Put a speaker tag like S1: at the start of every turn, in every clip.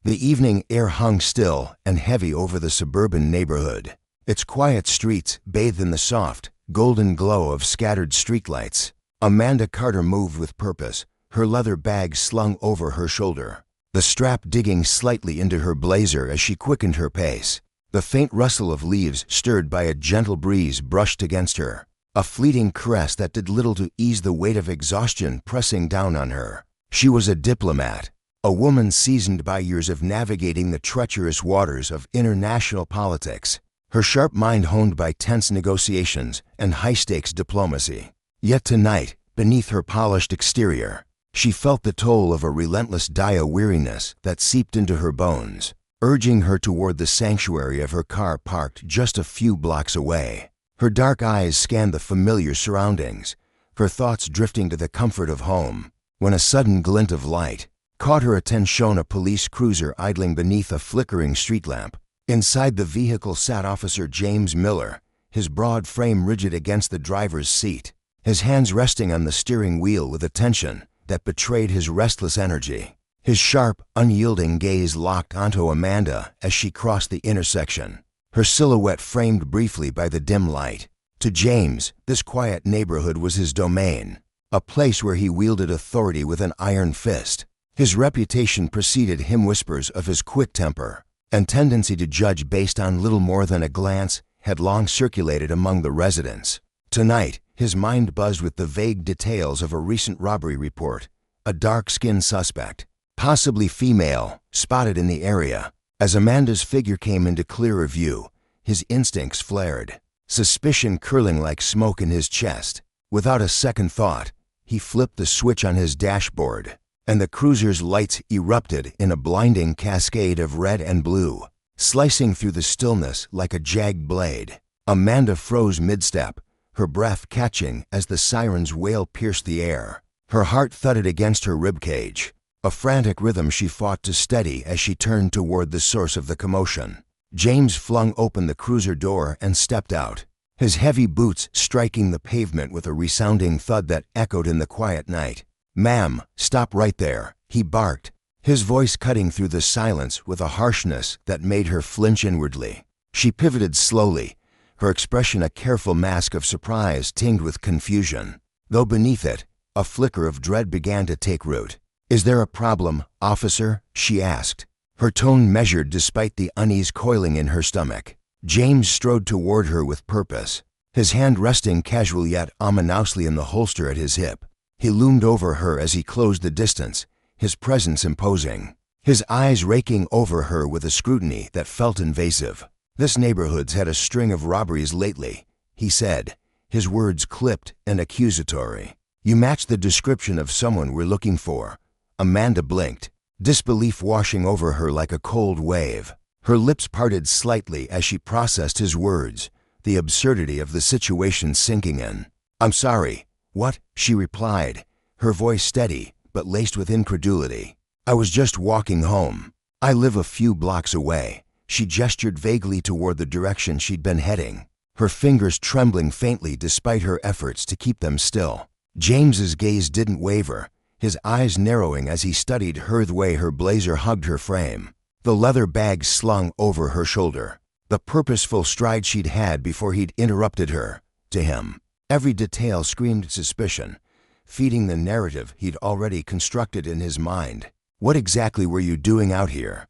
S1: The evening air hung still and heavy over the suburban neighborhood, its quiet streets bathed in the soft, golden glow of scattered streetlights. Amanda Carter moved with purpose, her leather bag slung over her shoulder, the strap digging slightly into her blazer as she quickened her pace. The faint rustle of leaves stirred by a gentle breeze brushed against her, a fleeting caress that did little to ease the weight of exhaustion pressing down on her. She was a diplomat, a woman seasoned by years of navigating the treacherous waters of international politics, her sharp mind honed by tense negotiations and high-stakes diplomacy. Yet tonight, beneath her polished exterior, she felt the toll of a relentless weariness that seeped into her bones, urging her toward the sanctuary of her car parked just a few blocks away. Her dark eyes scanned the familiar surroundings, her thoughts drifting to the comfort of home, when a sudden glint of light caught her attention. A police cruiser idling beneath a flickering street lamp. Inside the vehicle sat Officer James Miller, his broad frame rigid against the driver's seat, his hands resting on the steering wheel with a tension that betrayed his restless energy. His sharp, unyielding gaze locked onto Amanda as she crossed the intersection, her silhouette framed briefly by the dim light. To James, this quiet neighborhood was his domain, a place where he wielded authority with an iron fist. His reputation preceded him. Whispers of his quick temper and tendency to judge based on little more than a glance had long circulated among the residents. Tonight, his mind buzzed with the vague details of a recent robbery report, a dark-skinned suspect, possibly female, spotted in the area. As Amanda's figure came into clearer view, his instincts flared, suspicion curling like smoke in his chest. Without a second thought, he flipped the switch on his dashboard, and the cruiser's lights erupted in a blinding cascade of red and blue, slicing through the stillness like a jagged blade. Amanda froze mid-step, her breath catching as the siren's wail pierced the air. Her heart thudded against her ribcage, a frantic rhythm she fought to steady as she turned toward the source of the commotion. James flung open the cruiser door and stepped out, his heavy boots striking the pavement with a resounding thud that echoed in the quiet night. "Ma'am, stop right there," he barked, his voice cutting through the silence with a harshness that made her flinch inwardly. She pivoted slowly, her expression a careful mask of surprise tinged with confusion, though beneath it, a flicker of dread began to take root. "Is there a problem, officer?" she asked, her tone measured despite the unease coiling in her stomach. James strode toward her with purpose, his hand resting casually yet ominously in the holster at his hip. He loomed over her as he closed the distance, his presence imposing, his eyes raking over her with a scrutiny that felt invasive. "This neighborhood's had a string of robberies lately," he said, his words clipped and accusatory. "You match the description of someone we're looking for." Amanda blinked, disbelief washing over her like a cold wave. Her lips parted slightly as she processed his words, the absurdity of the situation sinking in. "I'm sorry. What?" she replied, her voice steady but laced with incredulity. "I was just walking home. I live a few blocks away." She gestured vaguely toward the direction she'd been heading, her fingers trembling faintly despite her efforts to keep them still. James's gaze didn't waver, his eyes narrowing as he studied her the way her blazer hugged her frame, the leather bag slung over her shoulder, the purposeful stride she'd had before he'd interrupted her. To him, every detail screamed suspicion, feeding the narrative he'd already constructed in his mind. "What exactly were you doing out here?"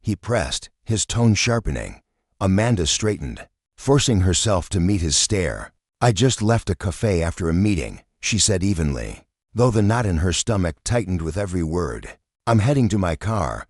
S1: he pressed, his tone sharpening. Amanda straightened, forcing herself to meet his stare. "I just left a cafe after a meeting," she said evenly, though the knot in her stomach tightened with every word. "I'm heading to my car."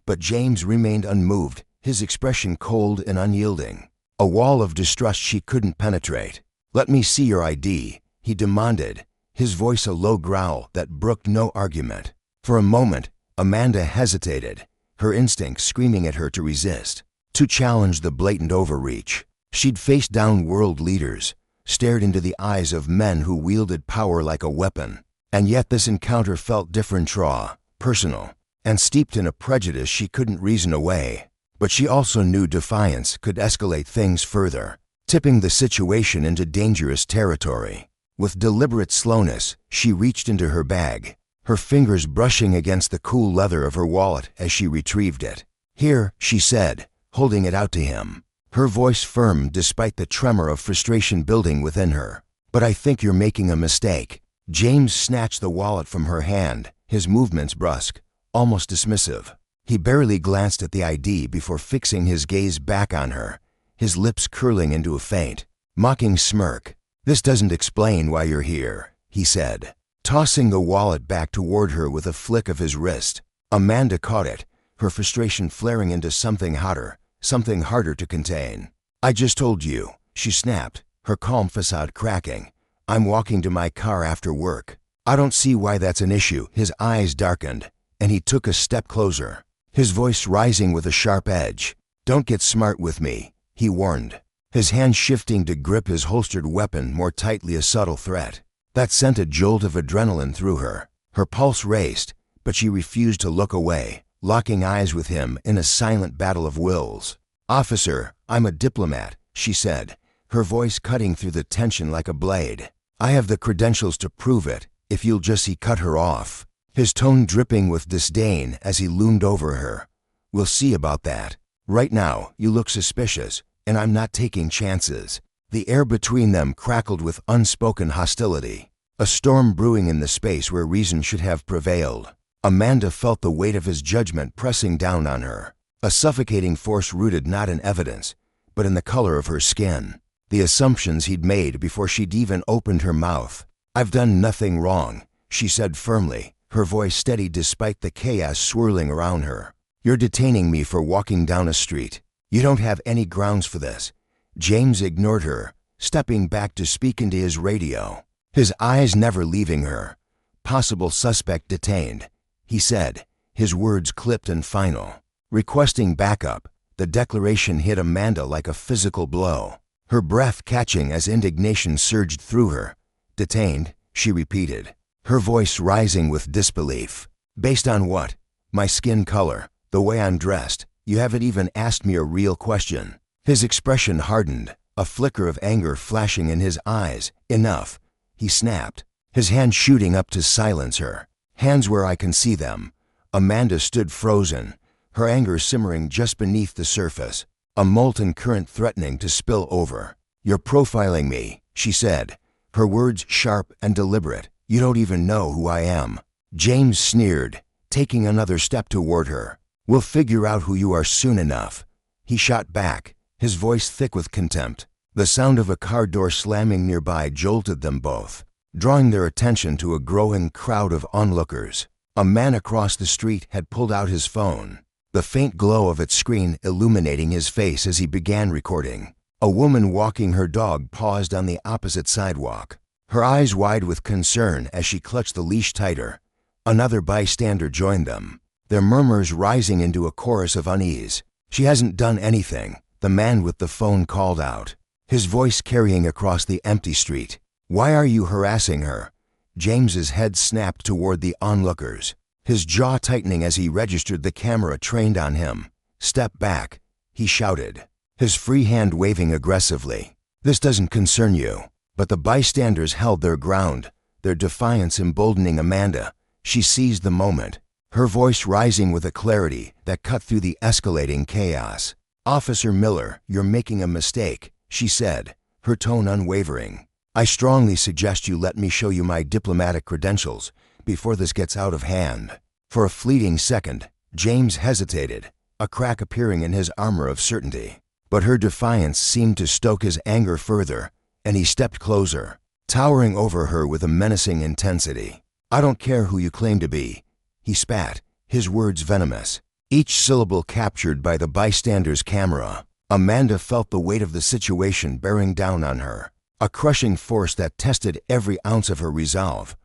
S1: But James remained unmoved, his expression cold and unyielding, a wall of distrust she couldn't penetrate. "Let me see your ID," he demanded, his voice a low growl that brooked no argument. For a moment, Amanda hesitated, her instincts screaming at her to resist, to challenge the blatant overreach. She'd faced down world leaders, stared into the eyes of men who wielded power like a weapon, and yet this encounter felt different, raw, personal, and steeped in a prejudice she couldn't reason away. But she also knew defiance could escalate things further, tipping the situation into dangerous territory. With deliberate slowness, she reached into her bag, her fingers brushing against the cool leather of her wallet as she retrieved it. "Here," she said, holding it out to him, her voice firm despite the tremor of frustration building within her. "But I think you're making a mistake." James snatched the wallet from her hand, his movements brusque, almost dismissive. He barely glanced at the ID before fixing his gaze back on her, his lips curling into a faint, mocking smirk. "This doesn't explain why you're here," he said, tossing the wallet back toward her with a flick of his wrist. Amanda caught it, her frustration flaring into something hotter, something harder to contain. "I just told you," she snapped, her calm facade cracking. "I'm walking to my car after work." "I don't see why that's an issue." His eyes darkened, and he took a step closer, his voice rising with a sharp edge. "Don't get smart with me," he warned, his hand shifting to grip his holstered weapon more tightly, a subtle threat. That sent a jolt of adrenaline through her. Her pulse raced, but she refused to look away, locking eyes with him in a silent battle of wills. "Officer, I'm a diplomat," she said, her voice cutting through the tension like a blade. "I have the credentials to prove it, if you'll just..." He cut her off, his tone dripping with disdain as he loomed over her. "We'll see about that. Right now, you look suspicious, and I'm not taking chances." The air between them crackled with unspoken hostility, a storm brewing in the space where reason should have prevailed. Amanda felt the weight of his judgment pressing down on her, a suffocating force rooted not in evidence, but in the color of her skin, the assumptions he'd made before she'd even opened her mouth. "I've done nothing wrong," she said firmly, her voice steady despite the chaos swirling around her. "You're detaining me for walking down a street. You don't have any grounds for this." James ignored her, stepping back to speak into his radio, his eyes never leaving her. "Possible suspect detained," he said, his words clipped and final. Requesting backup, the declaration hit Amanda like a physical blow, her breath catching as indignation surged through her. "Detained," she repeated, her voice rising with disbelief. "Based on what? My skin color, the way I'm dressed? You haven't even asked me a real question." His expression hardened, a flicker of anger flashing in his eyes. "Enough," he snapped, his hand shooting up to silence her. "Hands where I can see them." Amanda stood frozen, her anger simmering just beneath the surface, a molten current threatening to spill over. "You're profiling me," she said, her words sharp and deliberate. "You don't even know who I am." James sneered, taking another step toward her. "We'll figure out who you are soon enough," he shot back, his voice thick with contempt. The sound of a car door slamming nearby jolted them both, drawing their attention to a growing crowd of onlookers. A man across the street had pulled out his phone, the faint glow of its screen illuminating his face as he began recording. A woman walking her dog paused on the opposite sidewalk, her eyes wide with concern as she clutched the leash tighter. Another bystander joined them, their murmurs rising into a chorus of unease. "She hasn't done anything," the man with the phone called out, his voice carrying across the empty street. "Why are you harassing her?" James's head snapped toward the onlookers, his jaw tightening as he registered the camera trained on him. "Step back," he shouted, his free hand waving aggressively. "This doesn't concern you." But the bystanders held their ground, their defiance emboldening Amanda. She seized the moment, her voice rising with a clarity that cut through the escalating chaos. "Officer Miller, you're making a mistake," she said, her tone unwavering. "I strongly suggest you let me show you my diplomatic credentials before this gets out of hand." For a fleeting second, James hesitated, a crack appearing in his armor of certainty. But her defiance seemed to stoke his anger further, and he stepped closer, towering over her with a menacing intensity. "I don't care who you claim to be," he spat, his words venomous, each syllable captured by the bystander's camera. Amanda felt the weight of the situation bearing down on her, a crushing force that tested every ounce of her resolve,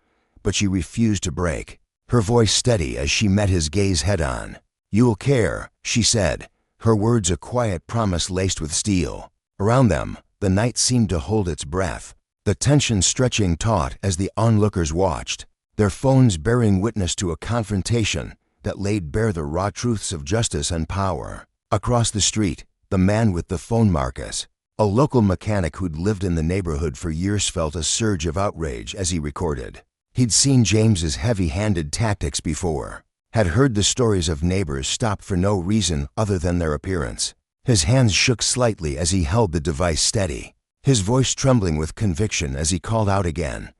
S1: but she refused to break, her voice steady as she met his gaze head-on. "You'll care," she said, her words a quiet promise laced with steel. Around them, the night seemed to hold its breath, the tension stretching taut as the onlookers watched, their phones bearing witness to a confrontation that laid bare the raw truths of justice and power. Across the street, the man with the phone, Marcus, a local mechanic who'd lived in the neighborhood for years, felt a surge of outrage as he recorded. He'd seen James's heavy-handed tactics before, had heard the stories of neighbors stopped for no reason other than their appearance. His hands shook slightly as he held the device steady, his voice trembling with conviction as he called out again,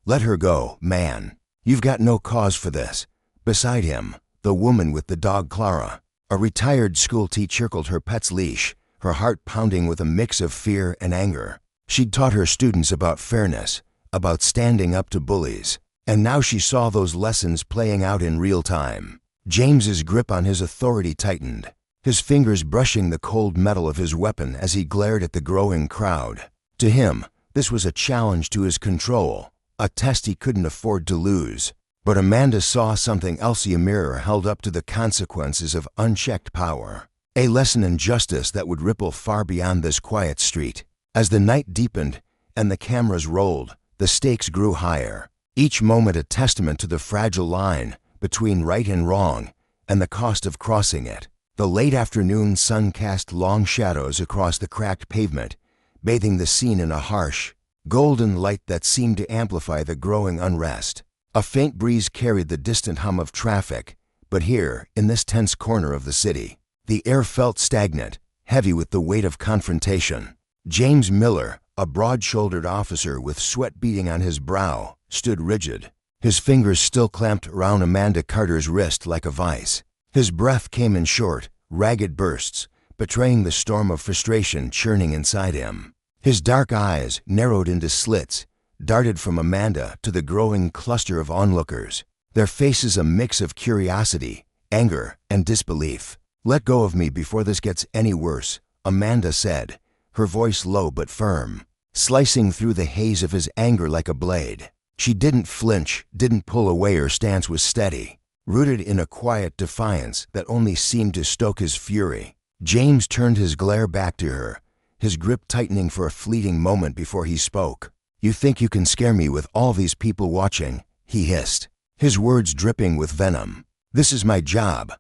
S1: "Let her go, man. You've got no cause for this." Beside him, the woman with the dog Clara, a retired school teacher, circled her pet's leash, her heart pounding with a mix of fear and anger. She'd taught her students about fairness, about standing up to bullies, and now she saw those lessons playing out in real time. James's grip on his authority tightened, his fingers brushing the cold metal of his weapon as he glared at the growing crowd. To him, this was a challenge to his control, a test he couldn't afford to lose. But Amanda saw something else: a mirror held up to the consequences of unchecked power, a lesson in justice that would ripple far beyond this quiet street. As the night deepened and the cameras rolled, the stakes grew higher, each moment a testament to the fragile line between right and wrong and the cost of crossing it. The late afternoon sun cast long shadows across the cracked pavement, bathing the scene in a harsh, golden light that seemed to amplify the growing unrest. A faint breeze carried the distant hum of traffic, but here, in this tense corner of the city, the air felt stagnant, heavy with the weight of confrontation. James Miller, a broad-shouldered officer with sweat beading on his brow, stood rigid, his fingers still clamped around Amanda Carter's wrist like a vice. His breath came in short, ragged bursts, betraying the storm of frustration churning inside him. His dark eyes, narrowed into slits, darted from Amanda to the growing cluster of onlookers, their faces a mix of curiosity, anger, and disbelief. "Let go of me before this gets any worse," Amanda said, her voice low but firm, slicing through the haze of his anger like a blade. She didn't flinch, didn't pull away. Her stance was steady, rooted in a quiet defiance that only seemed to stoke his fury. James turned his glare back to her, his grip tightening for a fleeting moment before he spoke. "You think you can scare me with all these people watching?" he hissed, his words dripping with venom. "This is my job.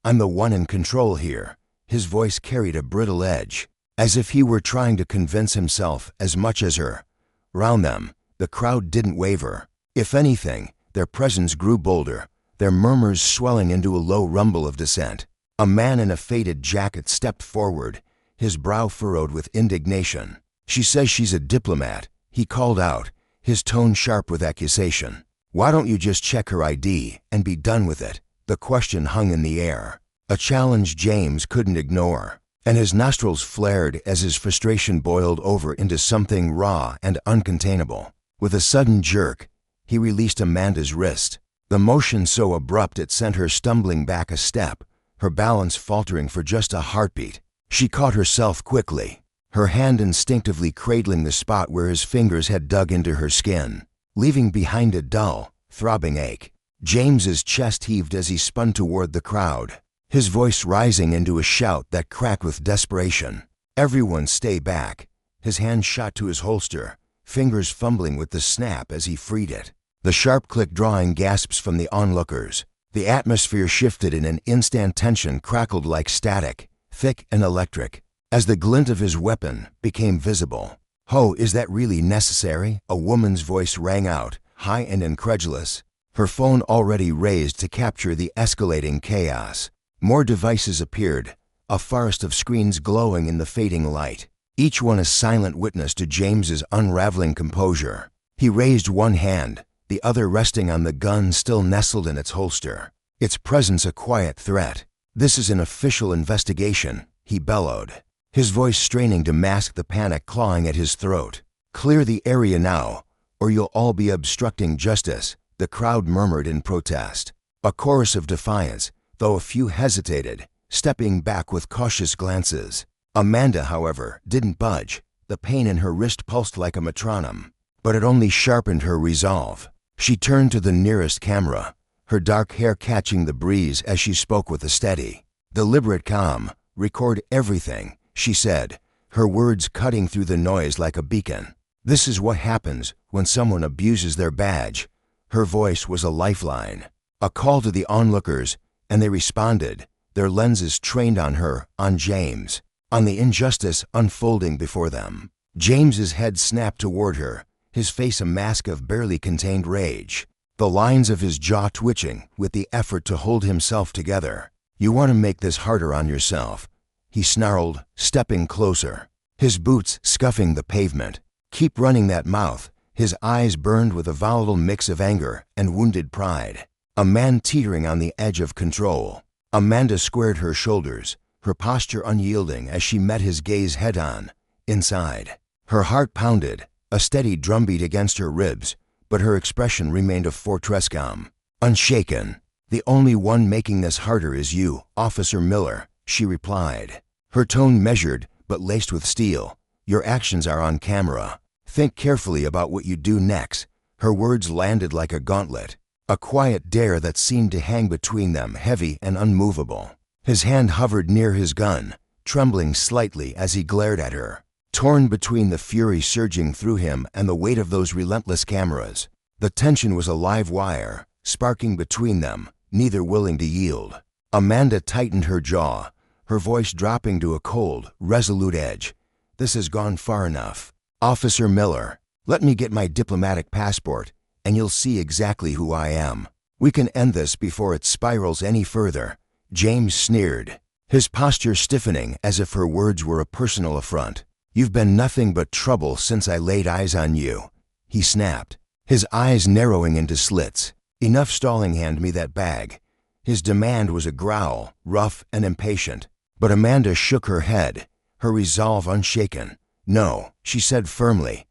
S1: I'm the one in control here." His voice carried a brittle edge, as if he were trying to convince himself as much as her. Round them, the crowd didn't waver. If anything, their presence grew bolder, their murmurs swelling into a low rumble of dissent. A man in a faded jacket stepped forward, his brow furrowed with indignation. "She says she's a diplomat," he called out, his tone sharp with accusation. "Why don't you just check her ID and be done with it?" The question hung in the air, a challenge James couldn't ignore, and his nostrils flared as his frustration boiled over into something raw and uncontainable. With a sudden jerk, he released Amanda's wrist, the motion so abrupt it sent her stumbling back a step, her balance faltering for just a heartbeat. She caught herself quickly, her hand instinctively cradling the spot where his fingers had dug into her skin, leaving behind a dull, throbbing ache. James's chest heaved as he spun toward the crowd, his voice rising into a shout that cracked with desperation. "Everyone stay back." His hand shot to his holster, fingers fumbling with the snap as he freed it, the sharp click drawing gasps from the onlookers. The atmosphere shifted in an instant. Tension crackled like static, thick and electric, as the glint of his weapon became visible. "Ho, is that really necessary?" A woman's voice rang out, high and incredulous, her phone already raised to capture the escalating chaos. More devices appeared, a forest of screens glowing in the fading light, each one a silent witness to James's unraveling composure. He raised one hand, the other resting on the gun still nestled in its holster, its presence a quiet threat. "This is an official investigation," he bellowed, his voice straining to mask the panic clawing at his throat. "Clear the area now, or you'll all be obstructing justice," the crowd murmured in protest, a chorus of defiance, though a few hesitated, stepping back with cautious glances. Amanda, however, didn't budge. The pain in her wrist pulsed like a metronome, but it only sharpened her resolve. She turned to the nearest camera, her dark hair catching the breeze as she spoke with a steady, deliberate calm. "Record everything," she said, her words cutting through the noise like a beacon. "This is what happens when someone abuses their badge." Her voice was a lifeline, a call to the onlookers, and they responded, their lenses trained on her, on James, on the injustice unfolding before them. James's head snapped toward her, his face a mask of barely contained rage. the lines of his jaw twitching with the effort to hold himself together. "You want to make this harder on yourself," he snarled, stepping closer, his boots scuffing the pavement. "Keep running that mouth." His eyes burned with a volatile mix of anger and wounded pride. A man teetering on the edge of control. Amanda squared her shoulders, her posture unyielding as she met his gaze head-on. Inside, her heart pounded, a steady drumbeat against her ribs, but her expression remained a fortress calm, unshaken. "The only one making this harder is you, Officer Miller," she replied, her tone measured but laced with steel. "Your actions are on camera. Think carefully about what you do next." Her words landed like a gauntlet, a quiet dare that seemed to hang between them, heavy and unmovable. His hand hovered near his gun, trembling slightly as he glared at her, torn between the fury surging through him and the weight of those relentless cameras. The tension was a live wire, sparking between them, neither willing to yield. Amanda tightened her jaw, her voice dropping to a cold, resolute edge. "This has gone far enough. Officer Miller, let me get my diplomatic passport, and you'll see exactly who I am. We can end this before it spirals any further." James sneered, his posture stiffening as if her words were a personal affront. "You've been nothing but trouble since I laid eyes on you," he snapped, his eyes narrowing into slits. "Enough stalling, hand me that bag." His demand was a growl, rough and impatient, but Amanda shook her head, her resolve unshaken. "No," she said firmly,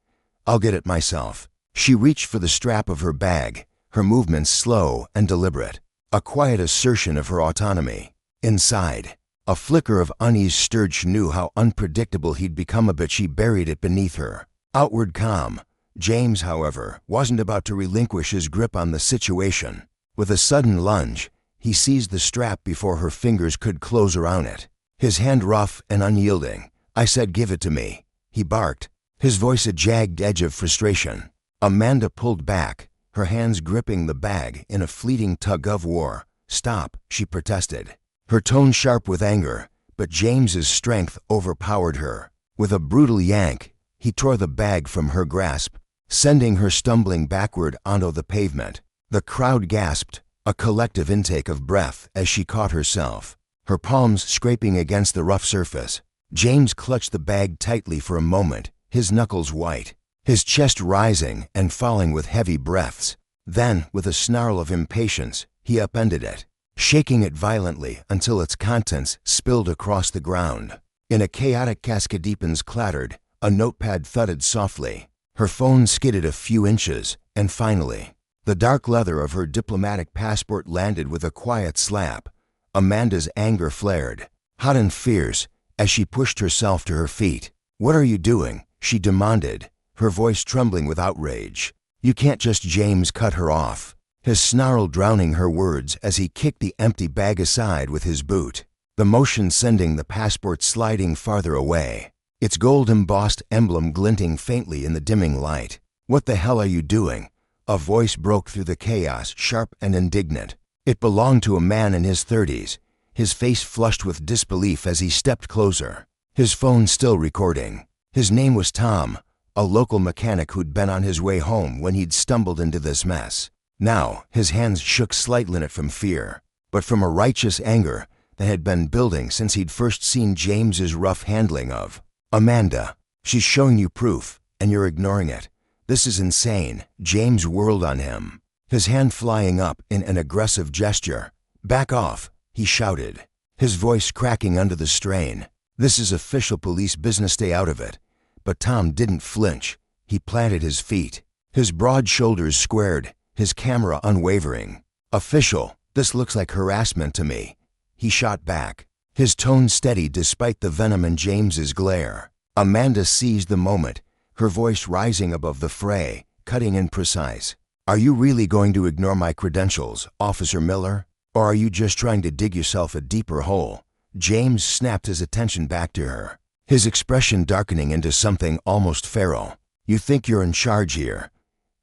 S1: "I'll get it myself." She reached for the strap of her bag, her movements slow and deliberate, a quiet assertion of her autonomy. Inside, a flicker of unease stirred. She knew how unpredictable he'd become, but she buried it beneath her outward calm. James, however, wasn't about to relinquish his grip on the situation. With a sudden lunge, he seized the strap before her fingers could close around it, his hand rough and unyielding. "I said give it to me," he barked, his voice a jagged edge of frustration. Amanda pulled back, her hands gripping the bag in a fleeting tug-of-war. "Stop," she protested, her tone sharp with anger, but James's strength overpowered her. With a brutal yank, he tore the bag from her grasp, sending her stumbling backward onto the pavement. The crowd gasped, a collective intake of breath as she caught herself, her palms scraping against the rough surface. James clutched the bag tightly for a moment, his knuckles white, his chest rising and falling with heavy breaths. Then, with a snarl of impatience, he upended it, shaking it violently until its contents spilled across the ground. In a chaotic cascadepans clattered, a notepad thudded softly, her phone skidded a few inches, and finally, the dark leather of her diplomatic passport landed with a quiet slap. Amanda's anger flared, hot and fierce, as she pushed herself to her feet. "What are you doing?" she demanded, her voice trembling with outrage. "You can't just..." James cut her off, his snarl drowning her words as he kicked the empty bag aside with his boot, the motion sending the passport sliding farther away, its gold-embossed emblem glinting faintly in the dimming light. "What the hell are you doing?" A voice broke through the chaos, sharp and indignant. It belonged to a man in his 30s, his face flushed with disbelief as he stepped closer, his phone still recording. His name was Tom, a local mechanic who'd been on his way home when he'd stumbled into this mess. Now, his hands shook slightly, not from fear, but from a righteous anger that had been building since he'd first seen James's rough handling of Amanda. "She's showing you proof, and you're ignoring it. This is insane." James whirled on him, his hand flying up in an aggressive gesture. "Back off," he shouted, his voice cracking under the strain. "This is official police business, stay out of it." But Tom didn't flinch. He planted his feet, his broad shoulders squared, his camera unwavering. "Official, this looks like harassment to me," he shot back, his tone steady despite the venom in James's glare. Amanda seized the moment, her voice rising above the fray, cutting and precise. "Are you really going to ignore my credentials, Officer Miller? Or are you just trying to dig yourself a deeper hole?" James snapped his attention back to her, his expression darkening into something almost feral. "You think you're in charge here?"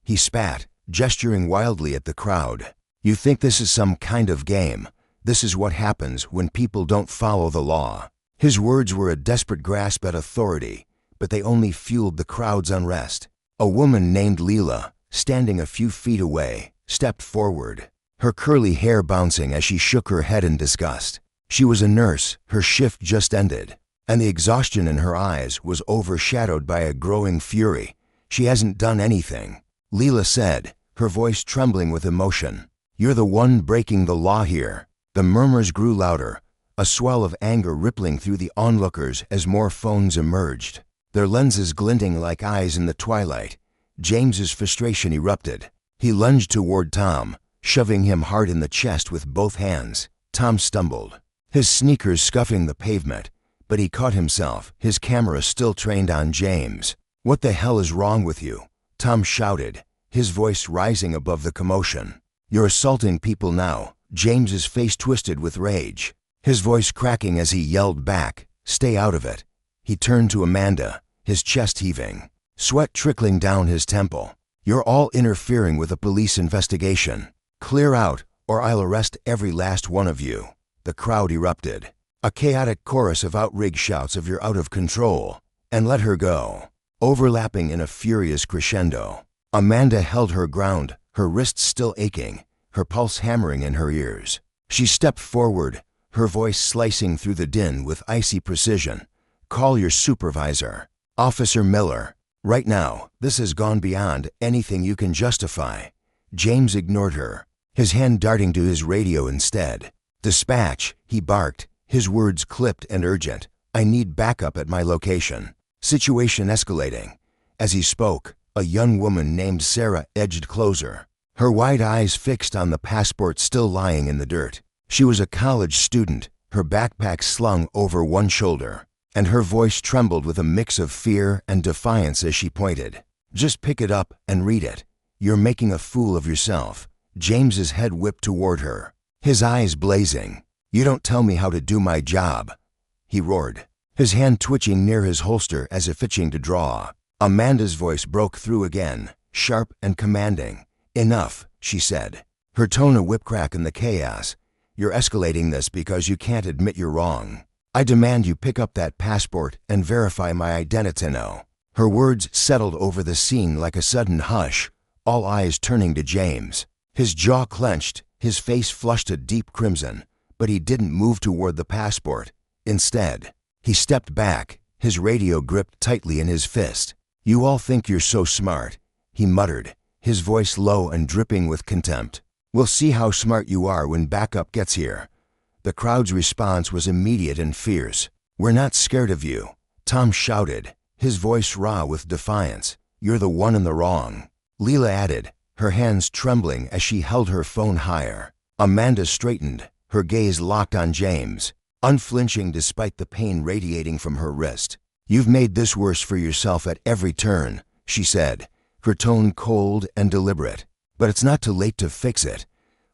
S1: He spat, gesturing wildly at the crowd. "You think this is some kind of game? This is what happens when people don't follow the law." His words were a desperate grasp at authority, but they only fueled the crowd's unrest. A woman named Leela, standing a few feet away, stepped forward, her curly hair bouncing as she shook her head in disgust. She was a nurse, her shift just ended, and the exhaustion in her eyes was overshadowed by a growing fury. She hasn't done anything, Leela said, her voice trembling with emotion. You're the one breaking the law here. The murmurs grew louder, a swell of anger rippling through the onlookers as more phones emerged, their lenses glinting like eyes in the twilight. James's frustration erupted. He lunged toward Tom, shoving him hard in the chest with both hands. Tom stumbled, his sneakers scuffing the pavement, but he caught himself, his camera still trained on James. What the hell is wrong with you? Tom shouted, his voice rising above the commotion. You're assaulting people now. James's face twisted with rage, his voice cracking as he yelled back, stay out of it. He turned to Amanda, his chest heaving, sweat trickling down his temple. You're all interfering with a police investigation. Clear out, or I'll arrest every last one of you. The crowd erupted, a chaotic chorus of outraged shouts of you're out of control, and let her go, overlapping in a furious crescendo. Amanda held her ground, her wrists still aching, her pulse hammering in her ears. She stepped forward, her voice slicing through the din with icy precision. Call your supervisor. Officer Miller. Right now, this has gone beyond anything you can justify. James ignored her, his hand darting to his radio instead. Dispatch, he barked, his words clipped and urgent. I need backup at my location. Situation escalating. As he spoke, a young woman named Sarah edged closer, her wide eyes fixed on the passport still lying in the dirt. She was a college student, her backpack slung over one shoulder, and her voice trembled with a mix of fear and defiance as she pointed. Just pick it up and read it. You're making a fool of yourself. James's head whipped toward her, his eyes blazing. You don't tell me how to do my job, he roared, his hand twitching near his holster as if itching to draw. Amanda's voice broke through again, sharp and commanding. Enough, she said, her tone a whip crack in the chaos. You're escalating this because you can't admit you're wrong. I demand you pick up that passport and verify my identity now. Her words settled over the scene like a sudden hush, all eyes turning to James. His jaw clenched, his face flushed a deep crimson, but he didn't move toward the passport. Instead, he stepped back, his radio gripped tightly in his fist. You all think you're so smart, he muttered, his voice low and dripping with contempt. We'll see how smart you are when backup gets here. The crowd's response was immediate and fierce. We're not scared of you, Tom shouted, his voice raw with defiance. You're the one in the wrong, Leela added, her hands trembling as she held her phone higher. Amanda straightened, her gaze locked on James, unflinching despite the pain radiating from her wrist. You've made this worse for yourself at every turn, she said, her tone cold and deliberate. But it's not too late to fix it.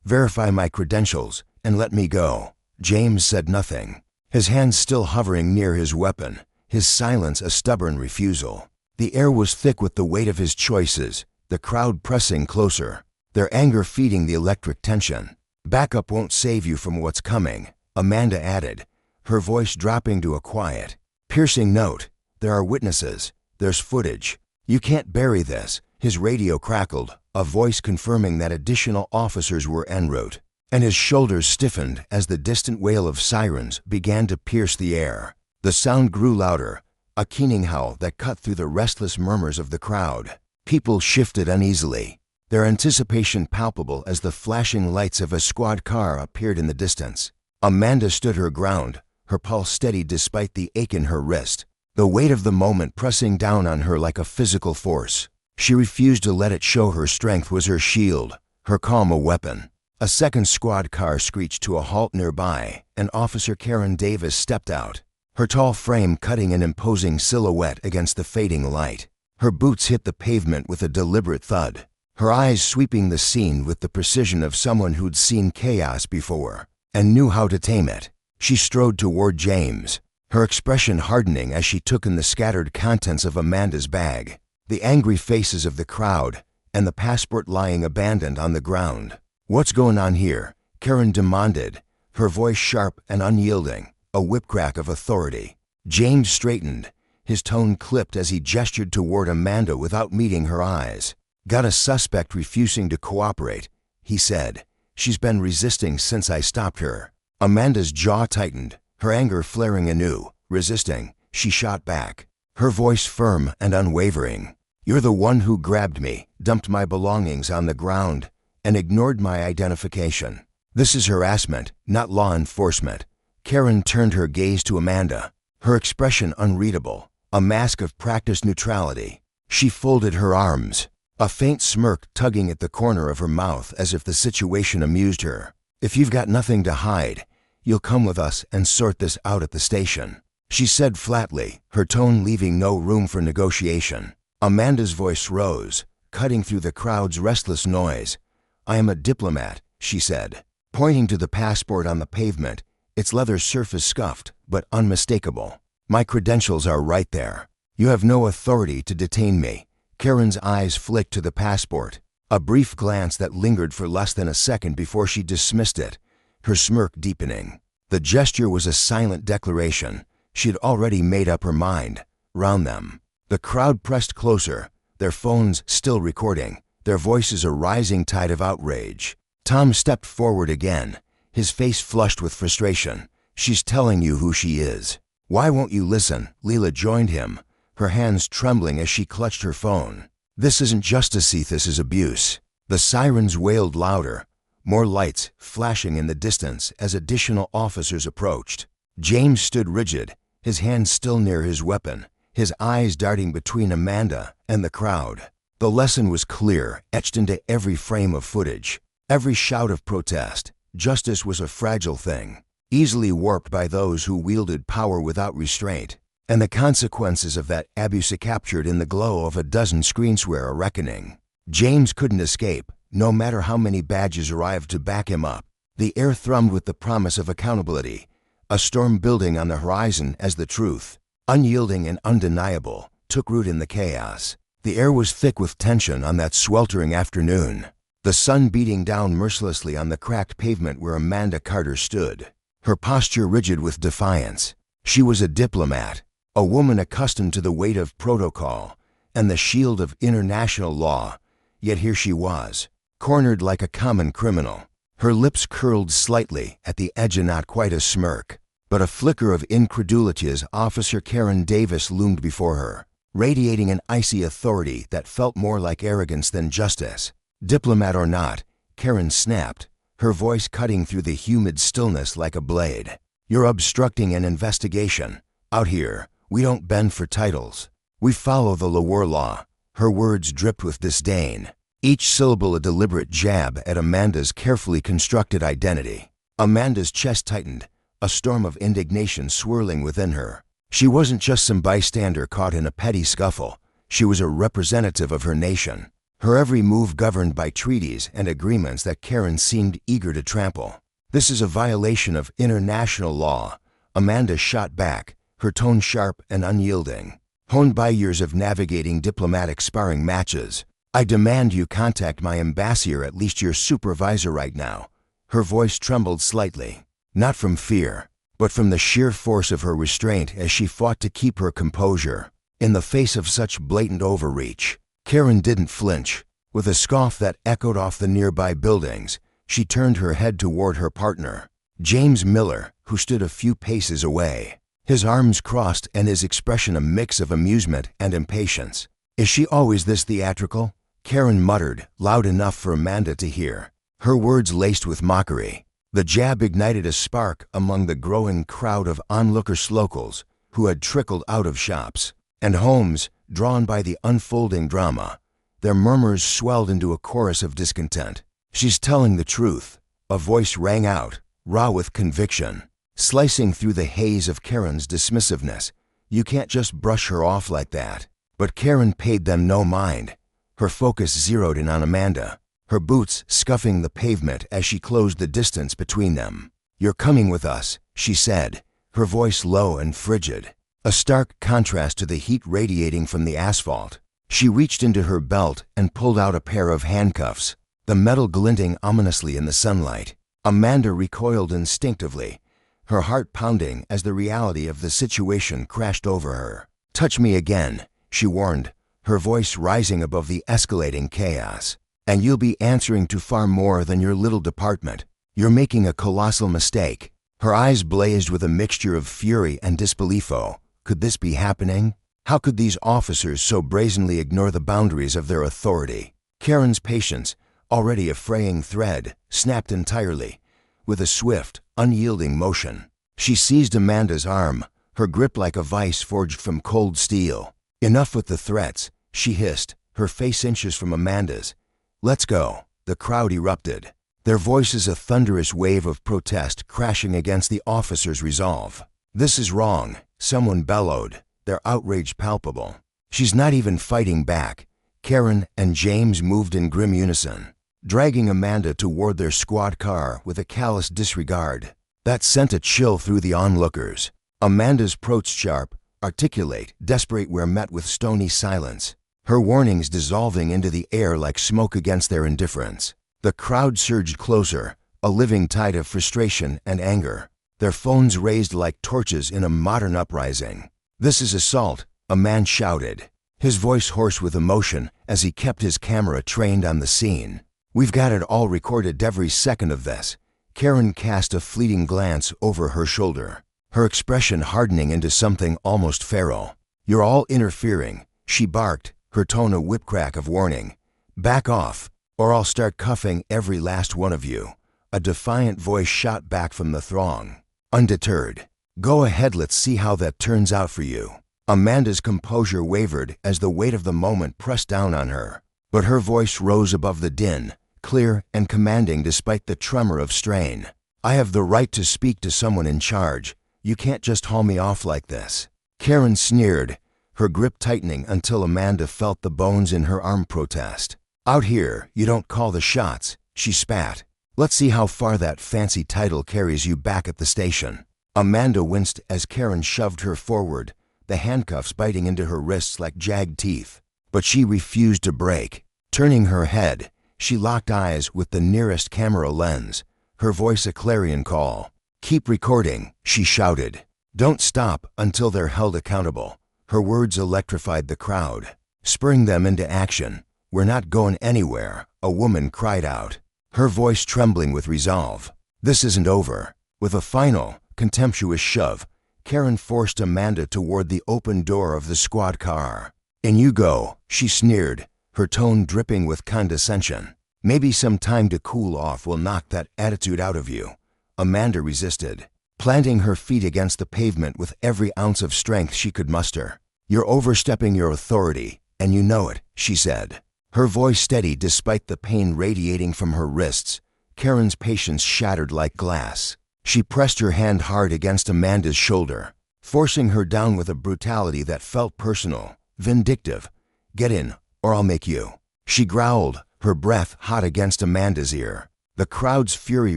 S1: Verify my credentials and let me go. James said nothing, his hands still hovering near his weapon, his silence a stubborn refusal. The air was thick with the weight of his choices, the crowd pressing closer, their anger feeding the electric tension. Backup won't save you from what's coming, Amanda added, her voice dropping to a quiet, piercing note. There are witnesses, there's footage. You can't bury this. His radio crackled, a voice confirming that additional officers were en route, and his shoulders stiffened as the distant wail of sirens began to pierce the air. The sound grew louder, a keening howl that cut through the restless murmurs of the crowd. People shifted uneasily, their anticipation palpable as the flashing lights of a squad car appeared in the distance. Amanda stood her ground, her pulse steady despite the ache in her wrist, the weight of the moment pressing down on her like a physical force. She refused to let it show her strength was her shield, her calm a weapon. A second squad car screeched to a halt nearby, and Officer Karen Davis stepped out, her tall frame cutting an imposing silhouette against the fading light. Her boots hit the pavement with a deliberate thud, her eyes sweeping the scene with the precision of someone who'd seen chaos before and knew how to tame it. She strode toward James, her expression hardening as she took in the scattered contents of Amanda's bag, the angry faces of the crowd, and the passport lying abandoned on the ground. What's going on here? Karen demanded, her voice sharp and unyielding, a whipcrack of authority. James straightened, his tone clipped as he gestured toward Amanda without meeting her eyes. Got a suspect refusing to cooperate, he said. She's been resisting since I stopped her. Amanda's jaw tightened, her anger flaring anew. Resisting, she shot back, her voice firm and unwavering. You're the one who grabbed me, dumped my belongings on the ground, and ignored my identification. This is harassment, not law enforcement. Karen turned her gaze to Amanda, her expression unreadable, a mask of practiced neutrality. She folded her arms, a faint smirk tugging at the corner of her mouth as if the situation amused her. If you've got nothing to hide, you'll come with us and sort this out at the station, she said flatly, her tone leaving no room for negotiation. Amanda's voice rose, cutting through the crowd's restless noise. I am a diplomat, she said, pointing to the passport on the pavement, its leather surface scuffed but unmistakable. My credentials are right there. You have no authority to detain me. Karen's eyes flicked to the passport, a brief glance that lingered for less than a second before she dismissed it, her smirk deepening. The gesture was a silent declaration. She had already made up her mind. Round them, the crowd pressed closer, their phones still recording, their voices a rising tide of outrage. Tom stepped forward again, his face flushed with frustration. She's telling you who she is. Why won't you listen? Leela joined him, her hands trembling as she clutched her phone. This isn't justice, this is abuse. The sirens wailed louder, more lights flashing in the distance as additional officers approached. James stood rigid, his hand still near his weapon, his eyes darting between Amanda and the crowd. The lesson was clear, etched into every frame of footage, every shout of protest. Justice was a fragile thing, easily warped by those who wielded power without restraint, and the consequences of that abuse captured in the glow of a dozen screens were a reckoning. James couldn't escape, no matter how many badges arrived to back him up. The air thrummed with the promise of accountability, a storm building on the horizon as the truth, unyielding and undeniable, took root in the chaos. The air was thick with tension on that sweltering afternoon, the sun beating down mercilessly on the cracked pavement where Amanda Carter stood, her posture rigid with defiance. She was a diplomat, a woman accustomed to the weight of protocol and the shield of international law, yet here she was, cornered like a common criminal. Her lips curled slightly at the edge of not quite a smirk, but a flicker of incredulity as Officer Karen Davis loomed before her, radiating an icy authority that felt more like arrogance than justice. Diplomat or not, Karen snapped, her voice cutting through the humid stillness like a blade. You're obstructing an investigation. Out here, we don't bend for titles. We follow the law. Her words dripped with disdain, each syllable a deliberate jab at Amanda's carefully constructed identity. Amanda's chest tightened, a storm of indignation swirling within her. She wasn't just some bystander caught in a petty scuffle. She was a representative of her nation, her every move governed by treaties and agreements that Karen seemed eager to trample. This is a violation of international law, Amanda shot back, her tone sharp and unyielding, honed by years of navigating diplomatic sparring matches. I demand you contact my ambassador, at least your supervisor right now. Her voice trembled slightly, not from fear, but from the sheer force of her restraint as she fought to keep her composure. In the face of such blatant overreach, Karen didn't flinch. With a scoff that echoed off the nearby buildings, she turned her head toward her partner, James Miller, who stood a few paces away, his arms crossed and his expression a mix of amusement and impatience. Is she always this theatrical? Karen muttered, loud enough for Amanda to hear, her words laced with mockery. The jab ignited a spark among the growing crowd of onlookers locals who had trickled out of shops and homes, drawn by the unfolding drama. Their murmurs swelled into a chorus of discontent. She's telling the truth, a voice rang out, raw with conviction, slicing through the haze of Karen's dismissiveness. You can't just brush her off like that. But Karen paid them no mind. Her focus zeroed in on Amanda, her boots scuffing the pavement as she closed the distance between them. You're coming with us, she said, her voice low and frigid, a stark contrast to the heat radiating from the asphalt. She reached into her belt and pulled out a pair of handcuffs, the metal glinting ominously in the sunlight. Amanda recoiled instinctively, her heart pounding as the reality of the situation crashed over her. Touch me again, she warned, her voice rising above the escalating chaos, And you'll be answering to far more than your little department. You're making a colossal mistake." Her eyes blazed with a mixture of fury and disbelief. Oh, could this be happening? How could these officers so brazenly ignore the boundaries of their authority? Karen's patience, already a fraying thread, snapped entirely. With a swift, unyielding motion, she seized Amanda's arm, her grip like a vice forged from cold steel. "Enough with the threats," she hissed, her face inches from Amanda's. "Let's go." The crowd erupted, their voices a thunderous wave of protest crashing against the officer's resolve. "This is wrong," someone bellowed, their outrage palpable. "She's not even fighting back." Karen and James moved in grim unison, dragging Amanda toward their squad car with a callous disregard that sent a chill through the onlookers. Amanda's approach, sharp, articulate, desperate, were met with stony silence, her warnings dissolving into the air like smoke against their indifference. The crowd surged closer, a living tide of frustration and anger, their phones raised like torches in a modern uprising. "This is assault," a man shouted, his voice hoarse with emotion as he kept his camera trained on the scene. "We've got it all recorded, every second of this." Karen cast a fleeting glance over her shoulder, her expression hardening into something almost feral. "You're all interfering," she barked, her tone a whipcrack of warning. "Back off, or I'll start cuffing every last one of you." A defiant voice shot back from the throng. Undeterred, "Go ahead, let's see how that turns out for you." Amanda's composure wavered as the weight of the moment pressed down on her, but her voice rose above the din, clear and commanding despite the tremor of strain. "I have the right to speak to someone in charge. You can't just haul me off like this." Karen sneered, her grip tightening until Amanda felt the bones in her arm protest. "Out here, you don't call the shots," she spat. "Let's see how far that fancy title carries you back at the station." Amanda winced as Karen shoved her forward, the handcuffs biting into her wrists like jagged teeth. But she refused to break. Turning her head, she locked eyes with the nearest camera lens, her voice a clarion call. "Keep recording," she shouted. "Don't stop until they're held accountable." Her words electrified the crowd, spurring them into action. "We're not going anywhere," a woman cried out, her voice trembling with resolve. "This isn't over." With a final, contemptuous shove, Karen forced Amanda toward the open door of the squad car. "In you go," she sneered, her tone dripping with condescension. "Maybe some time to cool off will knock that attitude out of you." Amanda resisted, planting her feet against the pavement with every ounce of strength she could muster. "You're overstepping your authority, and you know it," she said, her voice steady despite the pain radiating from her wrists. Karen's patience shattered like glass. She pressed her hand hard against Amanda's shoulder, forcing her down with a brutality that felt personal, vindictive. "Get in, or I'll make you," she growled, her breath hot against Amanda's ear. The crowd's fury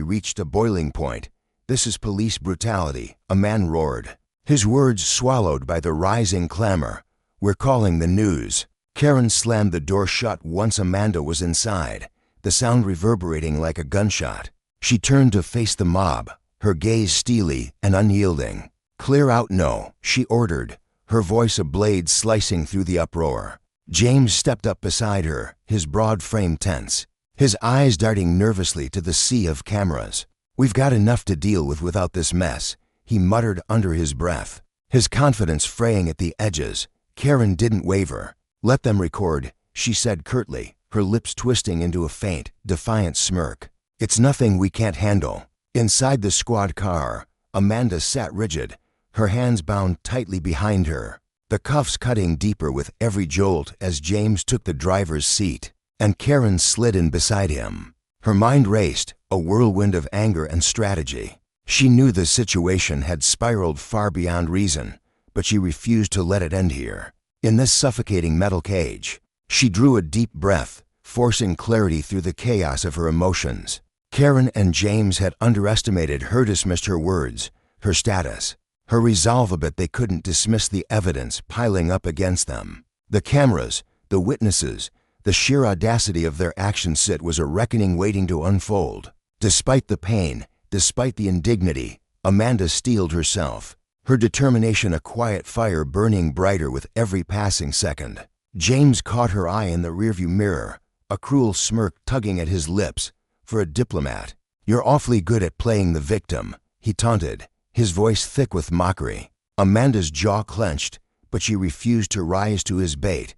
S1: reached a boiling point. "This is police brutality," a man roared, his words swallowed by the rising clamor. "We're calling the news." Karen slammed the door shut once Amanda was inside, the sound reverberating like a gunshot. She turned to face the mob, her gaze steely and unyielding. "Clear out now," she ordered, her voice a blade slicing through the uproar. James stepped up beside her, his broad frame tense, his eyes darting nervously to the sea of cameras. "We've got enough to deal with without this mess," he muttered under his breath, his confidence fraying at the edges. Karen didn't waver. "Let them record," she said curtly, her lips twisting into a faint, defiant smirk. "It's nothing we can't handle." Inside the squad car, Amanda sat rigid, her hands bound tightly behind her, the cuffs cutting deeper with every jolt as James took the driver's seat, and Karen slid in beside him. Her mind raced, a whirlwind of anger and strategy. She knew the situation had spiraled far beyond reason, but she refused to let it end here. In this suffocating metal cage, she drew a deep breath, forcing clarity through the chaos of her emotions. Karen and James had underestimated her, dismissed her words, her status, her resolve, but they couldn't dismiss the evidence piling up against them. The cameras, the witnesses, the sheer audacity of their actions. It was a reckoning waiting to unfold. Despite the pain, despite the indignity, Amanda steeled herself, her determination a quiet fire burning brighter with every passing second. James caught her eye in the rearview mirror, a cruel smirk tugging at his lips. For a diplomat, you're awfully good at playing the victim, he taunted, his voice thick with mockery. Amanda's jaw clenched, but she refused to rise to his bait.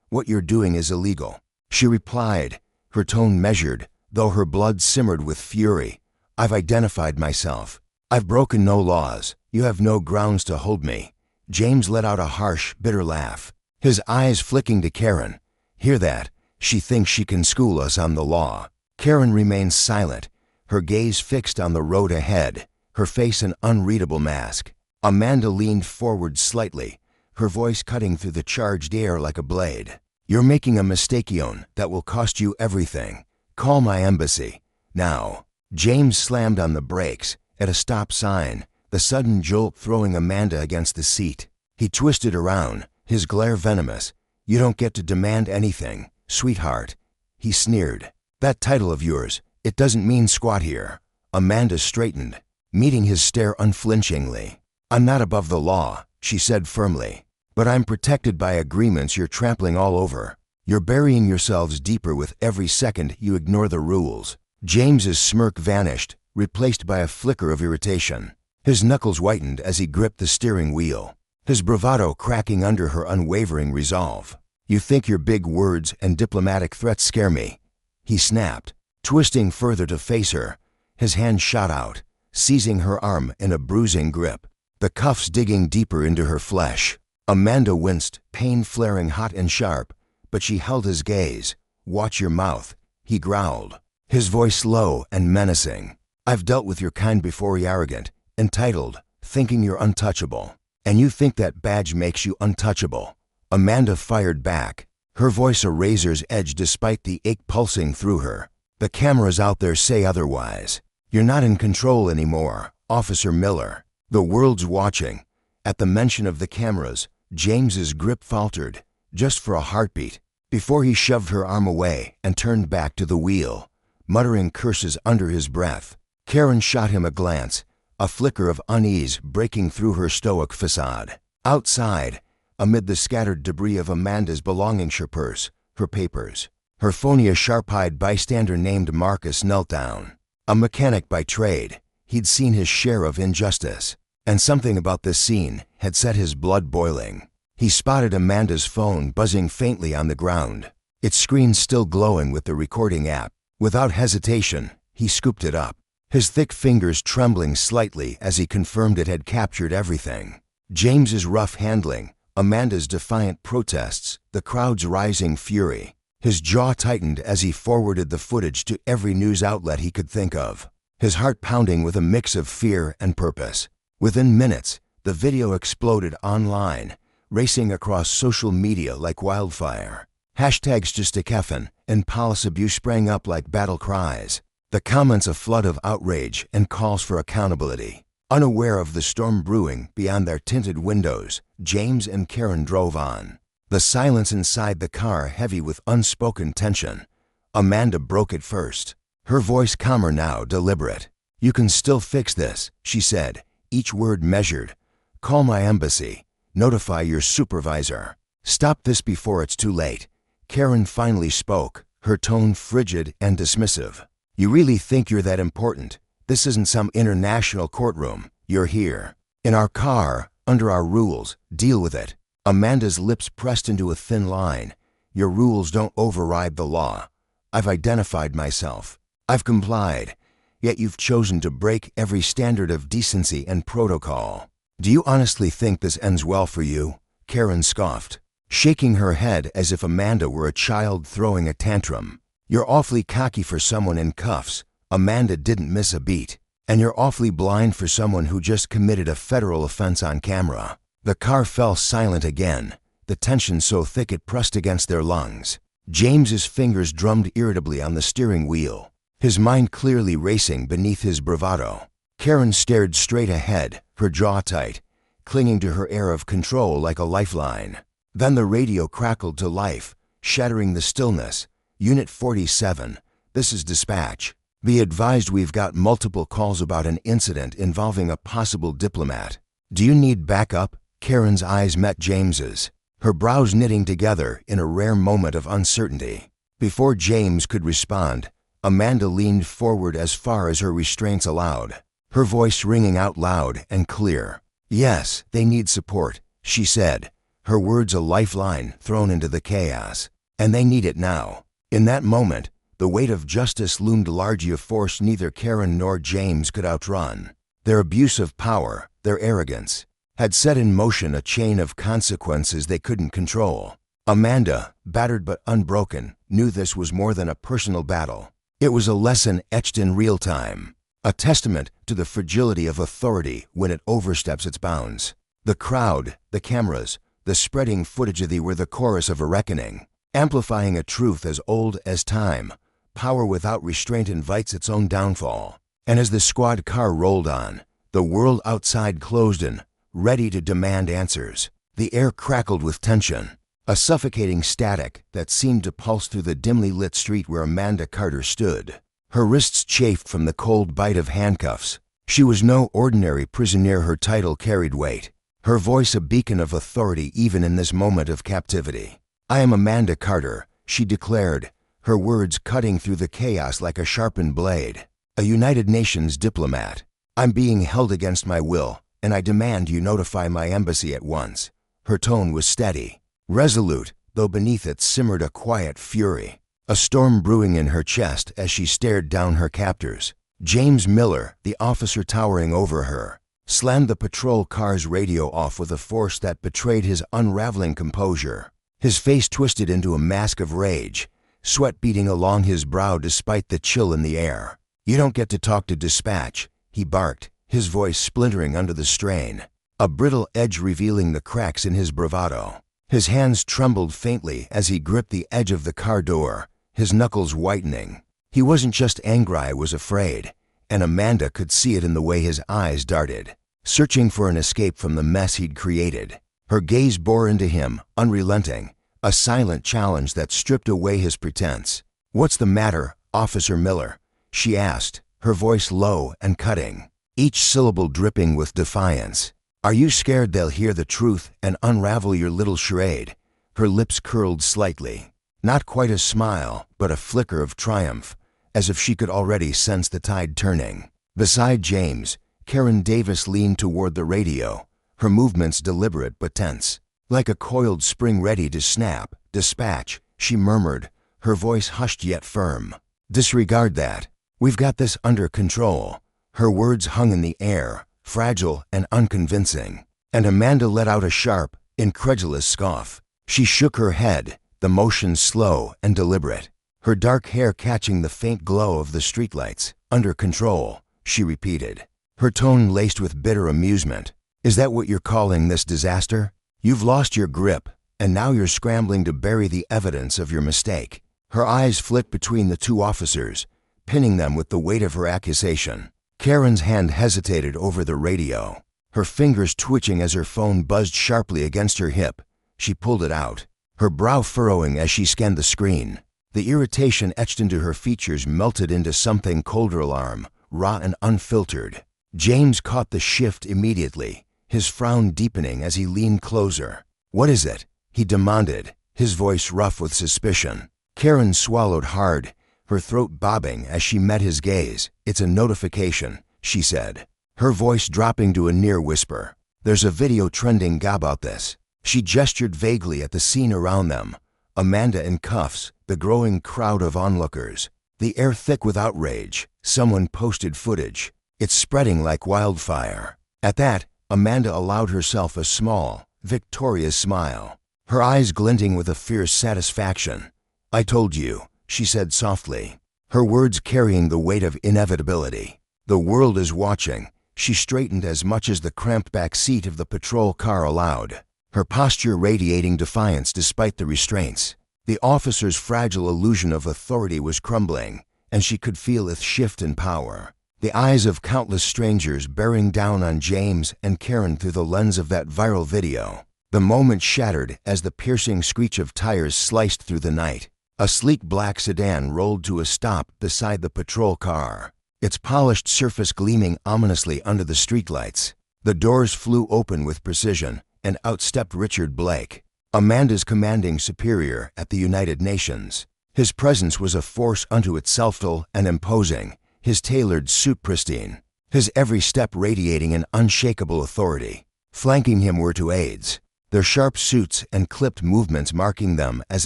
S1: What you're doing is illegal, she replied, her tone measured, though her blood simmered with fury. I've identified myself. I've broken no laws. You have no grounds to hold me. James let out a harsh, bitter laugh, his eyes flicking to Karen. Hear that? She thinks she can school us on the law. Karen remained silent, her gaze fixed on the road ahead, her face an unreadable mask. Amanda leaned forward slightly, her voice cutting through the charged air like a blade. You're making a mistake that will cost you everything. Call my embassy. Now. James slammed on the brakes, at a stop sign, the sudden jolt throwing Amanda against the seat. He twisted around, his glare venomous. You don't get to demand anything, sweetheart. He sneered. That title of yours, it doesn't mean squat here. Amanda straightened, meeting his stare unflinchingly. I'm not above the law, she said firmly. But I'm protected by agreements you're trampling all over. You're burying yourselves deeper with every second you ignore the rules. James's smirk vanished, replaced by a flicker of irritation. His knuckles whitened as he gripped the steering wheel, his bravado cracking under her unwavering resolve. You think your big words and diplomatic threats scare me? He snapped, twisting further to face her. His hand shot out, seizing her arm in a bruising grip, the cuffs digging deeper into her flesh. Amanda winced, pain flaring hot and sharp, but she held his gaze. Watch your mouth, he growled, his voice low and menacing. I've dealt with your kind before, arrogant, entitled, thinking you're untouchable. And you think that badge makes you untouchable. Amanda fired back, her voice a razor's edge despite the ache pulsing through her. The cameras out there say otherwise. You're not in control anymore, Officer Miller. The world's watching. At the mention of the cameras, James's grip faltered, just for a heartbeat, before he shoved her arm away and turned back to the wheel, muttering curses under his breath. Karen shot him a glance, a flicker of unease breaking through her stoic facade. Outside, amid the scattered debris of Amanda's belongings, her purse, her papers, her phony, a sharp-eyed bystander named Marcus knelt down. A mechanic by trade, he'd seen his share of injustice, and something about this scene had set his blood boiling. He spotted Amanda's phone buzzing faintly on the ground, its screen still glowing with the recording app. Without hesitation, he scooped it up, his thick fingers trembling slightly as he confirmed it had captured everything. James's rough handling, Amanda's defiant protests, the crowd's rising fury. His jaw tightened as he forwarded the footage to every news outlet he could think of, his heart pounding with a mix of fear and purpose. Within minutes, the video exploded online, racing across social media like wildfire. Hashtags Justikefin and police abuse sprang up like battle cries, the comments a flood of outrage and calls for accountability. Unaware of the storm brewing beyond their tinted windows, James and Karen drove on, the silence inside the car heavy with unspoken tension. Amanda broke it first, her voice calmer now, deliberate. You can still fix this, she said, each word measured. Call my embassy. Notify your supervisor. Stop this before it's too late. Karen finally spoke, her tone frigid and dismissive. You really think you're that important? This isn't some international courtroom. You're here, in our car, under our rules. Deal with it. Amanda's lips pressed into a thin line. Your rules don't override the law. I've identified myself. I've complied. Yet you've chosen to break every standard of decency and protocol. Do you honestly think this ends well for you? Karen scoffed, shaking her head as if Amanda were a child throwing a tantrum. You're awfully cocky for someone in cuffs. Amanda didn't miss a beat. And you're awfully blind for someone who just committed a federal offense on camera. The car fell silent again, the tension so thick it pressed against their lungs. James's fingers drummed irritably on the steering wheel, his mind clearly racing beneath his bravado. Karen stared straight ahead, her jaw tight, clinging to her air of control like a lifeline. Then the radio crackled to life, shattering the stillness. Unit 47, this is dispatch. Be advised we've got multiple calls about an incident involving a possible diplomat. Do you need backup? Karen's eyes met James's, her brows knitting together in a rare moment of uncertainty. Before James could respond, Amanda leaned forward as far as her restraints allowed, her voice ringing out loud and clear. "Yes, they need support," she said, her words a lifeline thrown into the chaos. "And they need it now." In that moment, the weight of justice loomed large, a force neither Karen nor James could outrun. Their abuse of power, their arrogance, had set in motion a chain of consequences they couldn't control. Amanda, battered but unbroken, knew this was more than a personal battle. It was a lesson etched in real time, a testament to the fragility of authority when it oversteps its bounds. The crowd, the cameras, the spreading footage of were the chorus of a reckoning, amplifying a truth as old as time. Power without restraint invites its own downfall. And as the squad car rolled on, the world outside closed in, ready to demand answers. The air crackled with tension, a suffocating static that seemed to pulse through the dimly lit street where Amanda Carter stood. Her wrists chafed from the cold bite of handcuffs. She was no ordinary prisoner. Her title carried weight, her voice a beacon of authority even in this moment of captivity. "I am Amanda Carter," she declared, her words cutting through the chaos like a sharpened blade. "A United Nations diplomat. I'm being held against my will, and I demand you notify my embassy at once." Her tone was steady, resolute, though beneath it simmered a quiet fury, a storm brewing in her chest as she stared down her captors. James Miller, the officer towering over her, slammed the patrol car's radio off with a force that betrayed his unraveling composure. His face twisted into a mask of rage, sweat beading along his brow despite the chill in the air. "You don't get to talk to dispatch," he barked, his voice splintering under the strain, a brittle edge revealing the cracks in his bravado. His hands trembled faintly as he gripped the edge of the car door, his knuckles whitening. He wasn't just angry, he was afraid, and Amanda could see it in the way his eyes darted, searching for an escape from the mess he'd created. Her gaze bore into him, unrelenting, a silent challenge that stripped away his pretense. "What's the matter, Officer Miller?" she asked, her voice low and cutting, each syllable dripping with defiance. "Are you scared they'll hear the truth and unravel your little charade?" Her lips curled slightly, not quite a smile, but a flicker of triumph, as if she could already sense the tide turning. Beside James, Karen Davis leaned toward the radio, her movements deliberate but tense. "Like a coiled spring ready to snap. Dispatch," she murmured, her voice hushed yet firm. "Disregard that. We've got this under control." Her words hung in the air, fragile and unconvincing, and Amanda let out a sharp, incredulous scoff. She shook her head, the motion slow and deliberate, her dark hair catching the faint glow of the streetlights. "Under control," she repeated, her tone laced with bitter amusement. "Is that what you're calling this disaster? You've lost your grip, and now you're scrambling to bury the evidence of your mistake." Her eyes flicked between the two officers, pinning them with the weight of her accusation. Karen's hand hesitated over the radio, her fingers twitching as her phone buzzed sharply against her hip. She pulled it out, her brow furrowing as she scanned the screen. The irritation etched into her features melted into something colder, alarm, raw and unfiltered. James caught the shift immediately, his frown deepening as he leaned closer. "What is it?" he demanded, his voice rough with suspicion. Karen swallowed hard, her throat bobbing as she met his gaze. "It's a notification," she said, her voice dropping to a near whisper. "There's a video trending about this." She gestured vaguely at the scene around them, Amanda in cuffs, the growing crowd of onlookers, the air thick with outrage. Someone posted footage. "It's spreading like wildfire." At that, Amanda allowed herself a small, victorious smile, her eyes glinting with a fierce satisfaction. "I told you," she said softly, her words carrying the weight of inevitability. "The world is watching." She straightened as much as the cramped back seat of the patrol car allowed, her posture radiating defiance despite the restraints. The officer's fragile illusion of authority was crumbling, and she could feel its shift in power. The eyes of countless strangers bearing down on James and Karen through the lens of that viral video. The moment shattered as the piercing screech of tires sliced through the night. A sleek black sedan rolled to a stop beside the patrol car, its polished surface gleaming ominously under the streetlights. The doors flew open with precision, and out stepped Richard Blake, Amanda's commanding superior at the United Nations. His presence was a force unto itself, dull and imposing, his tailored suit pristine, his every step radiating an unshakable authority. Flanking him were two aides, their sharp suits and clipped movements marking them as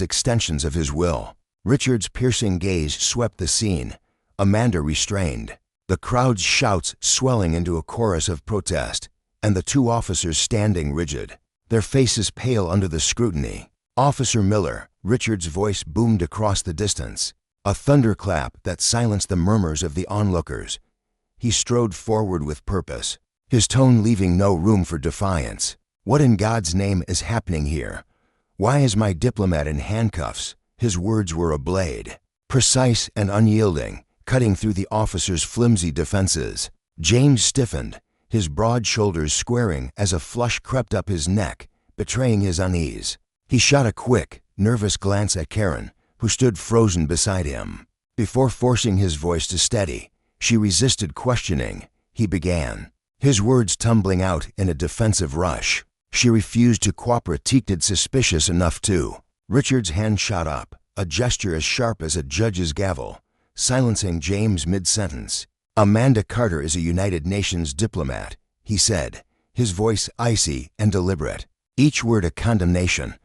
S1: extensions of his will. Richard's piercing gaze swept the scene, Amanda restrained, the crowd's shouts swelling into a chorus of protest, and the two officers standing rigid, their faces pale under the scrutiny. "Officer Miller," Richard's voice boomed across the distance, a thunderclap that silenced the murmurs of the onlookers. He strode forward with purpose, his tone leaving no room for defiance. "What in God's name is happening here? Why is my diplomat in handcuffs?" His words were a blade, precise and unyielding, cutting through the officer's flimsy defenses. James stiffened, his broad shoulders squaring as a flush crept up his neck, betraying his unease. He shot a quick, nervous glance at Karen, who stood frozen beside him. Before forcing his voice to steady, she resisted questioning. He began, his words tumbling out in a defensive rush. She refused to cooperate, ticked suspicious enough too. Richard's hand shot up, a gesture as sharp as a judge's gavel, silencing James mid-sentence. "Amanda Carter is a United Nations diplomat," he said, his voice icy and deliberate, each word a condemnation,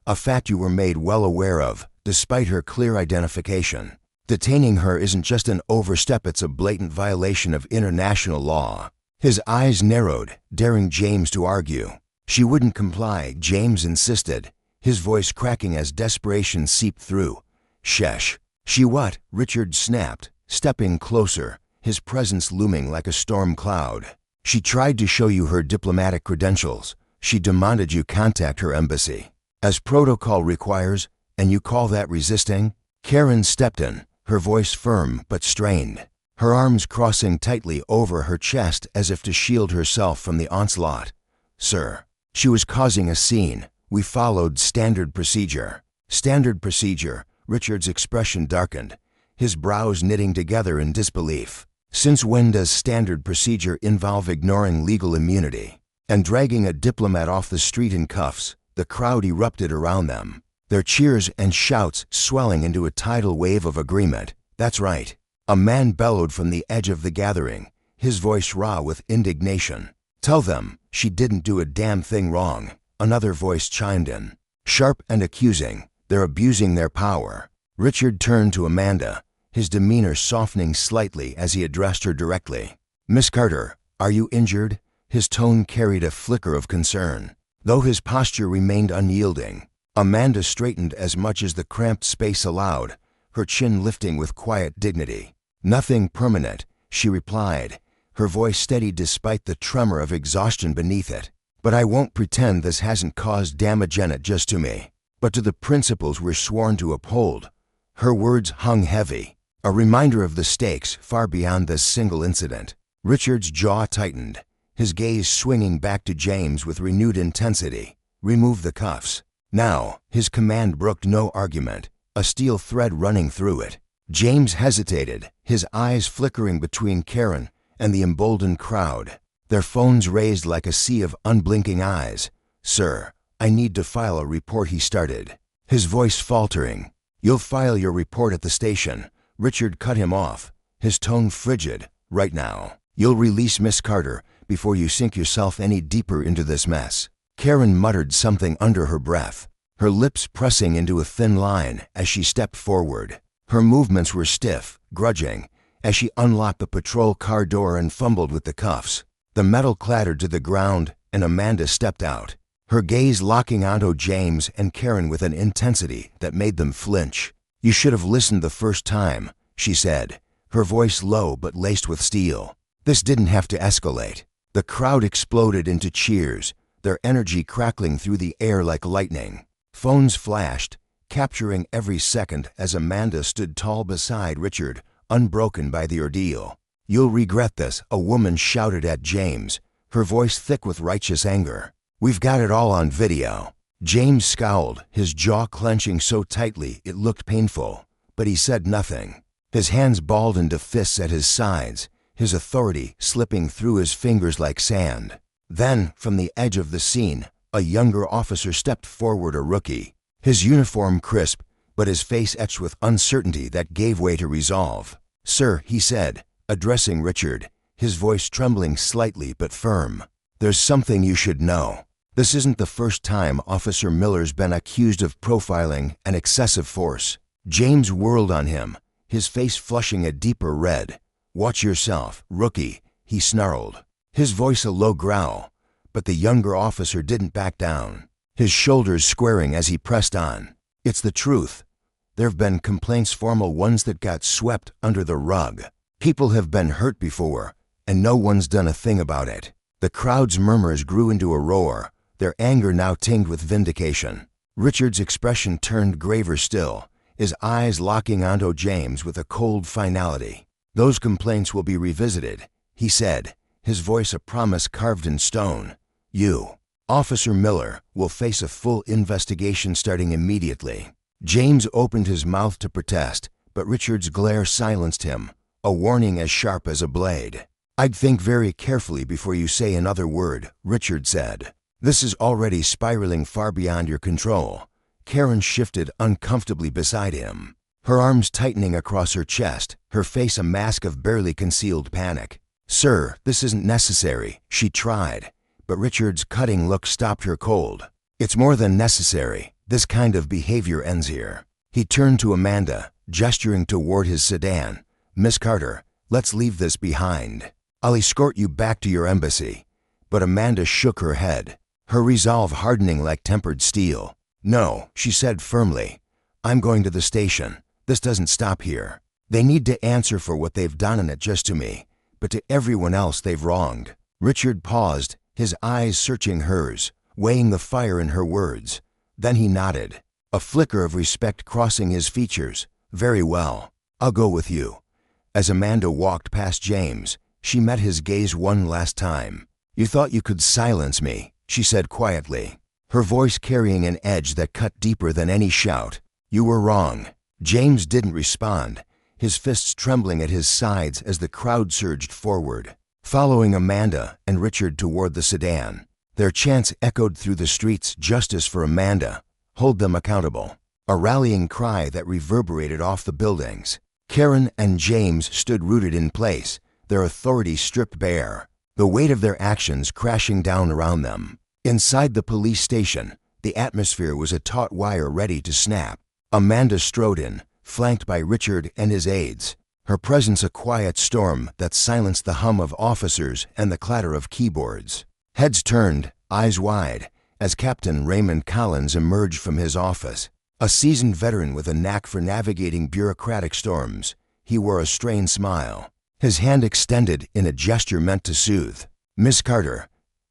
S1: a fact you were made well aware of, despite her clear identification. "Detaining her isn't just an overstep, it's a blatant violation of international law." His eyes narrowed, daring James to argue. "She wouldn't comply," James insisted, his voice cracking as desperation seeped through. "Shesh." "She what?" Richard snapped, stepping closer, his presence looming like a storm cloud. "She tried to show you her diplomatic credentials. She demanded you contact her embassy, as protocol requires, and you call that resisting?" Karen stepped in, her voice firm but strained, her arms crossing tightly over her chest as if to shield herself from the onslaught. "Sir." She was causing a scene. "We followed standard procedure." "Standard procedure?" Richard's expression darkened, his brows knitting together in disbelief. "Since when does standard procedure involve ignoring legal immunity and dragging a diplomat off the street in cuffs?" The crowd erupted around them, their cheers and shouts swelling into a tidal wave of agreement. "That's right," a man bellowed from the edge of the gathering, his voice raw with indignation. "Tell them she didn't do a damn thing wrong," another voice chimed in, sharp and accusing. "They're abusing their power." Richard turned to Amanda, his demeanor softening slightly as he addressed her directly. "Miss Carter, are you injured?" His tone carried a flicker of concern, though his posture remained unyielding. Amanda straightened as much as the cramped space allowed, her chin lifting with quiet dignity. "Nothing permanent," she replied, her voice steady despite the tremor of exhaustion beneath it. "But I won't pretend this hasn't caused damage, and not just to me, but to the principles we're sworn to uphold." Her words hung heavy, a reminder of the stakes far beyond this single incident. Richard's jaw tightened, his gaze swinging back to James with renewed intensity. "Remove the cuffs." Now, his command brooked no argument, a steel thread running through it. James hesitated, his eyes flickering between Karen and the emboldened crowd, their phones raised like a sea of unblinking eyes. "Sir, I need to file a report," he started, his voice faltering. "You'll file your report at the station." Richard cut him off, his tone frigid. "Right now. You'll release Miss Carter before you sink yourself any deeper into this mess." Karen muttered something under her breath, her lips pressing into a thin line as she stepped forward. Her movements were stiff, grudging, as she unlocked the patrol car door and fumbled with the cuffs. The metal clattered to the ground, and Amanda stepped out, her gaze locking onto James and Karen with an intensity that made them flinch. "You should have listened the first time," she said, her voice low but laced with steel. "This didn't have to escalate." The crowd exploded into cheers, their energy crackling through the air like lightning. Phones flashed, capturing every second as Amanda stood tall beside Richard, unbroken by the ordeal. "You'll regret this," a woman shouted at James, her voice thick with righteous anger. "We've got it all on video." James scowled, his jaw clenching so tightly it looked painful, but he said nothing. His hands balled into fists at his sides, his authority slipping through his fingers like sand. Then, from the edge of the scene, a younger officer stepped forward, a rookie, his uniform crisp but his face etched with uncertainty that gave way to resolve. "Sir," he said, addressing Richard, his voice trembling slightly but firm, "there's something you should know. This isn't the first time Officer Miller's been accused of profiling and excessive force." James whirled on him, his face flushing a deeper red. "Watch yourself, rookie," he snarled, his voice a low growl, but the younger officer didn't back down, his shoulders squaring as he pressed on. "It's the truth. There've been complaints, formal ones that got swept under the rug. People have been hurt before, and no one's done a thing about it." The crowd's murmurs grew into a roar, their anger now tinged with vindication. Richard's expression turned graver still, his eyes locking onto James with a cold finality. "Those complaints will be revisited," he said, his voice a promise carved in stone. "You, Officer Miller, will face a full investigation starting immediately." James opened his mouth to protest, but Richard's glare silenced him, a warning as sharp as a blade. "I'd think very carefully before you say another word," Richard said. "This is already spiraling far beyond your control." Karen shifted uncomfortably beside him, her arms tightening across her chest, her face a mask of barely concealed panic. "Sir, this isn't necessary," she tried, but Richard's cutting look stopped her cold. "It's more than necessary. This kind of behavior ends here." He turned to Amanda, gesturing toward his sedan. "Miss Carter, let's leave this behind. I'll escort you back to your embassy." But Amanda shook her head, her resolve hardening like tempered steel. "No," she said firmly. "I'm going to the station. This doesn't stop here. They need to answer for what they've done, and not just to me, but to everyone else they've wronged." Richard paused, his eyes searching hers, weighing the fire in her words. Then he nodded, a flicker of respect crossing his features. "Very well. I'll go with you." As Amanda walked past James, she met his gaze one last time. "You thought you could silence me," she said quietly, her voice carrying an edge that cut deeper than any shout. "You were wrong." James didn't respond, his fists trembling at his sides as the crowd surged forward, following Amanda and Richard toward the sedan. Their chants echoed through the streets. "Justice for Amanda. Hold them accountable." A rallying cry that reverberated off the buildings. Karen and James stood rooted in place, their authority stripped bare, the weight of their actions crashing down around them. Inside the police station, the atmosphere was a taut wire ready to snap. Amanda strode in, flanked by Richard and his aides, her presence a quiet storm that silenced the hum of officers and the clatter of keyboards. Heads turned, eyes wide, as Captain Raymond Collins emerged from his office. A seasoned veteran with a knack for navigating bureaucratic storms, he wore a strained smile, his hand extended in a gesture meant to soothe. "Miss Carter,"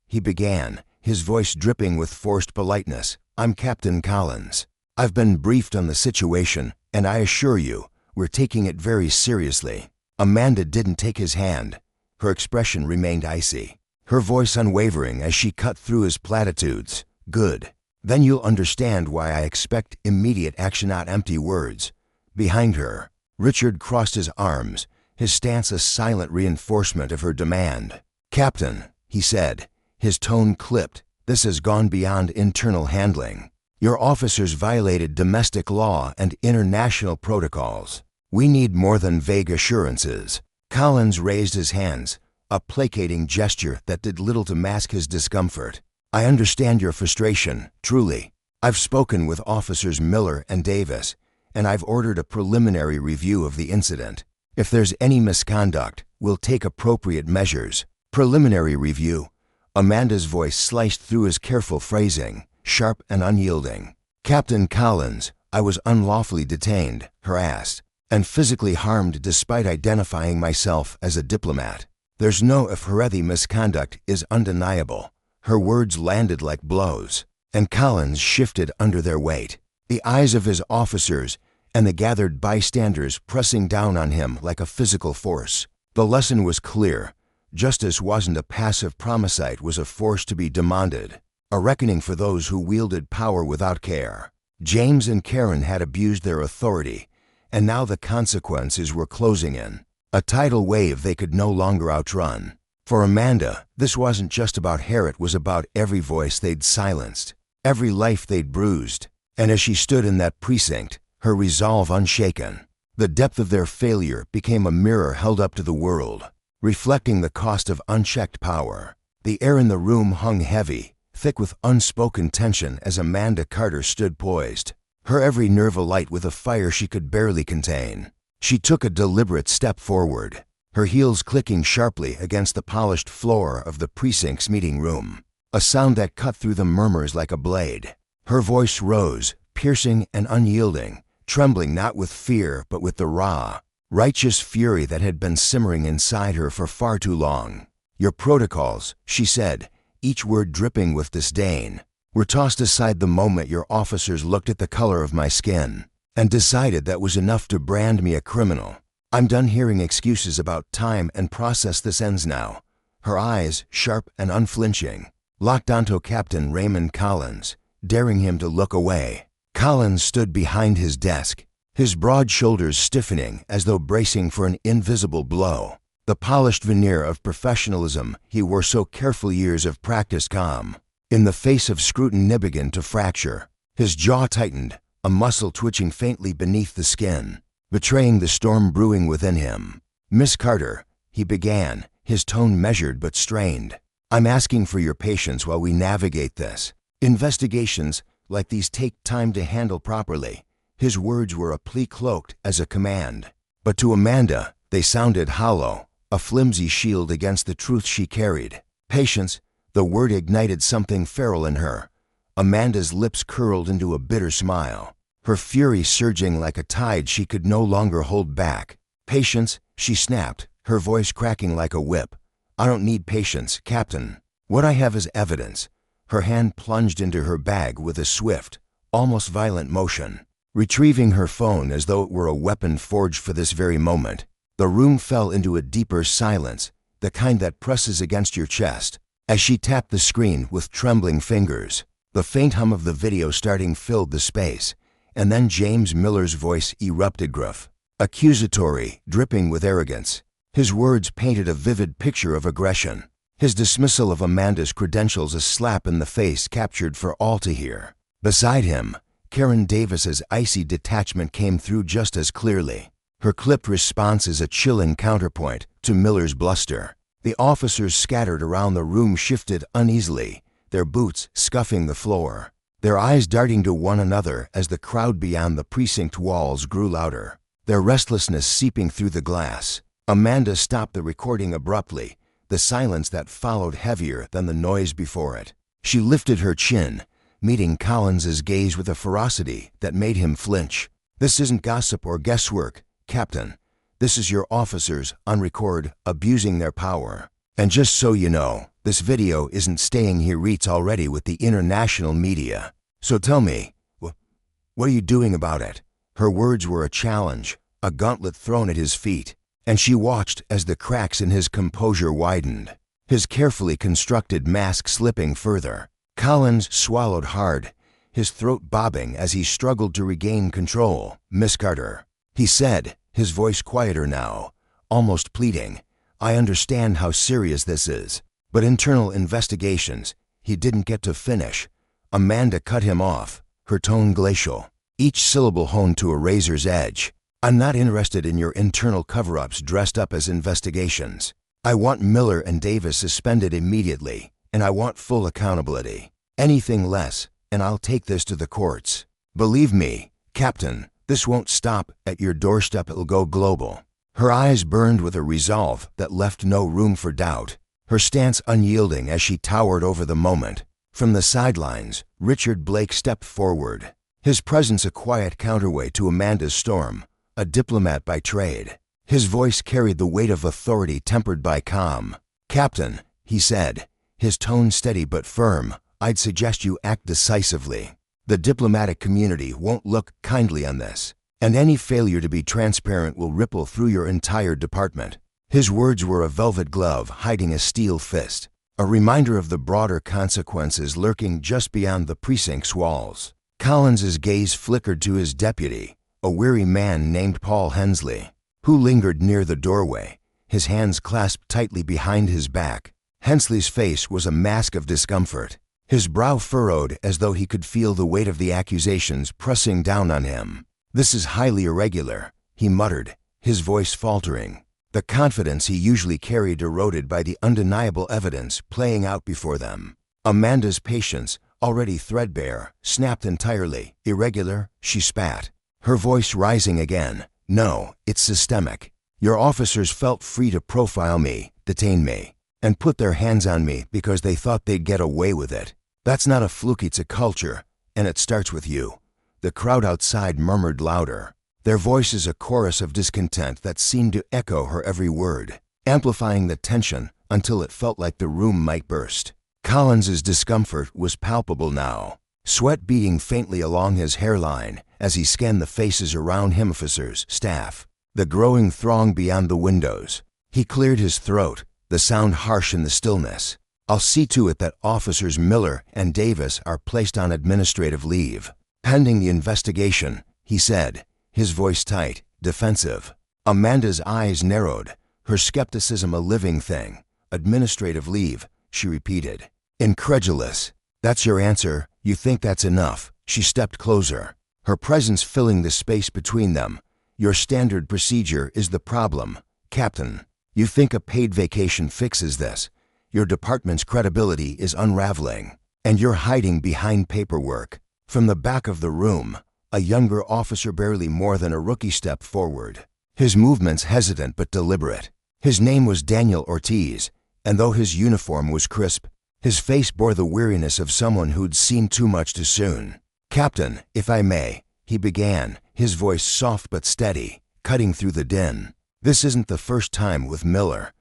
S1: he began, his voice dripping with forced politeness, "I'm Captain Collins. I've been briefed on the situation, and I assure you, we're taking it very seriously." Amanda didn't take his hand. Her expression remained icy, her voice unwavering as she cut through his platitudes. "Good. Then you'll understand why I expect immediate action, not empty words." Behind her, Richard crossed his arms, his stance a silent reinforcement of her demand. "Captain," he said, his tone clipped, "this has gone beyond internal handling. Your officers violated domestic law and international protocols. We need more than vague assurances." Collins raised his hands, a placating gesture that did little to mask his discomfort. "I understand your frustration, truly. I've spoken with Officers Miller and Davis, and I've ordered a preliminary review of the incident. If there's any misconduct, we'll take appropriate measures." "Preliminary review?" Amanda's voice sliced through his careful phrasing, sharp and unyielding. "Captain Collins, I was unlawfully detained, harassed, and physically harmed despite identifying myself as a diplomat. There's no if Haredi misconduct is undeniable." Her words landed like blows, and Collins shifted under their weight, the eyes of his officers and the gathered bystanders pressing down on him like a physical force. The lesson was clear. Justice wasn't a passive promise, it was a force to be demanded, a reckoning for those who wielded power without care. James and Karen had abused their authority, and now the consequences were closing in, a tidal wave they could no longer outrun. For Amanda, this wasn't just about hair, it was about every voice they'd silenced, every life they'd bruised. And as she stood in that precinct, her resolve unshaken. The depth of their failure became a mirror held up to the world, reflecting the cost of unchecked power. The air in the room hung heavy, thick with unspoken tension as Amanda Carter stood poised, her every nerve alight with a fire she could barely contain. She took a deliberate step forward, her heels clicking sharply against the polished floor of the precinct's meeting room, a sound that cut through the murmurs like a blade. Her voice rose, piercing and unyielding, trembling not with fear but with the raw, righteous fury that had been simmering inside her for far too long. "Your protocols," she said, each word dripping with disdain, "were tossed aside the moment your officers looked at the color of my skin and decided that was enough to brand me a criminal. I'm done hearing excuses about time and process. This ends now." Her eyes, sharp and unflinching, locked onto Captain Raymond Collins, daring him to look away. Collins stood behind his desk, his broad shoulders stiffening as though bracing for an invisible blow. The polished veneer of professionalism he wore so careful, years of practice calm. In the face of scrutiny began to fracture. His jaw tightened, a muscle twitching faintly beneath the skin, betraying the storm brewing within him. "Miss Carter," he began, his tone measured but strained, "I'm asking for your patience while we navigate this. Investigations like these take time to handle properly." His words were a plea cloaked as a command, but to Amanda they sounded hollow, a flimsy shield against the truth she carried. Patience, the word ignited something feral in her. Amanda's lips curled into a bitter smile, her fury surging like a tide she could no longer hold back. "Patience," she snapped, her voice cracking like a whip. "I don't need patience, Captain. What I have is evidence." Her hand plunged into her bag with a swift, almost violent motion, retrieving her phone as though it were a weapon forged for this very moment. The room fell into a deeper silence, the kind that presses against your chest. As she tapped the screen with trembling fingers, the faint hum of the video starting filled the space, and then James Miller's voice erupted, gruff, accusatory, dripping with arrogance. His words painted a vivid picture of aggression, his dismissal of Amanda's credentials a slap in the face captured for all to hear. Beside him, Karen Davis's icy detachment came through just as clearly, her clipped responses a chilling counterpoint to Miller's bluster. The officers scattered around the room shifted uneasily, their boots scuffing the floor, their eyes darting to one another as the crowd beyond the precinct walls grew louder, their restlessness seeping through the glass. Amanda stopped the recording abruptly, the silence that followed heavier than the noise before it. She lifted her chin, meeting Collins's gaze with a ferocity that made him flinch. "This isn't gossip or guesswork, Captain. This is your officers, on record, abusing their power. And just so you know, this video isn't staying here. It's already with the international media. So tell me, what are you doing about it?" Her words were a challenge, a gauntlet thrown at his feet, and she watched as the cracks in his composure widened, his carefully constructed mask slipping further. Collins swallowed hard, his throat bobbing as he struggled to regain control. "Miss Carter," he said, his voice quieter now, almost pleading, "I understand how serious this is, but internal investigations—" He didn't get to finish. Amanda cut him off, her tone glacial, each syllable honed to a razor's edge. "I'm not interested in your internal cover-ups dressed up as investigations. I want Miller and Davis suspended immediately, and I want full accountability. Anything less, and I'll take this to the courts. Believe me, Captain, this won't stop at your doorstep. It'll go global." Her eyes burned with a resolve that left no room for doubt, her stance unyielding as she towered over the moment. From the sidelines, Richard Blake stepped forward, his presence a quiet counterweight to Amanda's storm, a diplomat by trade. His voice carried the weight of authority tempered by calm. "Captain," he said, his tone steady but firm, "I'd suggest you act decisively. The diplomatic community won't look kindly on this, and any failure to be transparent will ripple through your entire department." His words were a velvet glove hiding a steel fist, a reminder of the broader consequences lurking just beyond the precinct's walls. Collins's gaze flickered to his deputy, a weary man named Paul Hensley, who lingered near the doorway, his hands clasped tightly behind his back. Hensley's face was a mask of discomfort, his brow furrowed as though he could feel the weight of the accusations pressing down on him. "This is highly irregular," he muttered, his voice faltering. The confidence he usually carried eroded by the undeniable evidence playing out before them. Amanda's patience, already threadbare, snapped entirely. "Irregular?" she spat, her voice rising again. "No, it's systemic. Your officers felt free to profile me, detain me, and put their hands on me because they thought they'd get away with it. That's not a fluke, it's a culture, and it starts with you." The crowd outside murmured louder, their voices a chorus of discontent that seemed to echo her every word, amplifying the tension until it felt like the room might burst. Collins's discomfort was palpable now, sweat beading faintly along his hairline as he scanned the faces around him, officers, staff, the growing throng beyond the windows. He cleared his throat, the sound harsh in the stillness. "I'll see to it that officers Miller and Davis are placed on administrative leave, pending the investigation," he said, his voice tight, defensive. Amanda's eyes narrowed, her skepticism a living thing. "Administrative leave," she repeated, incredulous. "That's your answer? You think that's enough?" She stepped closer, her presence filling the space between them. "Your standard procedure is the problem, Captain. You think a paid vacation fixes this? Your department's credibility is unraveling, and you're hiding behind paperwork." From the back of the room, a younger officer barely more than a rookie stepped forward, his movements hesitant but deliberate. His name was Daniel Ortiz, and though his uniform was crisp, his face bore the weariness of someone who'd seen too much too soon. "Captain, if I may," he began, his voice soft but steady, cutting through the din. "This isn't the first time with Miller.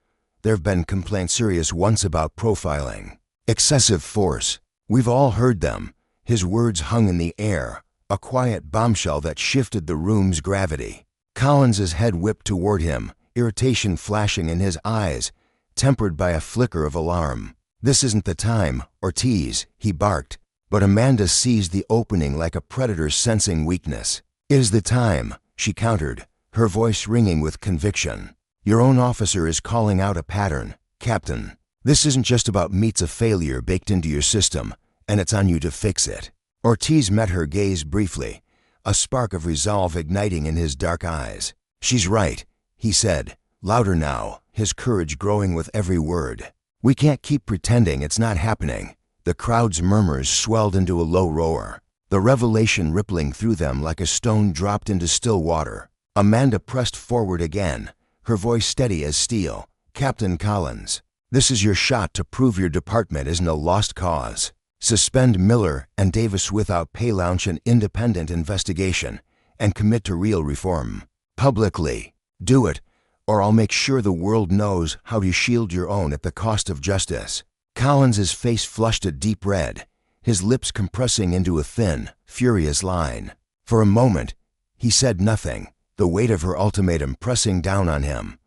S1: There've been complaints serious once about profiling. Excessive force. We've all heard them." His words hung in the air, a quiet bombshell that shifted the room's gravity. Collins's head whipped toward him, irritation flashing in his eyes, tempered by a flicker of alarm. "This isn't the time, Ortiz," he barked, but Amanda seized the opening like a predator sensing weakness. "It is the time," she countered, her voice ringing with conviction. "Your own officer is calling out a pattern, Captain. This isn't just about meets a failure baked into your system, and it's on you to fix it." Ortiz met her gaze briefly, a spark of resolve igniting in his dark eyes. "She's right," he said, louder now, his courage growing with every word. "We can't keep pretending it's not happening." The crowd's murmurs swelled into a low roar, the revelation rippling through them like a stone dropped into still water. Amanda pressed forward again, her voice steady as steel. "Captain Collins, this is your shot to prove your department isn't a lost cause. Suspend Miller and Davis without pay, launch an independent investigation, and commit to real reform. Publicly. Do it, or I'll make sure the world knows how to shield your own at the cost of justice." Collins's face flushed a deep red, his lips compressing into a thin, furious line. For a moment, he said nothing, the weight of her ultimatum pressing down on him.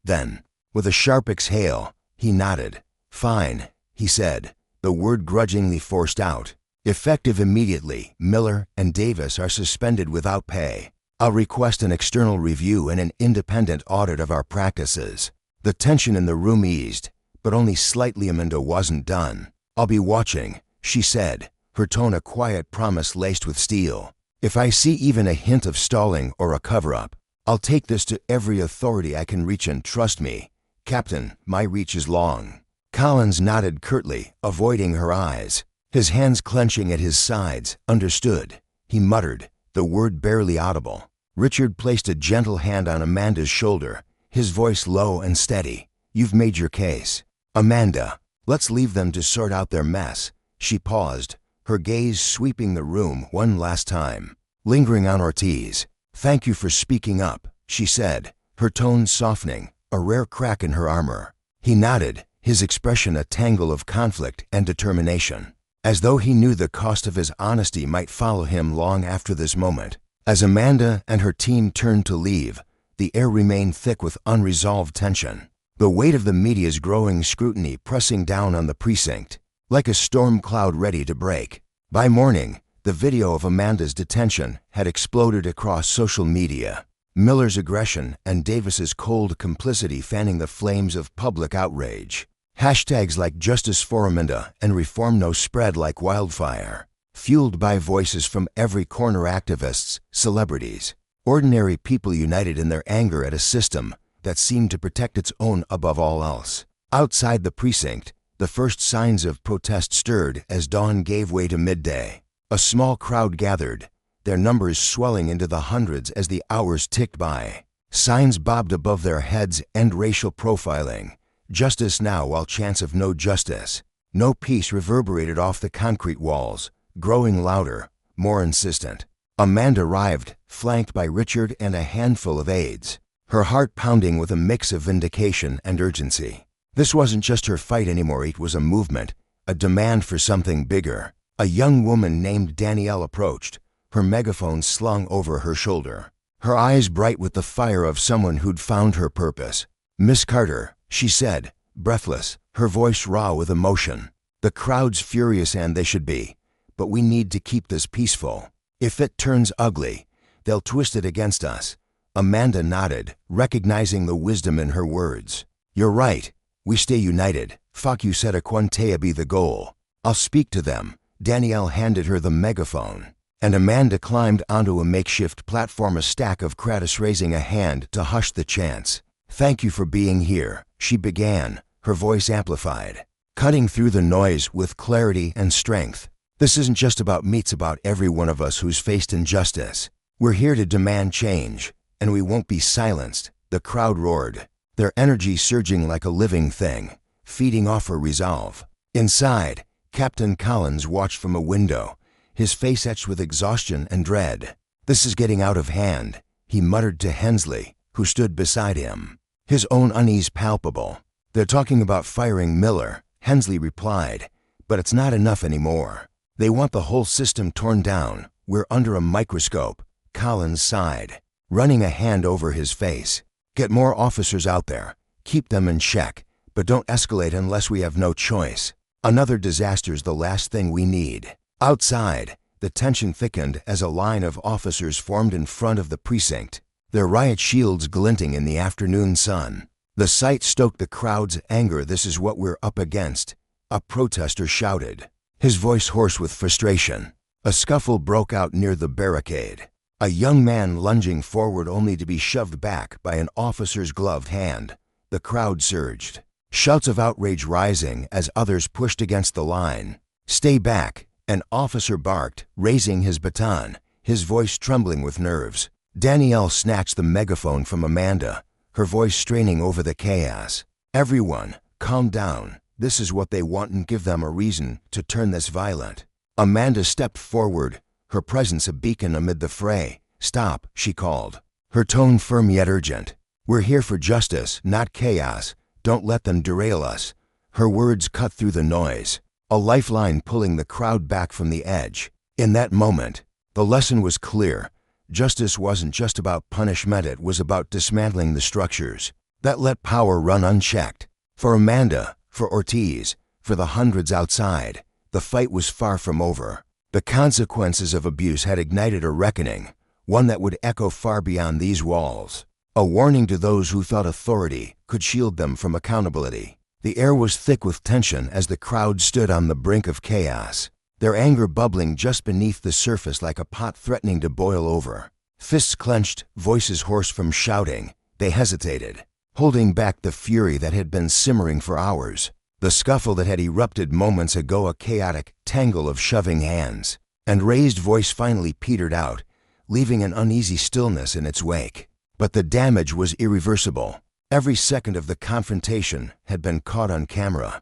S1: Then, with a sharp exhale, he nodded. "Fine," he said, the word grudgingly forced out. "Effective immediately, Miller and Davis are suspended without pay. I'll request an external review and an independent audit of our practices." The tension in the room eased, but only slightly. Amanda wasn't done. "I'll be watching," she said, her tone a quiet promise laced with steel. "If I see even a hint of stalling or a cover-up, I'll take this to every authority I can reach, and trust me, Captain, my reach is long." Collins nodded curtly, avoiding her eyes, his hands clenching at his sides. "Understood," he muttered, the word barely audible. Richard placed a gentle hand on Amanda's shoulder, his voice low and steady. "You've made your case. Amanda, let's leave them to sort out their mess." She paused, her gaze sweeping the room one last time, lingering on Ortiz. "Thank you for speaking up," she said, her tone softening, a rare crack in her armor. He nodded, his expression a tangle of conflict and determination, as though he knew the cost of his honesty might follow him long after this moment. As Amanda and her team turned to leave, the air remained thick with unresolved tension, the weight of the media's growing scrutiny pressing down on the precinct, like a storm cloud ready to break. By morning, the video of Amanda's detention had exploded across social media, Miller's aggression and Davis's cold complicity fanning the flames of public outrage. Hashtags like Justice for Amanda and Reform No spread like wildfire. fueled by voices from every corner: activists, celebrities, ordinary people united in their anger at a system that seemed to protect its own above all else. Outside the precinct, the first signs of protest stirred as dawn gave way to midday. A small crowd gathered, their numbers swelling into the hundreds as the hours ticked by. Signs bobbed above their heads: end racial profiling, justice now while chance of no justice. No peace reverberated off the concrete walls, growing louder, more insistent. Amanda arrived, flanked by Richard and a handful of aides, her heart pounding with a mix of vindication and urgency. This wasn't just her fight anymore, it was a movement, a demand for something bigger. A young woman named Danielle approached, her megaphone slung over her shoulder, her eyes bright with the fire of someone who'd found her purpose. "Miss Carter," she said, breathless, her voice raw with emotion. "The crowd's furious, and they should be, but we need to keep this peaceful. If it turns ugly, they'll twist it against us." Amanda nodded, recognizing the wisdom in her words. "You're right. We stay united. Fuck you said a Quantea be the goal. I'll speak to them." Danielle handed her the megaphone, and Amanda climbed onto a makeshift platform, a stack of credits, raising a hand to hush the chants. "Thank you for being here," she began, her voice amplified, cutting through the noise with clarity and strength. "This isn't just about me, it's about every one of us who's faced injustice. We're here to demand change, and we won't be silenced." The crowd roared, their energy surging like a living thing, feeding off her resolve. Inside, Captain Collins watched from a window, his face etched with exhaustion and dread. "This is getting out of hand," he muttered to Hensley, who stood beside him, his own unease palpable. "They're talking about firing Miller," Hensley replied, "but it's not enough anymore. They want the whole system torn down. We're under a microscope." Collins sighed, running a hand over his face. "Get more officers out there. Keep them in check, but don't escalate unless we have no choice. Another disaster's the last thing we need." Outside, the tension thickened as a line of officers formed in front of the precinct, their riot shields glinting in the afternoon sun. The sight stoked the crowd's anger. "This is what we're up against," a protester shouted, his voice hoarse with frustration. A scuffle broke out near the barricade, a young man lunging forward only to be shoved back by an officer's gloved hand. The crowd surged, shouts of outrage rising as others pushed against the line. "Stay back," an officer barked, raising his baton, his voice trembling with nerves. Danielle snatched the megaphone from Amanda, her voice straining over the chaos. "Everyone, calm down. This is what they want, and give them a reason to turn this violent." Amanda stepped forward, her presence a beacon amid the fray. "Stop," she called, her tone firm yet urgent. "We're here for justice, not chaos. Don't let them derail us." Her words cut through the noise, a lifeline pulling the crowd back from the edge. In that moment, the lesson was clear. Justice wasn't just about punishment, it was about dismantling the structures that let power run unchecked. For Amanda, for Ortiz, for the hundreds outside, the fight was far from over. The consequences of abuse had ignited a reckoning, one that would echo far beyond these walls. A warning to those who thought authority could shield them from accountability. The air was thick with tension as the crowd stood on the brink of chaos, their anger bubbling just beneath the surface like a pot threatening to boil over. Fists clenched, voices hoarse from shouting, they hesitated, holding back the fury that had been simmering for hours. The scuffle that had erupted moments ago, a chaotic tangle of shoving hands and raised voice, finally petered out, leaving an uneasy stillness in its wake. But the damage was irreversible. Every second of the confrontation had been caught on camera.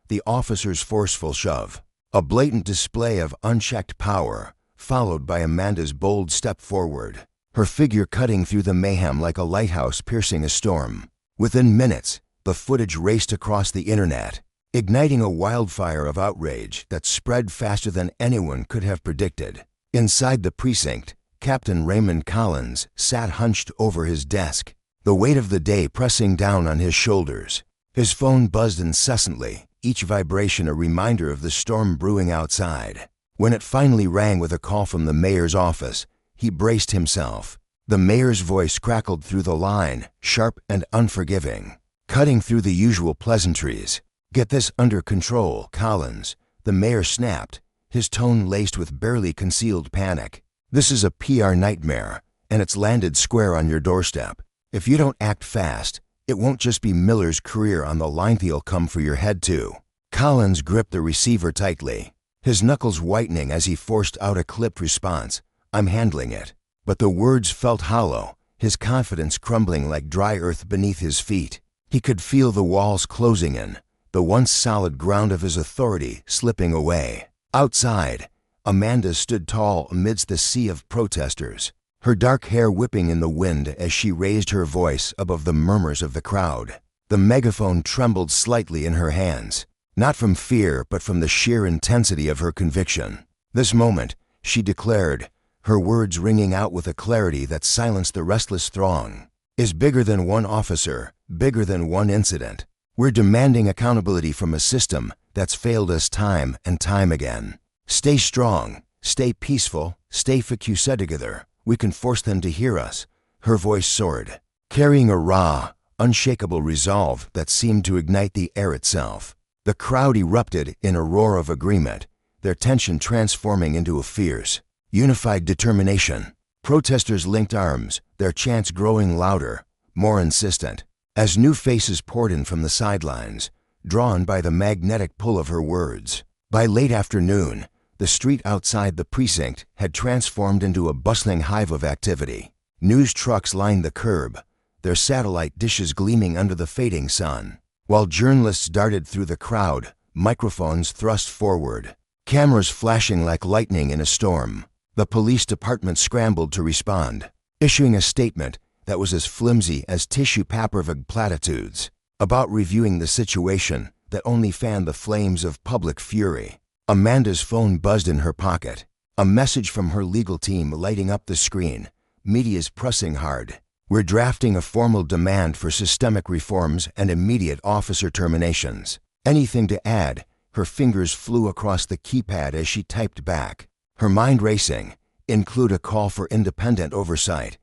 S1: The officer's forceful shove, a blatant display of unchecked power, followed by Amanda's bold step forward, her figure cutting through the mayhem like a lighthouse piercing a storm. Within minutes, the footage raced across the internet, igniting a wildfire of outrage that spread faster than anyone could have predicted. Inside the precinct, Captain Raymond Collins sat hunched over his desk, the weight of the day pressing down on his shoulders. His phone buzzed incessantly, each vibration a reminder of the storm brewing outside. When it finally rang with a call from the mayor's office, he braced himself. The mayor's voice crackled through the line, sharp and unforgiving, cutting through the usual pleasantries. "Get this under control, Collins," the mayor snapped, his tone laced with barely concealed panic. "This is a PR nightmare, and it's landed square on your doorstep. If you don't act fast, it won't just be Miller's career on the line, he'll come for your head too." Collins gripped the receiver tightly, his knuckles whitening as he forced out a clipped response. "I'm handling it." But the words felt hollow, his confidence crumbling like dry earth beneath his feet. He could feel the walls closing in, the once solid ground of his authority slipping away. Outside, Amanda stood tall amidst the sea of protesters, her dark hair whipping in the wind as she raised her voice above the murmurs of the crowd. The megaphone trembled slightly in her hands, not from fear but from the sheer intensity of her conviction. This moment, she declared, her words ringing out with a clarity that silenced the restless throng, is bigger than one officer, bigger than one incident. We're demanding accountability from a system that's failed us time and time again. Stay strong, stay peaceful, stay focused together. We can force them to hear us." Her voice soared, carrying a raw, unshakable resolve that seemed to ignite the air itself. The crowd erupted in a roar of agreement, their tension transforming into a fierce, unified determination. Protesters linked arms, their chants growing louder, more insistent, as new faces poured in from the sidelines, drawn by the magnetic pull of her words. By late afternoon, the street outside the precinct had transformed into a bustling hive of activity. News trucks lined the curb, their satellite dishes gleaming under the fading sun, while journalists darted through the crowd, microphones thrust forward, cameras flashing like lightning in a storm. The police department scrambled to respond, issuing a statement that was as flimsy as tissue paper vague platitudes about reviewing the situation that only fanned the flames of public fury. Amanda's phone buzzed in her pocket, a message from her legal team lighting up the screen. "Media's pressing hard. We're drafting a formal demand for systemic reforms and immediate officer terminations." Anything to add? Her fingers flew across the keypad as she typed back, her mind racing. "Include a call for independent oversight.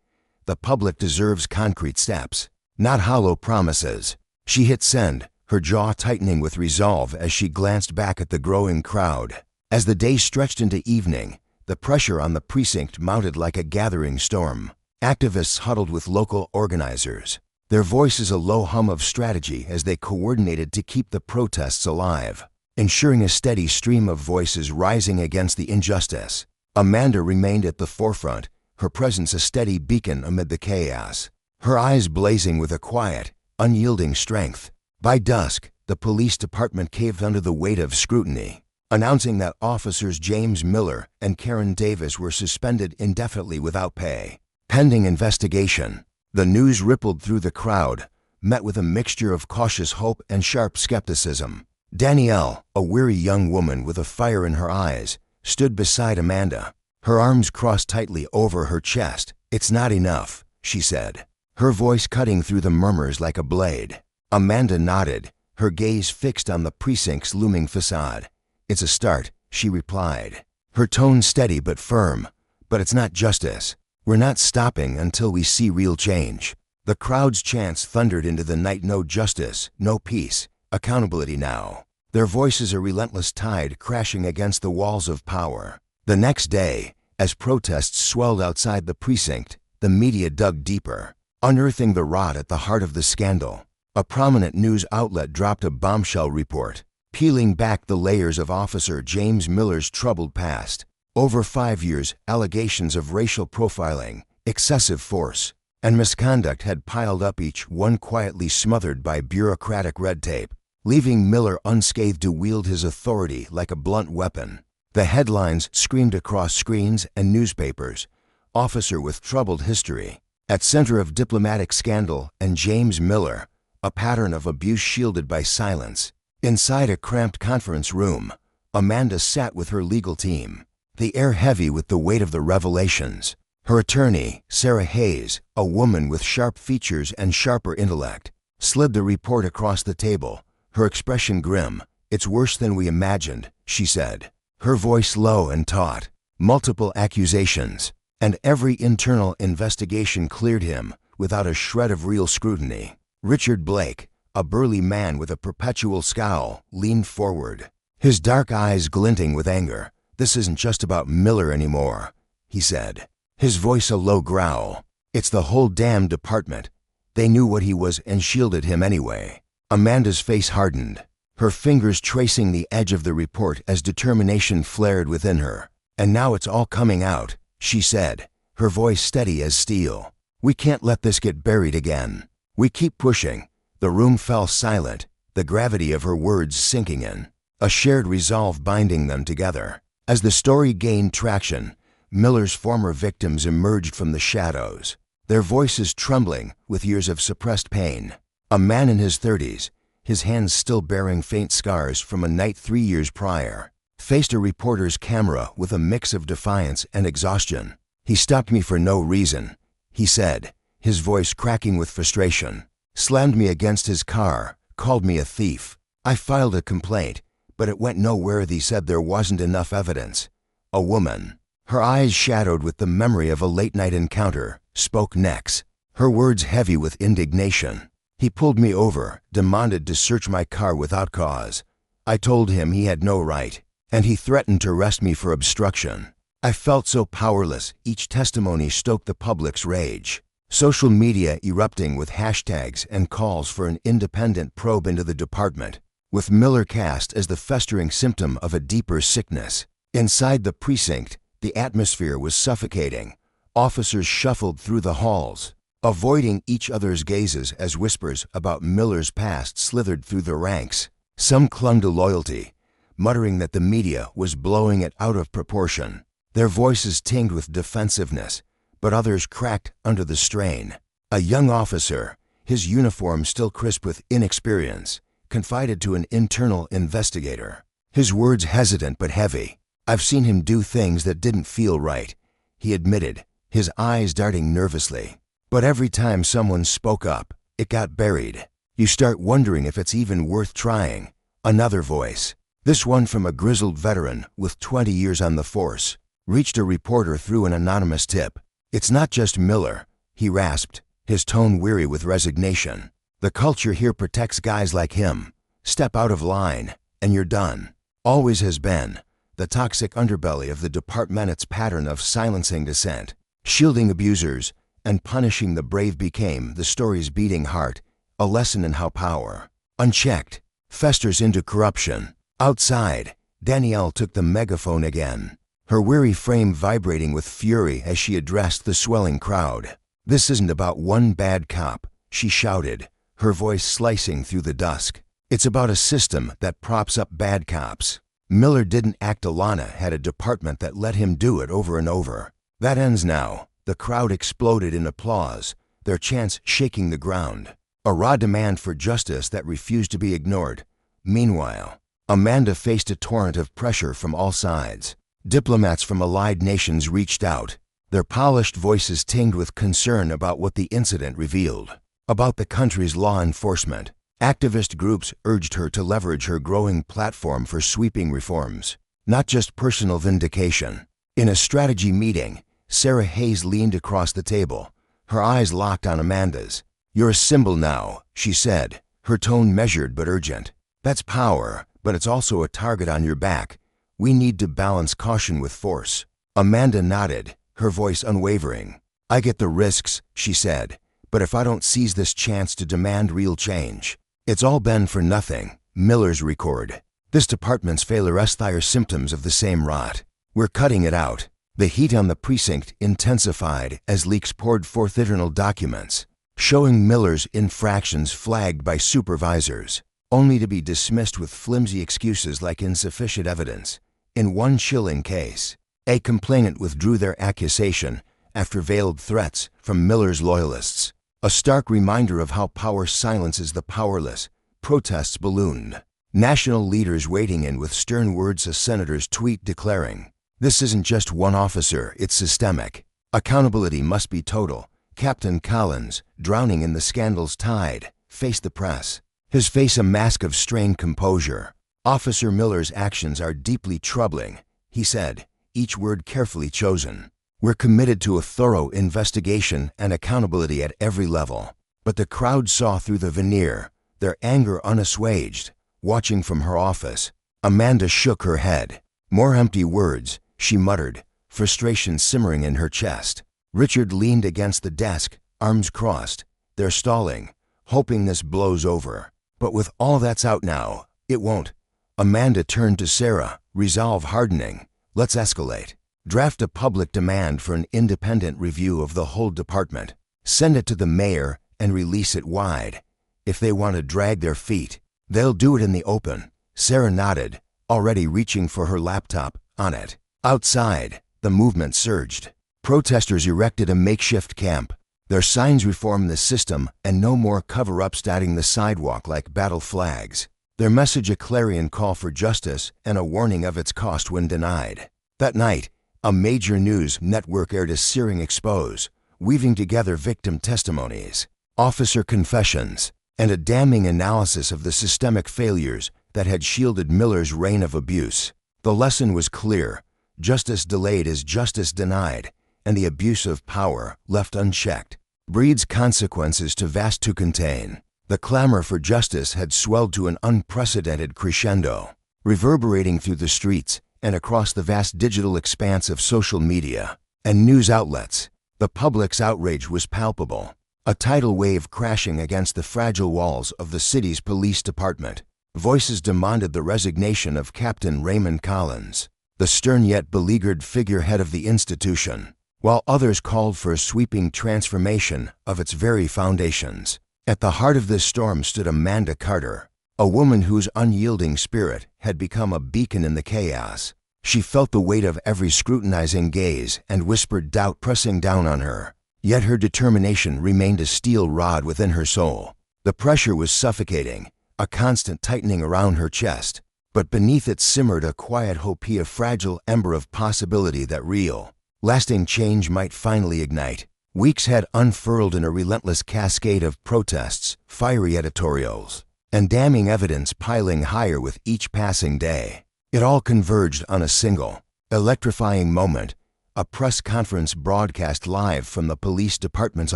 S1: The public deserves concrete steps, not hollow promises." She hit send, her jaw tightening with resolve as she glanced back at the growing crowd. As the day stretched into evening, the pressure on the precinct mounted like a gathering storm. Activists huddled with local organizers, their voices a low hum of strategy as they coordinated to keep the protests alive, ensuring a steady stream of voices rising against the injustice. Amanda remained at the forefront, her presence a steady beacon amid the chaos, her eyes blazing with a quiet, unyielding strength. By dusk, the police department caved under the weight of scrutiny, announcing that officers James Miller and Karen Davis were suspended indefinitely without pay, pending investigation. The news rippled through the crowd, met with a mixture of cautious hope and sharp skepticism. Danielle, a weary young woman with a fire in her eyes, stood beside Amanda, her arms crossed tightly over her chest. "It's not enough," she said, her voice cutting through the murmurs like a blade. Amanda nodded, her gaze fixed on the precinct's looming facade. "It's a start," she replied, her tone steady but firm. "But it's not justice. We're not stopping until we see real change." The crowd's chants thundered into the night. "No justice, no peace, accountability now." Their voices a relentless tide crashing against the walls of power. The next day, as protests swelled outside the precinct, the media dug deeper, unearthing the rot at the heart of the scandal. A prominent news outlet dropped a bombshell report, peeling back the layers of Officer James Miller's troubled past. Over 5 years, allegations of racial profiling, excessive force, and misconduct had piled up, each one quietly smothered by bureaucratic red tape, leaving Miller unscathed to wield his authority like a blunt weapon. The headlines screamed across screens and newspapers, "Officer with troubled history, at center of diplomatic scandal," and "James Miller, a pattern of abuse shielded by silence." Inside a cramped conference room, Amanda sat with her legal team, the air heavy with the weight of the revelations. Her attorney, Sarah Hayes, a woman with sharp features and sharper intellect, slid the report across the table, her expression grim. "It's worse than we imagined," she said, her voice low and taut. "Multiple accusations, and every internal investigation cleared him without a shred of real scrutiny." Richard Blake, a burly man with a perpetual scowl, leaned forward, his dark eyes glinting with anger. "This isn't just about Miller anymore," he said, his voice a low growl. "It's the whole damn department. They knew what he was and shielded him anyway." Amanda's face hardened, her fingers tracing the edge of the report as determination flared within her. "And now it's all coming out," she said, her voice steady as steel. "We can't let this get buried again. We keep pushing." The room fell silent, the gravity of her words sinking in, a shared resolve binding them together. As the story gained traction, Miller's former victims emerged from the shadows, their voices trembling with years of suppressed pain. A man in his 30s, his hands still bearing faint scars from a night 3 years prior, faced a reporter's camera with a mix of defiance and exhaustion. "He stopped me for no reason," he said, his voice cracking with frustration. "Slammed me against his car, called me a thief. I filed a complaint, but it went nowhere. They said there wasn't enough evidence." A woman, her eyes shadowed with the memory of a late-night encounter, spoke next, her words heavy with indignation. "He pulled me over, demanded to search my car without cause. I told him he had no right, and he threatened to arrest me for obstruction. I felt so powerless." Each testimony stoked the public's rage, social media erupting with hashtags and calls for an independent probe into the department, with Miller cast as the festering symptom of a deeper sickness. Inside the precinct, the atmosphere was suffocating. Officers shuffled through the halls, avoiding each other's gazes as whispers about Miller's past slithered through the ranks. Some clung to loyalty, muttering that the media was blowing it out of proportion, their voices tinged with defensiveness, but others cracked under the strain. A young officer, his uniform still crisp with inexperience, confided to an internal investigator, his words hesitant but heavy. "I've seen him do things that didn't feel right," he admitted, his eyes darting nervously. "But every time someone spoke up, it got buried. You start wondering if it's even worth trying." Another voice, this one from a grizzled veteran with 20 years on the force, reached a reporter through an anonymous tip. "It's not just Miller," he rasped, his tone weary with resignation. "The culture here protects guys like him. Step out of line, and you're done. Always has been. The toxic underbelly of the department's pattern of silencing dissent, shielding abusers, and punishing the brave became the story's beating heart, a lesson in how power, unchecked, festers into corruption." Outside, Danielle took the megaphone again, her weary frame vibrating with fury as she addressed the swelling crowd. "This isn't about one bad cop," she shouted, her voice slicing through the dusk. "It's about a system that props up bad cops. Miller didn't act alone, had a department that let him do it over and over. That ends now." The crowd exploded in applause, their chants shaking the ground, a raw demand for justice that refused to be ignored. Meanwhile, Amanda faced a torrent of pressure from all sides. Diplomats from allied nations reached out, their polished voices tinged with concern about what the incident revealed, about the country's law enforcement. Activist groups urged her to leverage her growing platform for sweeping reforms, not just personal vindication. In a strategy meeting, Sarah Hayes leaned across the table, her eyes locked on Amanda's. "You're a symbol now," she said, her tone measured but urgent. "That's power, but it's also a target on your back. We need to balance caution with force." Amanda nodded, her voice unwavering. "I get the risks," she said, "but if I don't seize this chance to demand real change, it's all been for nothing." Miller's record. "This department's failures are symptoms of the same rot. We're cutting it out." The heat on the precinct intensified as leaks poured forth internal documents, showing Miller's infractions flagged by supervisors, only to be dismissed with flimsy excuses like insufficient evidence. In one chilling case, a complainant withdrew their accusation after veiled threats from Miller's loyalists. A stark reminder of how power silences the powerless. Protests ballooned, national leaders wading in with stern words, a senator's tweet declaring, "This isn't just one officer, it's systemic. Accountability must be total." Captain Collins, drowning in the scandal's tide, faced the press, his face a mask of strained composure. "Officer Miller's actions are deeply troubling," he said, each word carefully chosen. "We're committed to a thorough investigation and accountability at every level." But the crowd saw through the veneer, their anger unassuaged. Watching from her office, Amanda shook her head. More empty words, she muttered, frustration simmering in her chest. Richard leaned against the desk, arms crossed. They're stalling, hoping this blows over. But with all that's out now, it won't. Amanda turned to Sarah, resolve hardening. Let's escalate. Draft a public demand for an independent review of the whole department. Send it to the mayor and release it wide. If they want to drag their feet, they'll do it in the open. Sarah nodded, already reaching for her laptop. On it. Outside, the movement surged. Protesters erected a makeshift camp. Their signs reformed the system and no more cover-ups dotting the sidewalk like battle flags. Their message a clarion call for justice and a warning of its cost when denied. That night, a major news network aired a searing expose, weaving together victim testimonies, officer confessions, and a damning analysis of the systemic failures that had shielded Miller's reign of abuse. The lesson was clear. Justice delayed is justice denied, and the abuse of power, left unchecked, breeds consequences too vast to contain. The clamor for justice had swelled to an unprecedented crescendo, reverberating through the streets and across the vast digital expanse of social media and news outlets. The public's outrage was palpable, a tidal wave crashing against the fragile walls of the city's police department. Voices demanded the resignation of Captain Raymond Collins, the stern yet beleaguered figurehead of the institution, while others called for a sweeping transformation of its very foundations. At the heart of this storm stood Amanda Carter, a woman whose unyielding spirit had become a beacon in the chaos. She felt the weight of every scrutinizing gaze and whispered doubt pressing down on her, yet her determination remained a steel rod within her soul. The pressure was suffocating, a constant tightening around her chest, but beneath it simmered a quiet hope, a fragile ember of possibility that real, lasting change might finally ignite. Weeks had unfurled in a relentless cascade of protests, fiery editorials, and damning evidence piling higher with each passing day. It all converged on a single, electrifying moment, a press conference broadcast live from the police department's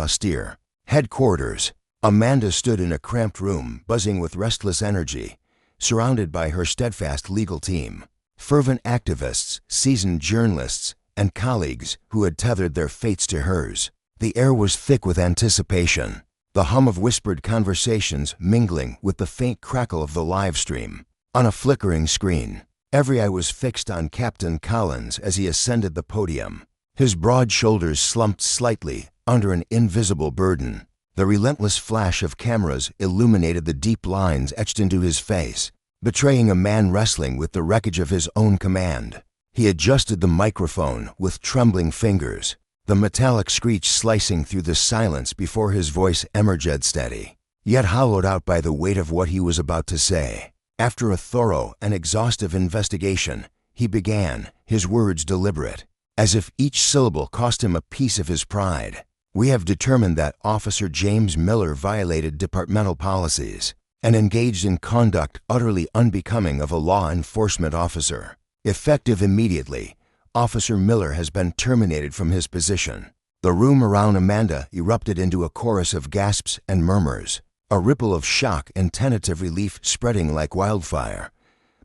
S1: austere headquarters. Amanda stood in a cramped room, buzzing with restless energy, surrounded by her steadfast legal team, fervent activists, seasoned journalists, and colleagues who had tethered their fates to hers. The air was thick with anticipation, the hum of whispered conversations mingling with the faint crackle of the live stream. On a flickering screen, every eye was fixed on Captain Collins as he ascended the podium. His broad shoulders slumped slightly under an invisible burden. The relentless flash of cameras illuminated the deep lines etched into his face, betraying a man wrestling with the wreckage of his own command. He adjusted the microphone with trembling fingers, the metallic screech slicing through the silence before his voice emerged steady, yet hollowed out by the weight of what he was about to say. After a thorough and exhaustive investigation, he began, his words deliberate, as if each syllable cost him a piece of his pride. We have determined that Officer James Miller violated departmental policies and engaged in conduct utterly unbecoming of a law enforcement officer. Effective immediately, Officer Miller has been terminated from his position. The room around Amanda erupted into a chorus of gasps and murmurs, a ripple of shock and tentative relief spreading like wildfire.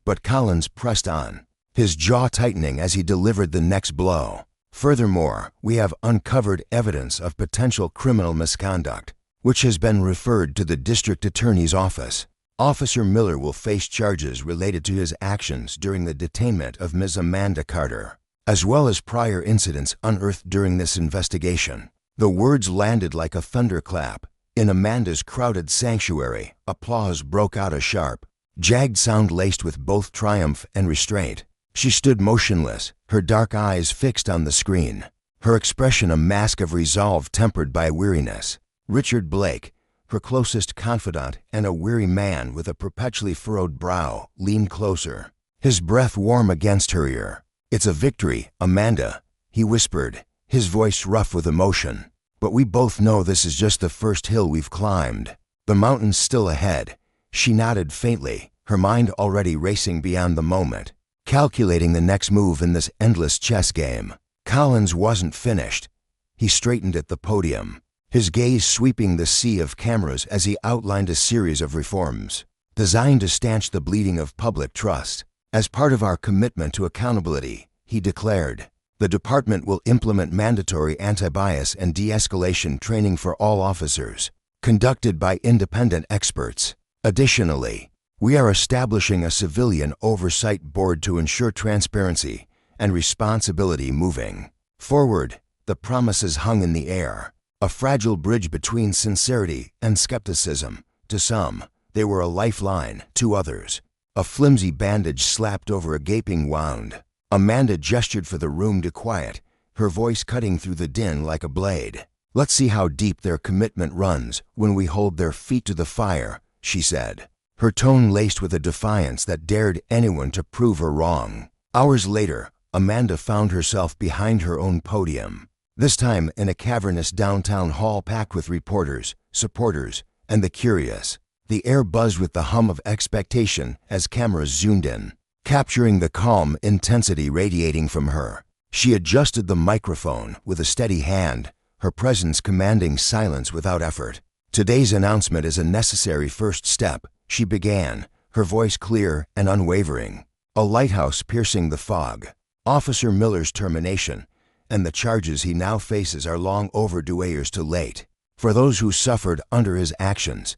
S1: But Collins pressed on, his jaw tightening as he delivered the next blow. Furthermore, we have uncovered evidence of potential criminal misconduct, which has been referred to the district attorney's office. Officer Miller will face charges related to his actions during the detainment of Ms. Amanda Carter, as well as prior incidents unearthed during this investigation. The words landed like a thunderclap. In Amanda's crowded sanctuary, applause broke out, a sharp, jagged sound laced with both triumph and restraint. She stood motionless, her dark eyes fixed on the screen, her expression a mask of resolve tempered by weariness. Richard Blake, her closest confidant and a weary man with a perpetually furrowed brow, leaned closer, his breath warm against her ear. "It's a victory, Amanda," he whispered, his voice rough with emotion. "But we both know this is just the first hill we've climbed. The mountain's still ahead." She nodded faintly, her mind already racing beyond the moment, calculating the next move in this endless chess game. Collins wasn't finished. He straightened at the podium, his gaze sweeping the sea of cameras as he outlined a series of reforms designed to stanch the bleeding of public trust. As part of our commitment to accountability, he declared, the department will implement mandatory anti-bias and de-escalation training for all officers, conducted by independent experts. Additionally, we are establishing a civilian oversight board to ensure transparency and responsibility moving forward. The promises hung in the air, a fragile bridge between sincerity and skepticism. To some, they were a lifeline. To others, a flimsy bandage slapped over a gaping wound. Amanda gestured for the room to quiet, her voice cutting through the din like a blade. Let's see how deep their commitment runs when we hold their feet to the fire, she said, her tone laced with a defiance that dared anyone to prove her wrong. Hours later, Amanda found herself behind her own podium, this time in a cavernous downtown hall packed with reporters, supporters, and the curious. The air buzzed with the hum of expectation as cameras zoomed in, capturing the calm intensity radiating from her. She adjusted the microphone with a steady hand, her presence commanding silence without effort. Today's announcement is a necessary first step, she began, her voice clear and unwavering. A lighthouse piercing the fog. Officer Miller's termination, and the charges he now faces are long overdue. Years too late for those who suffered under his actions.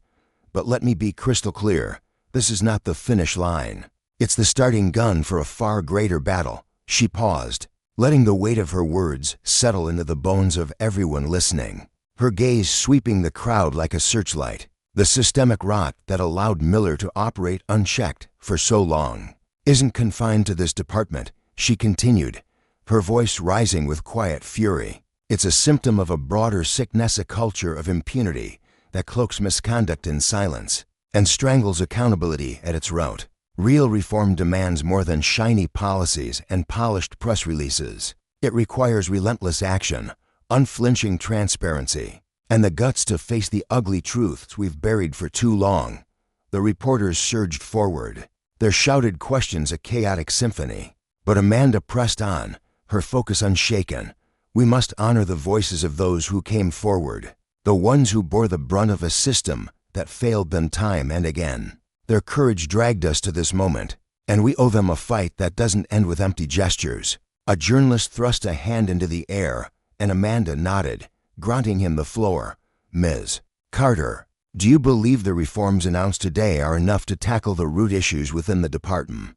S1: But let me be crystal clear, this is not the finish line. It's the starting gun for a far greater battle. She paused, letting the weight of her words settle into the bones of everyone listening, her gaze sweeping the crowd like a searchlight. The systemic rot that allowed Miller to operate unchecked for so long isn't confined to this department, she continued, her voice rising with quiet fury. It's a symptom of a broader sickness, a culture of impunity that cloaks misconduct in silence and strangles accountability at its root. Real reform demands more than shiny policies and polished press releases. It requires relentless action, unflinching transparency, and the guts to face the ugly truths we've buried for too long. The reporters surged forward, their shouted questions a chaotic symphony. But Amanda pressed on, her focus unshaken. We must honor the voices of those who came forward, the ones who bore the brunt of a system that failed them time and again. Their courage dragged us to this moment, and we owe them a fight that doesn't end with empty gestures. A journalist thrust a hand into the air, and Amanda nodded, granting him the floor. Ms. Carter, do you believe the reforms announced today are enough to tackle the root issues within the department?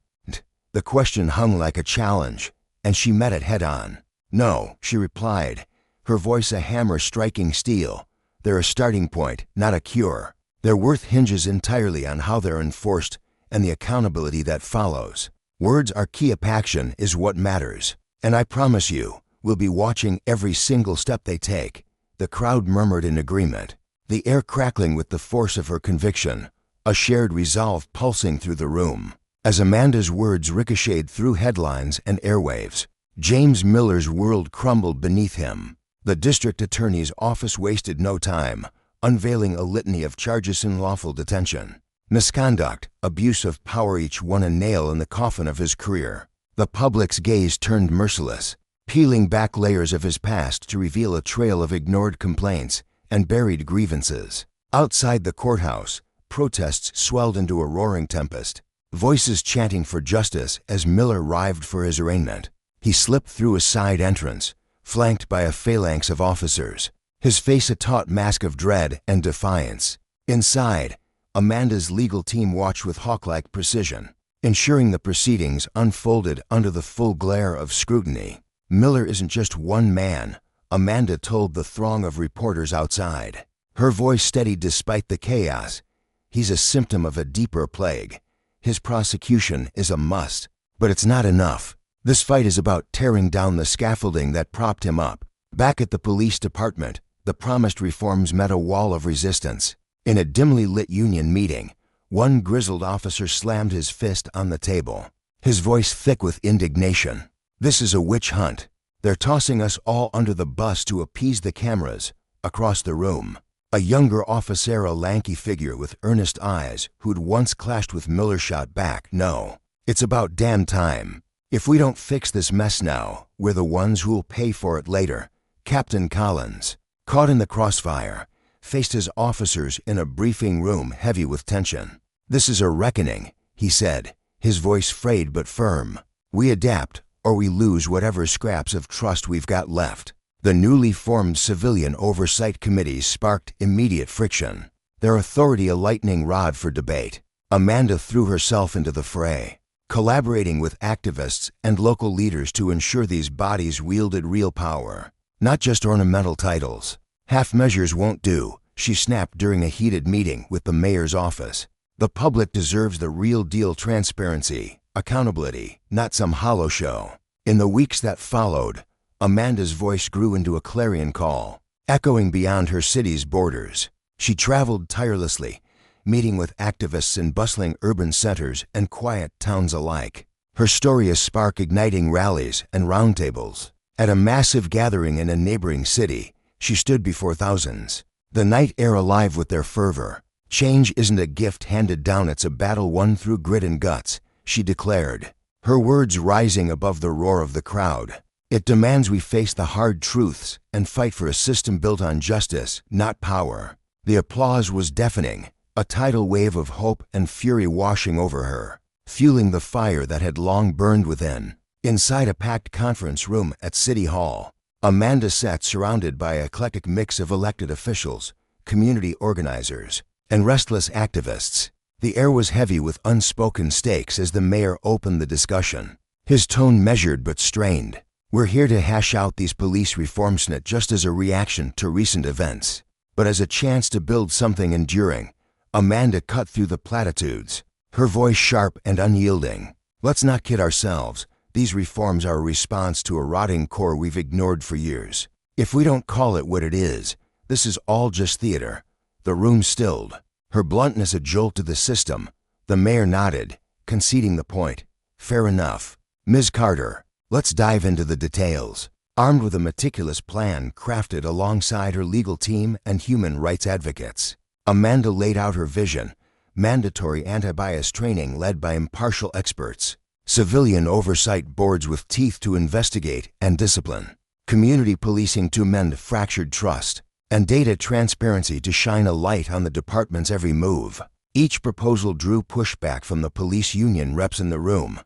S1: The question hung like a challenge, and she met it head-on. No, she replied, her voice a hammer striking steel. They're a starting point, not a cure. Their worth hinges entirely on how they're enforced and the accountability that follows. Words are key, action is what matters. And I promise you, we'll be watching every single step they take. The crowd murmured in agreement, the air crackling with the force of her conviction, a shared resolve pulsing through the room. As Amanda's words ricocheted through headlines and airwaves, James Miller's world crumbled beneath him. The district attorney's office wasted no time, unveiling a litany of charges: unlawful detention, misconduct, abuse of power, each one a nail in the coffin of his career. The public's gaze turned merciless, peeling back layers of his past to reveal a trail of ignored complaints and buried grievances. Outside the courthouse, protests swelled into a roaring tempest, voices chanting for justice as Miller arrived for his arraignment. He slipped through a side entrance, flanked by a phalanx of officers, his face a taut mask of dread and defiance. Inside, Amanda's legal team watched with hawk-like precision, ensuring the proceedings unfolded under the full glare of scrutiny. Miller isn't just one man, Amanda told the throng of reporters outside, her voice steady despite the chaos. He's a symptom of a deeper plague. His prosecution is a must, but it's not enough. This fight is about tearing down the scaffolding that propped him up. Back at the police department, the promised reforms met a wall of resistance. In a dimly lit union meeting, one grizzled officer slammed his fist on the table, his voice thick with indignation. This is a witch hunt. They're tossing us all under the bus to appease the cameras. Across the room, a younger officer, a lanky figure with earnest eyes who'd once clashed with Miller, shot back, "No, it's about damn time. If we don't fix this mess now, we're the ones who'll pay for it later." Captain Collins, caught in the crossfire, faced his officers in a briefing room heavy with tension. "This is a reckoning," he said, his voice frayed but firm. "We adapt, or we lose whatever scraps of trust we've got left." The newly formed civilian oversight committees sparked immediate friction, their authority a lightning rod for debate. Amanda threw herself into the fray, collaborating with activists and local leaders to ensure these bodies wielded real power, not just ornamental titles. "Half measures won't do," she snapped during a heated meeting with the mayor's office. "The public deserves the real deal transparency, accountability, not some hollow show." In the weeks that followed, Amanda's voice grew into a clarion call, echoing beyond her city's borders. She traveled tirelessly, meeting with activists in bustling urban centers and quiet towns alike. Her story a spark igniting rallies and roundtables. At a massive gathering in a neighboring city, she stood before thousands, the night air alive with their fervor. "Change isn't a gift handed down, it's a battle won through grit and guts," she declared, her words rising above the roar of the crowd. "It demands we face the hard truths and fight for a system built on justice, not power." The applause was deafening, a tidal wave of hope and fury washing over her, fueling the fire that had long burned within. Inside a packed conference room at City Hall, Amanda sat surrounded by an eclectic mix of elected officials, community organizers, and restless activists. The air was heavy with unspoken stakes as the mayor opened the discussion, his tone measured but strained. "We're here to hash out these police reforms not just as a reaction to recent events, but as a chance to build something enduring." Amanda cut through the platitudes, her voice sharp and unyielding. "Let's not kid ourselves. These reforms are a response to a rotting core we've ignored for years. If we don't call it what it is, this is all just theater." The room stilled, her bluntness a jolt to the system. The mayor nodded, conceding the point. "Fair enough. Ms. Carter, let's dive into the details." Armed with a meticulous plan crafted alongside her legal team and human rights advocates, Amanda laid out her vision: mandatory anti-bias training led by impartial experts, civilian oversight boards with teeth to investigate and discipline, community policing to mend fractured trust, and data transparency to shine a light on the department's every move. Each proposal drew pushback from the police union reps in the room.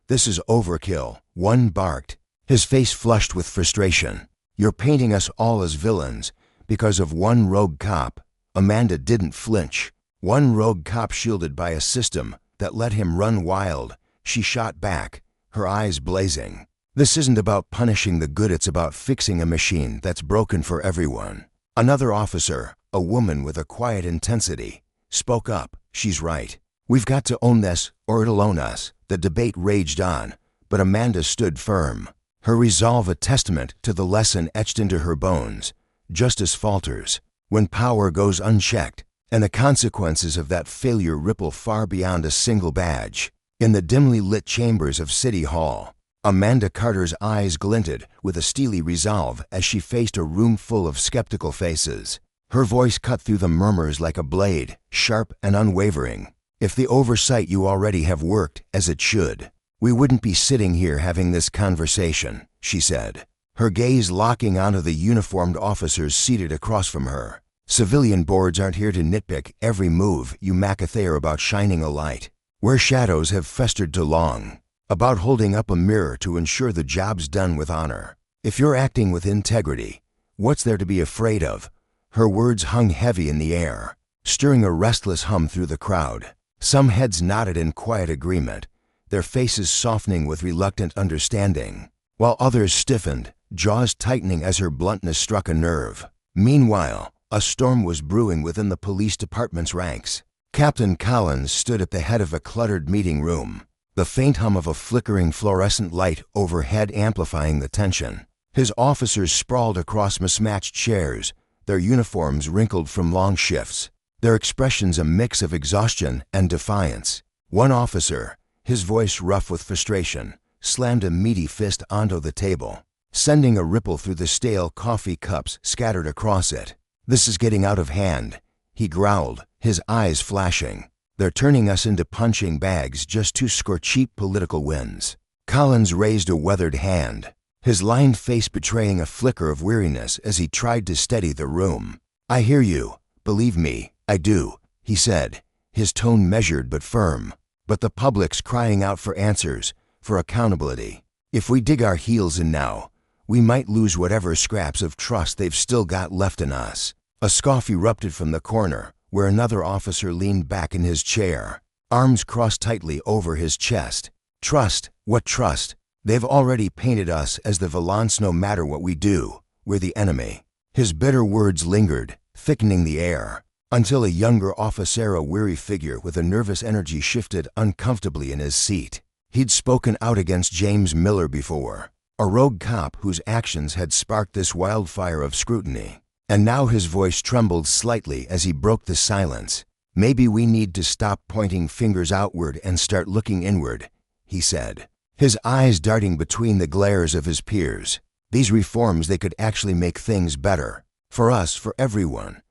S1: "This is overkill," one barked, his face flushed with frustration. "You're painting us all as villains because of one rogue cop." Amanda didn't flinch. One rogue cop shielded by a system that let him run wild. She shot back, her eyes blazing. "This isn't about punishing the good, it's about fixing a machine that's broken for everyone." Another officer, a woman with a quiet intensity, spoke up. "She's right. We've got to own this or it'll own us." The debate raged on, but Amanda stood firm, her resolve a testament to the lesson etched into her bones. Justice falters when power goes unchecked, and the consequences of that failure ripple far beyond a single badge. In the dimly lit chambers of City Hall, Amanda Carter's eyes glinted with a steely resolve as she faced a room full of skeptical faces. Her voice cut through the murmurs like a blade, sharp and unwavering. "If the oversight you already have worked as it should, we wouldn't be sitting here having this conversation," she said, her gaze locking onto the uniformed officers seated across from her. "Civilian boards aren't here to nitpick every move you McAthere about shining a light where shadows have festered too long, about holding up a mirror to ensure the job's done with honor. If you're acting with integrity, what's there to be afraid of?" Her words hung heavy in the air, stirring a restless hum through the crowd. Some heads nodded in quiet agreement, their faces softening with reluctant understanding, while others stiffened, jaws tightening as her bluntness struck a nerve. Meanwhile, a storm was brewing within the police department's ranks. Captain Collins stood at the head of a cluttered meeting room, the faint hum of a flickering fluorescent light overhead amplifying the tension. His officers sprawled across mismatched chairs, their uniforms wrinkled from long shifts, their expressions a mix of exhaustion and defiance. One officer, his voice rough with frustration, slammed a meaty fist onto the table, sending a ripple through the stale coffee cups scattered across it. "This is getting out of hand," he growled, his eyes flashing. "They're turning us into punching bags just to score cheap political wins." Collins raised a weathered hand, his lined face betraying a flicker of weariness as he tried to steady the room. "I hear you. Believe me, I do," he said, his tone measured but firm. but the public's crying out for answers, for accountability. If we dig our heels in now, we might lose whatever scraps of trust they've still got left in us. A scoff erupted from the corner, where another officer leaned back in his chair, arms crossed tightly over his chest. Trust? What trust? They've already painted us as the villains. No matter what we do, we're the enemy. His bitter words lingered, thickening the air, until a younger officer, a weary figure with a nervous energy, shifted uncomfortably in his seat. He'd spoken out against James Miller before, a rogue cop whose actions had sparked this wildfire of scrutiny. And now his voice trembled slightly as he broke the silence. "Maybe we need to stop pointing fingers outward and start looking inward," he said, his eyes darting between the glares of his peers. "These reforms, they could actually make things better. For us, for everyone."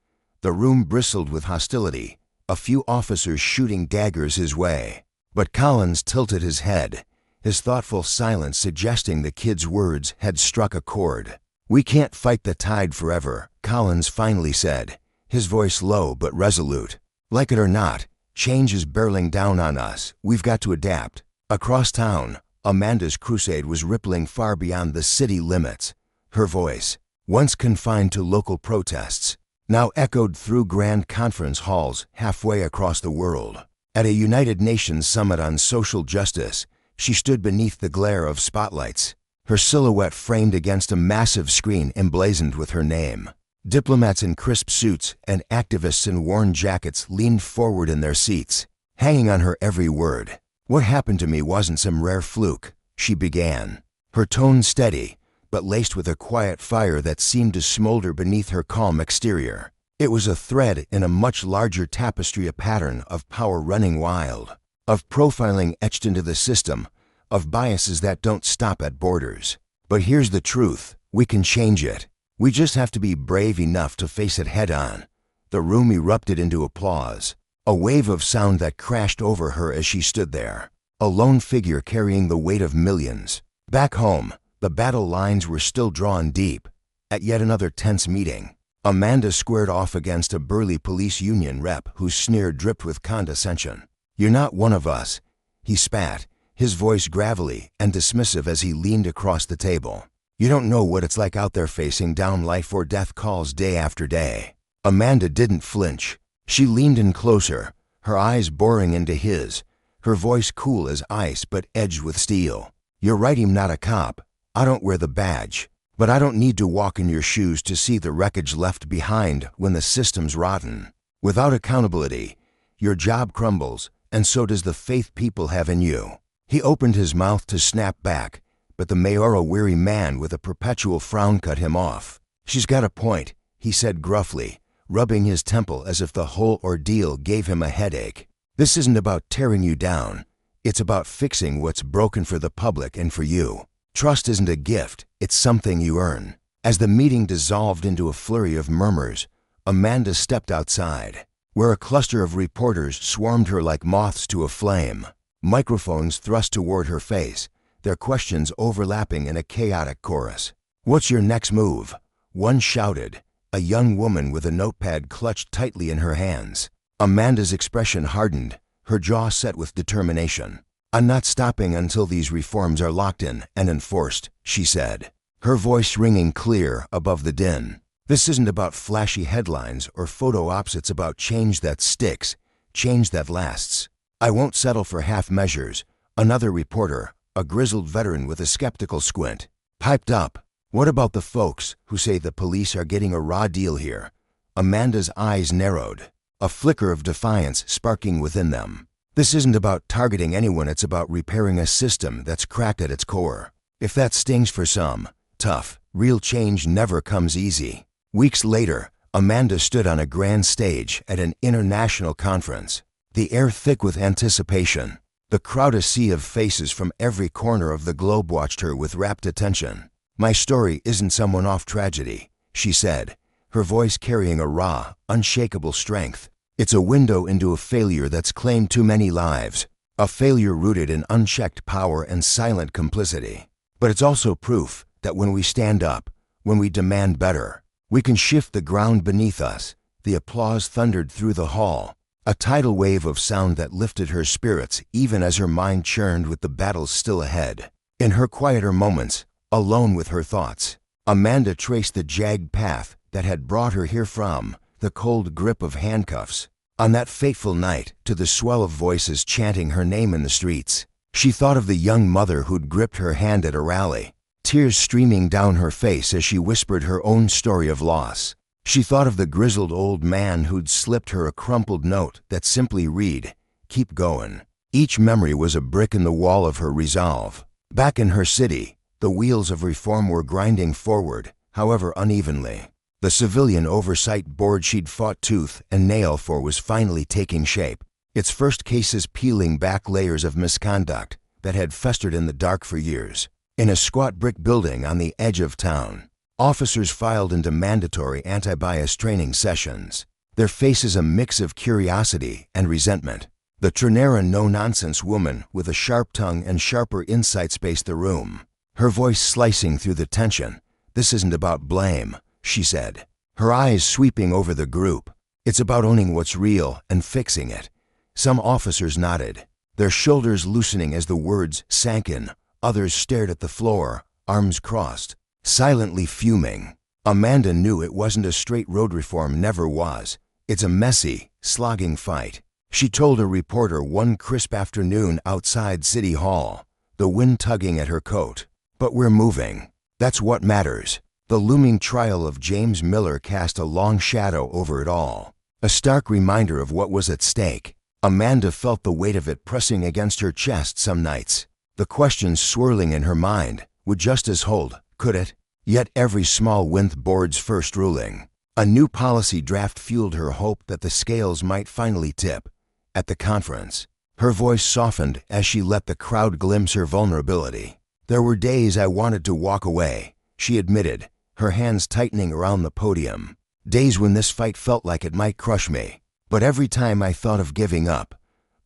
S1: The room bristled with hostility, a few officers shooting daggers his way. But Collins tilted his head, his thoughtful silence suggesting the kid's words had struck a chord. "We can't fight the tide forever," Collins finally said, his voice low but resolute. "Like it or not, change is barreling down on us. We've got to adapt." Across town, Amanda's crusade was rippling far beyond the city limits. Her voice, once confined to local protests, now echoed through grand conference halls halfway across the world. At a United Nations summit on social justice, she stood beneath the glare of spotlights, her silhouette framed against a massive screen emblazoned with her name. Diplomats in crisp suits and activists in worn jackets leaned forward in their seats, hanging on her every word. "What happened to me wasn't some rare fluke," she began, her tone steady, but laced with a quiet fire that seemed to smolder beneath her calm exterior. It was a thread in a much larger tapestry, a pattern of power running wild, of profiling etched into the system, of biases that don't stop at borders. But here's the truth: we can change it. We just have to be brave enough to face it head on. The room erupted into applause, a wave of sound that crashed over her as she stood there, a lone figure carrying the weight of millions. Back home, the battle lines were still drawn deep. At yet another tense meeting, Amanda squared off against a burly police union rep whose sneer dripped with condescension. "You're not one of us," he spat, his voice gravelly and dismissive as he leaned across the table. "You don't know what it's like out there facing down life or death calls day after day." Amanda didn't flinch. She leaned in closer, her eyes boring into his, her voice cool as ice but edged with steel. "You're right, I'm not a cop. I don't wear the badge. But I don't need to walk in your shoes to see the wreckage left behind when the system's rotten. Without accountability, your job crumbles, and so does the faith people have in you." He opened his mouth to snap back, but the mayor, a weary man with a perpetual frown, cut him off. "She's got a point," he said gruffly, rubbing his temple as if the whole ordeal gave him a headache. "This isn't about tearing you down. It's about fixing what's broken for the public and for you. Trust isn't a gift, it's something you earn." As the meeting dissolved into a flurry of murmurs, Amanda stepped outside, where a cluster of reporters swarmed her like moths to a flame, microphones thrust toward her face, their questions overlapping in a chaotic chorus. "What's your next move?" one shouted, a young woman with a notepad clutched tightly in her hands. Amanda's expression hardened, her jaw set with determination. "I'm not stopping until these reforms are locked in and enforced," she said, her voice ringing clear above the din. "This isn't about flashy headlines or photo ops, it's about change that sticks, change that lasts. I won't settle for half measures," another reporter, a grizzled veteran with a skeptical squint, piped up. "What about the folks who say the police are getting a raw deal here?" Amanda's eyes narrowed, a flicker of defiance sparking within them. "This isn't about targeting anyone, it's about repairing a system that's cracked at its core. If that stings for some, tough, real change never comes easy." Weeks later, Amanda stood on a grand stage at an international conference, the air thick with anticipation. The crowd, a sea of faces from every corner of the globe, watched her with rapt attention. "My story isn't some one-off tragedy," she said, her voice carrying a raw, unshakable strength. "It's a window into a failure that's claimed too many lives, a failure rooted in unchecked power and silent complicity. But it's also proof that when we stand up, when we demand better, we can shift the ground beneath us." The applause thundered through the hall, a tidal wave of sound that lifted her spirits even as her mind churned with the battles still ahead. In her quieter moments, alone with her thoughts, Amanda traced the jagged path that had brought her here, from the cold grip of handcuffs on that fateful night to the swell of voices chanting her name in the streets. She thought of the young mother who'd gripped her hand at a rally, tears streaming down her face as she whispered her own story of loss. She thought of the grizzled old man who'd slipped her a crumpled note that simply read, "Keep going." Each memory was a brick in the wall of her resolve. Back in her city, the wheels of reform were grinding forward, however unevenly. The civilian oversight board she'd fought tooth and nail for was finally taking shape, its first cases peeling back layers of misconduct that had festered in the dark for years. In a squat brick building on the edge of town, officers filed into mandatory anti-bias training sessions, their faces a mix of curiosity and resentment. The Trinera no-nonsense woman with a sharp tongue and sharper insight spaced the room, her voice slicing through the tension. "This isn't about blame," she said, her eyes sweeping over the group. "It's about owning what's real and fixing it." Some officers nodded, their shoulders loosening as the words sank in. Others stared at the floor, arms crossed, silently fuming. Amanda knew it wasn't a straight road, reform never was. It's a messy, slogging fight. She told a reporter one crisp afternoon outside City Hall, the wind tugging at her coat. "But we're moving. That's what matters." The looming trial of James Miller cast a long shadow over it all, a stark reminder of what was at stake. Amanda felt the weight of it pressing against her chest some nights, the questions swirling in her mind. Would justice hold? Could it? Yet every small win, board's first ruling, a new policy draft, fueled her hope that the scales might finally tip. At the conference, her voice softened as she let the crowd glimpse her vulnerability. "There were days I wanted to walk away," she admitted, her hands tightening around the podium. "Days when this fight felt like it might crush me. But every time I thought of giving up,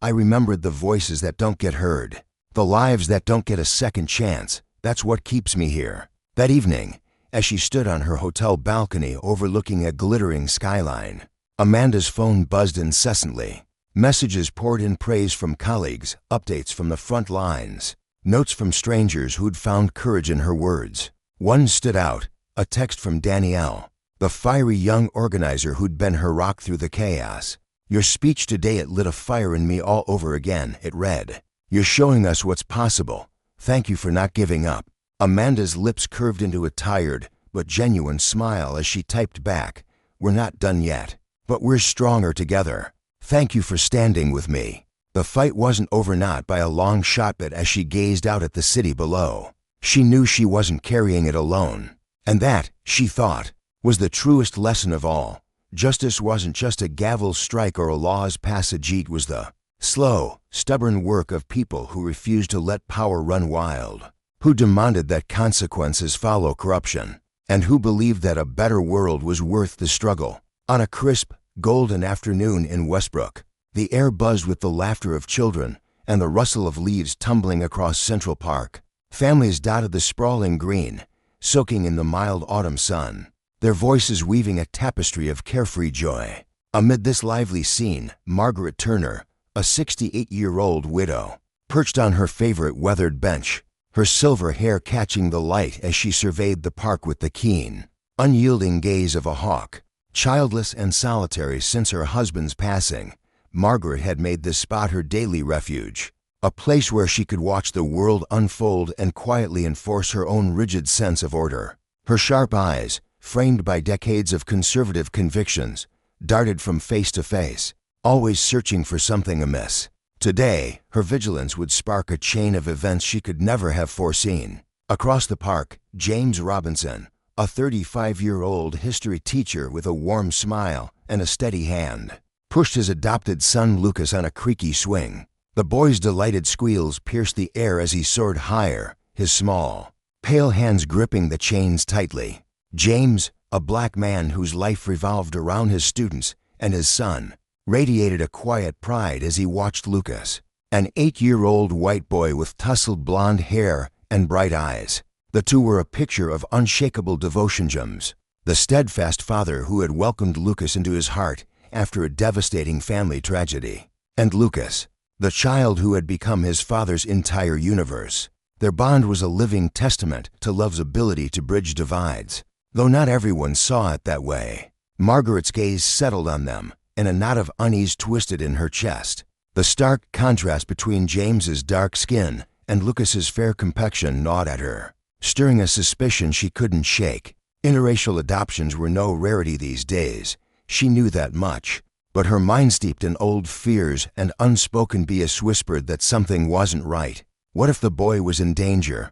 S1: I remembered the voices that don't get heard, the lives that don't get a second chance. That's what keeps me here." That evening, as she stood on her hotel balcony overlooking a glittering skyline, Amanda's phone buzzed incessantly. Messages poured in, praise from colleagues, updates from the front lines, notes from strangers who'd found courage in her words. One stood out, a text from Danielle, the fiery young organizer who'd been her rock through the chaos. "Your speech today, it lit a fire in me all over again," it read. "You're showing us what's possible. Thank you for not giving up." Amanda's lips curved into a tired but genuine smile as she typed back, "We're not done yet, but we're stronger together. Thank you for standing with me." The fight wasn't over, not by a long shot, but as she gazed out at the city below, she knew she wasn't carrying it alone. And that, she thought, was the truest lesson of all. Justice wasn't just a gavel strike or a law's passage. It was the slow, stubborn work of people who refused to let power run wild, who demanded that consequences follow corruption, and who believed that a better world was worth the struggle. On a crisp, golden afternoon in Westbrook, the air buzzed with the laughter of children and the rustle of leaves tumbling across Central Park. Families dotted the sprawling green, soaking in the mild autumn sun, their voices weaving a tapestry of carefree joy. Amid this lively scene, Margaret Turner, a 68-year-old widow, perched on her favorite weathered bench, her silver hair catching the light as she surveyed the park with the keen, unyielding gaze of a hawk. Childless and solitary since her husband's passing, Margaret had made this spot her daily refuge, a place where she could watch the world unfold and quietly enforce her own rigid sense of order. Her sharp eyes, framed by decades of conservative convictions, darted from face to face, always searching for something amiss. Today, her vigilance would spark a chain of events she could never have foreseen. Across the park, James Robinson, a 35-year-old history teacher with a warm smile and a steady hand, pushed his adopted son Lucas on a creaky swing. The boy's delighted squeals pierced the air as he soared higher, his small, pale hands gripping the chains tightly. James, a black man whose life revolved around his students and his son, radiated a quiet pride as he watched Lucas, an 8-year-old white boy with tousled blonde hair and bright eyes. The two were a picture of unshakable devotion. James, the steadfast father who had welcomed Lucas into his heart after a devastating family tragedy. And Lucas, the child who had become his father's entire universe. Their bond was a living testament to love's ability to bridge divides, though not everyone saw it that way. Margaret's gaze settled on them, and a knot of unease twisted in her chest. The stark contrast between James's dark skin and Lucas's fair complexion gnawed at her, stirring a suspicion she couldn't shake. Interracial adoptions were no rarity these days. She knew that much, but her mind steeped in old fears and unspoken bias whispered that something wasn't right. What if the boy was in danger?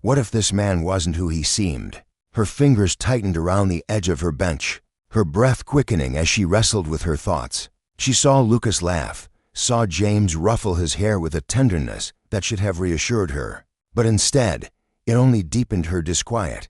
S1: What if this man wasn't who he seemed? Her fingers tightened around the edge of her bench, her breath quickening as she wrestled with her thoughts. She saw Lucas laugh, saw James ruffle his hair with a tenderness that should have reassured her. But instead, it only deepened her disquiet.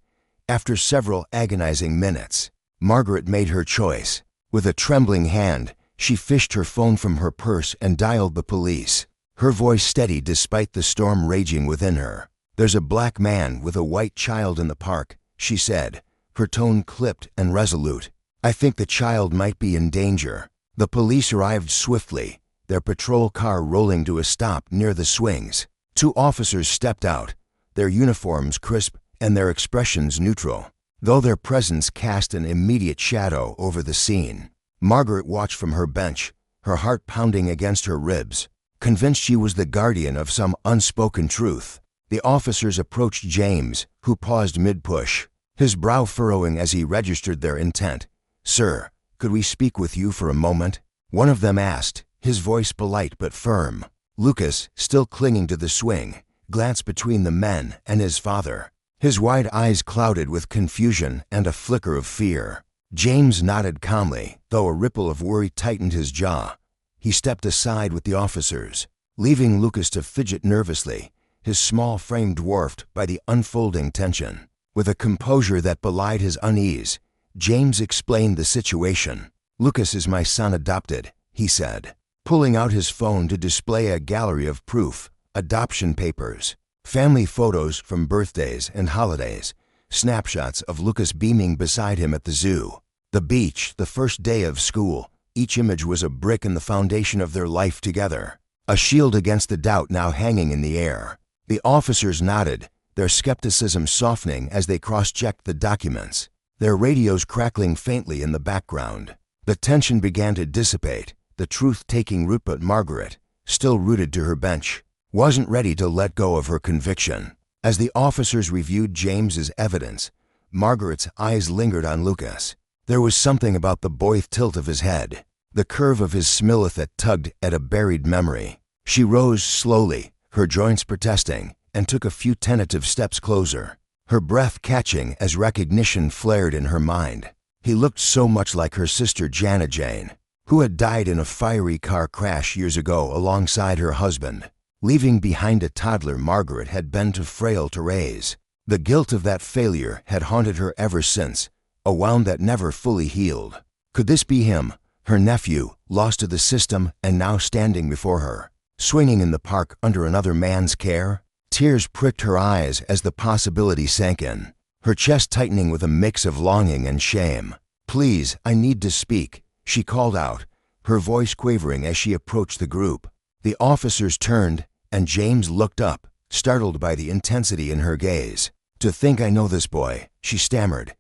S1: After several agonizing minutes, Margaret made her choice. With a trembling hand, she fished her phone from her purse and dialed the police, her voice steady despite the storm raging within her. "There's a black man with a white child in the park," she said, her tone clipped and resolute. "I think the child might be in danger." The police arrived swiftly, their patrol car rolling to a stop near the swings. 2 officers stepped out, their uniforms crisp and their expressions neutral, though their presence cast an immediate shadow over the scene. Margaret watched from her bench, her heart pounding against her ribs, convinced she was the guardian of some unspoken truth. The officers approached James, who paused mid-push, his brow furrowing as he registered their intent. "Sir, could we speak with you for a moment?" one of them asked, his voice polite but firm. Lucas, still clinging to the swing, glanced between the men and his father, his wide eyes clouded with confusion and a flicker of fear. James nodded calmly, though a ripple of worry tightened his jaw. He stepped aside with the officers, leaving Lucas to fidget nervously, his small frame dwarfed by the unfolding tension. With a composure that belied his unease, James explained the situation. "Lucas is my son adopted," he said, pulling out his phone to display a gallery of proof, adoption papers, family photos from birthdays and holidays, snapshots of Lucas beaming beside him at the zoo, the beach, the first day of school. Each image was a brick in the foundation of their life together, a shield against the doubt now hanging in the air. The officers nodded, their skepticism softening as they cross-checked the documents, their radios crackling faintly in the background. The tension began to dissipate, the truth taking root, but Margaret, still rooted to her bench, wasn't ready to let go of her conviction. As the officers reviewed James's evidence, Margaret's eyes lingered on Lucas. There was something about the boy's tilt of his head, the curve of his smilth that tugged at a buried memory. She rose slowly, her joints protesting, and took a few tentative steps closer, her breath catching as recognition flared in her mind. He looked so much like her sister Jana Jane, who had died in a fiery car crash years ago alongside her husband, leaving behind a toddler Margaret had been too frail to raise. The guilt of that failure had haunted her ever since, a wound that never fully healed. Could this be him, her nephew, lost to the system and now standing before her, swinging in the park under another man's care? Tears pricked her eyes as the possibility sank in, her chest tightening with a mix of longing and shame. "Please, I need to speak," she called out, her voice quavering as she approached the group. The officers turned, and James looked up, startled by the intensity in her gaze. "To think I know this boy," she stammered.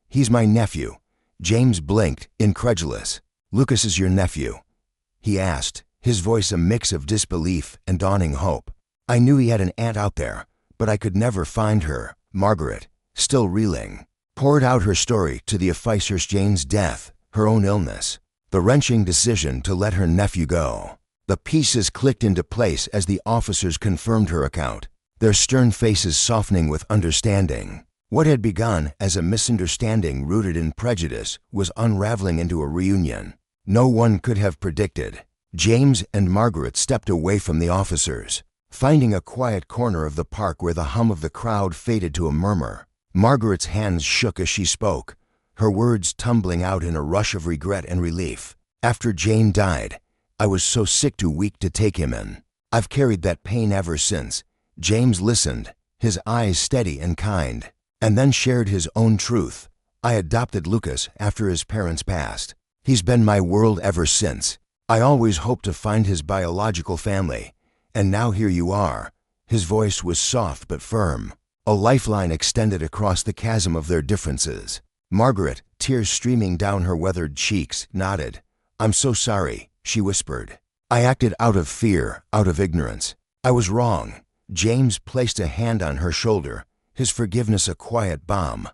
S1: "He's my nephew." James blinked, incredulous. "Lucas is your nephew?" he asked, his voice a mix of disbelief and dawning hope. "I knew he had an aunt out there, but I could never find her." Margaret, still reeling, poured out her story to the officers: Jane's death, her own illness, the wrenching decision to let her nephew go. The pieces clicked into place as the officers confirmed her account, their stern faces softening with understanding. What had begun as a misunderstanding rooted in prejudice was unraveling into a reunion no one could have predicted. James and Margaret stepped away from the officers, finding a quiet corner of the park where the hum of the crowd faded to a murmur. Margaret's hands shook as she spoke, her words tumbling out in a rush of regret and relief. "After Jane died, I was so sick, too weak to take him in. I've carried that pain ever since." James listened, his eyes steady and kind, and then shared his own truth. "I adopted Lucas after his parents passed. He's been my world ever since. I always hoped to find his biological family. And now here you are." His voice was soft but firm, a lifeline extended across the chasm of their differences. Margaret, tears streaming down her weathered cheeks, nodded. "I'm so sorry," she whispered. "I acted out of fear, out of ignorance. I was wrong." James placed a hand on her shoulder, his forgiveness a quiet balm.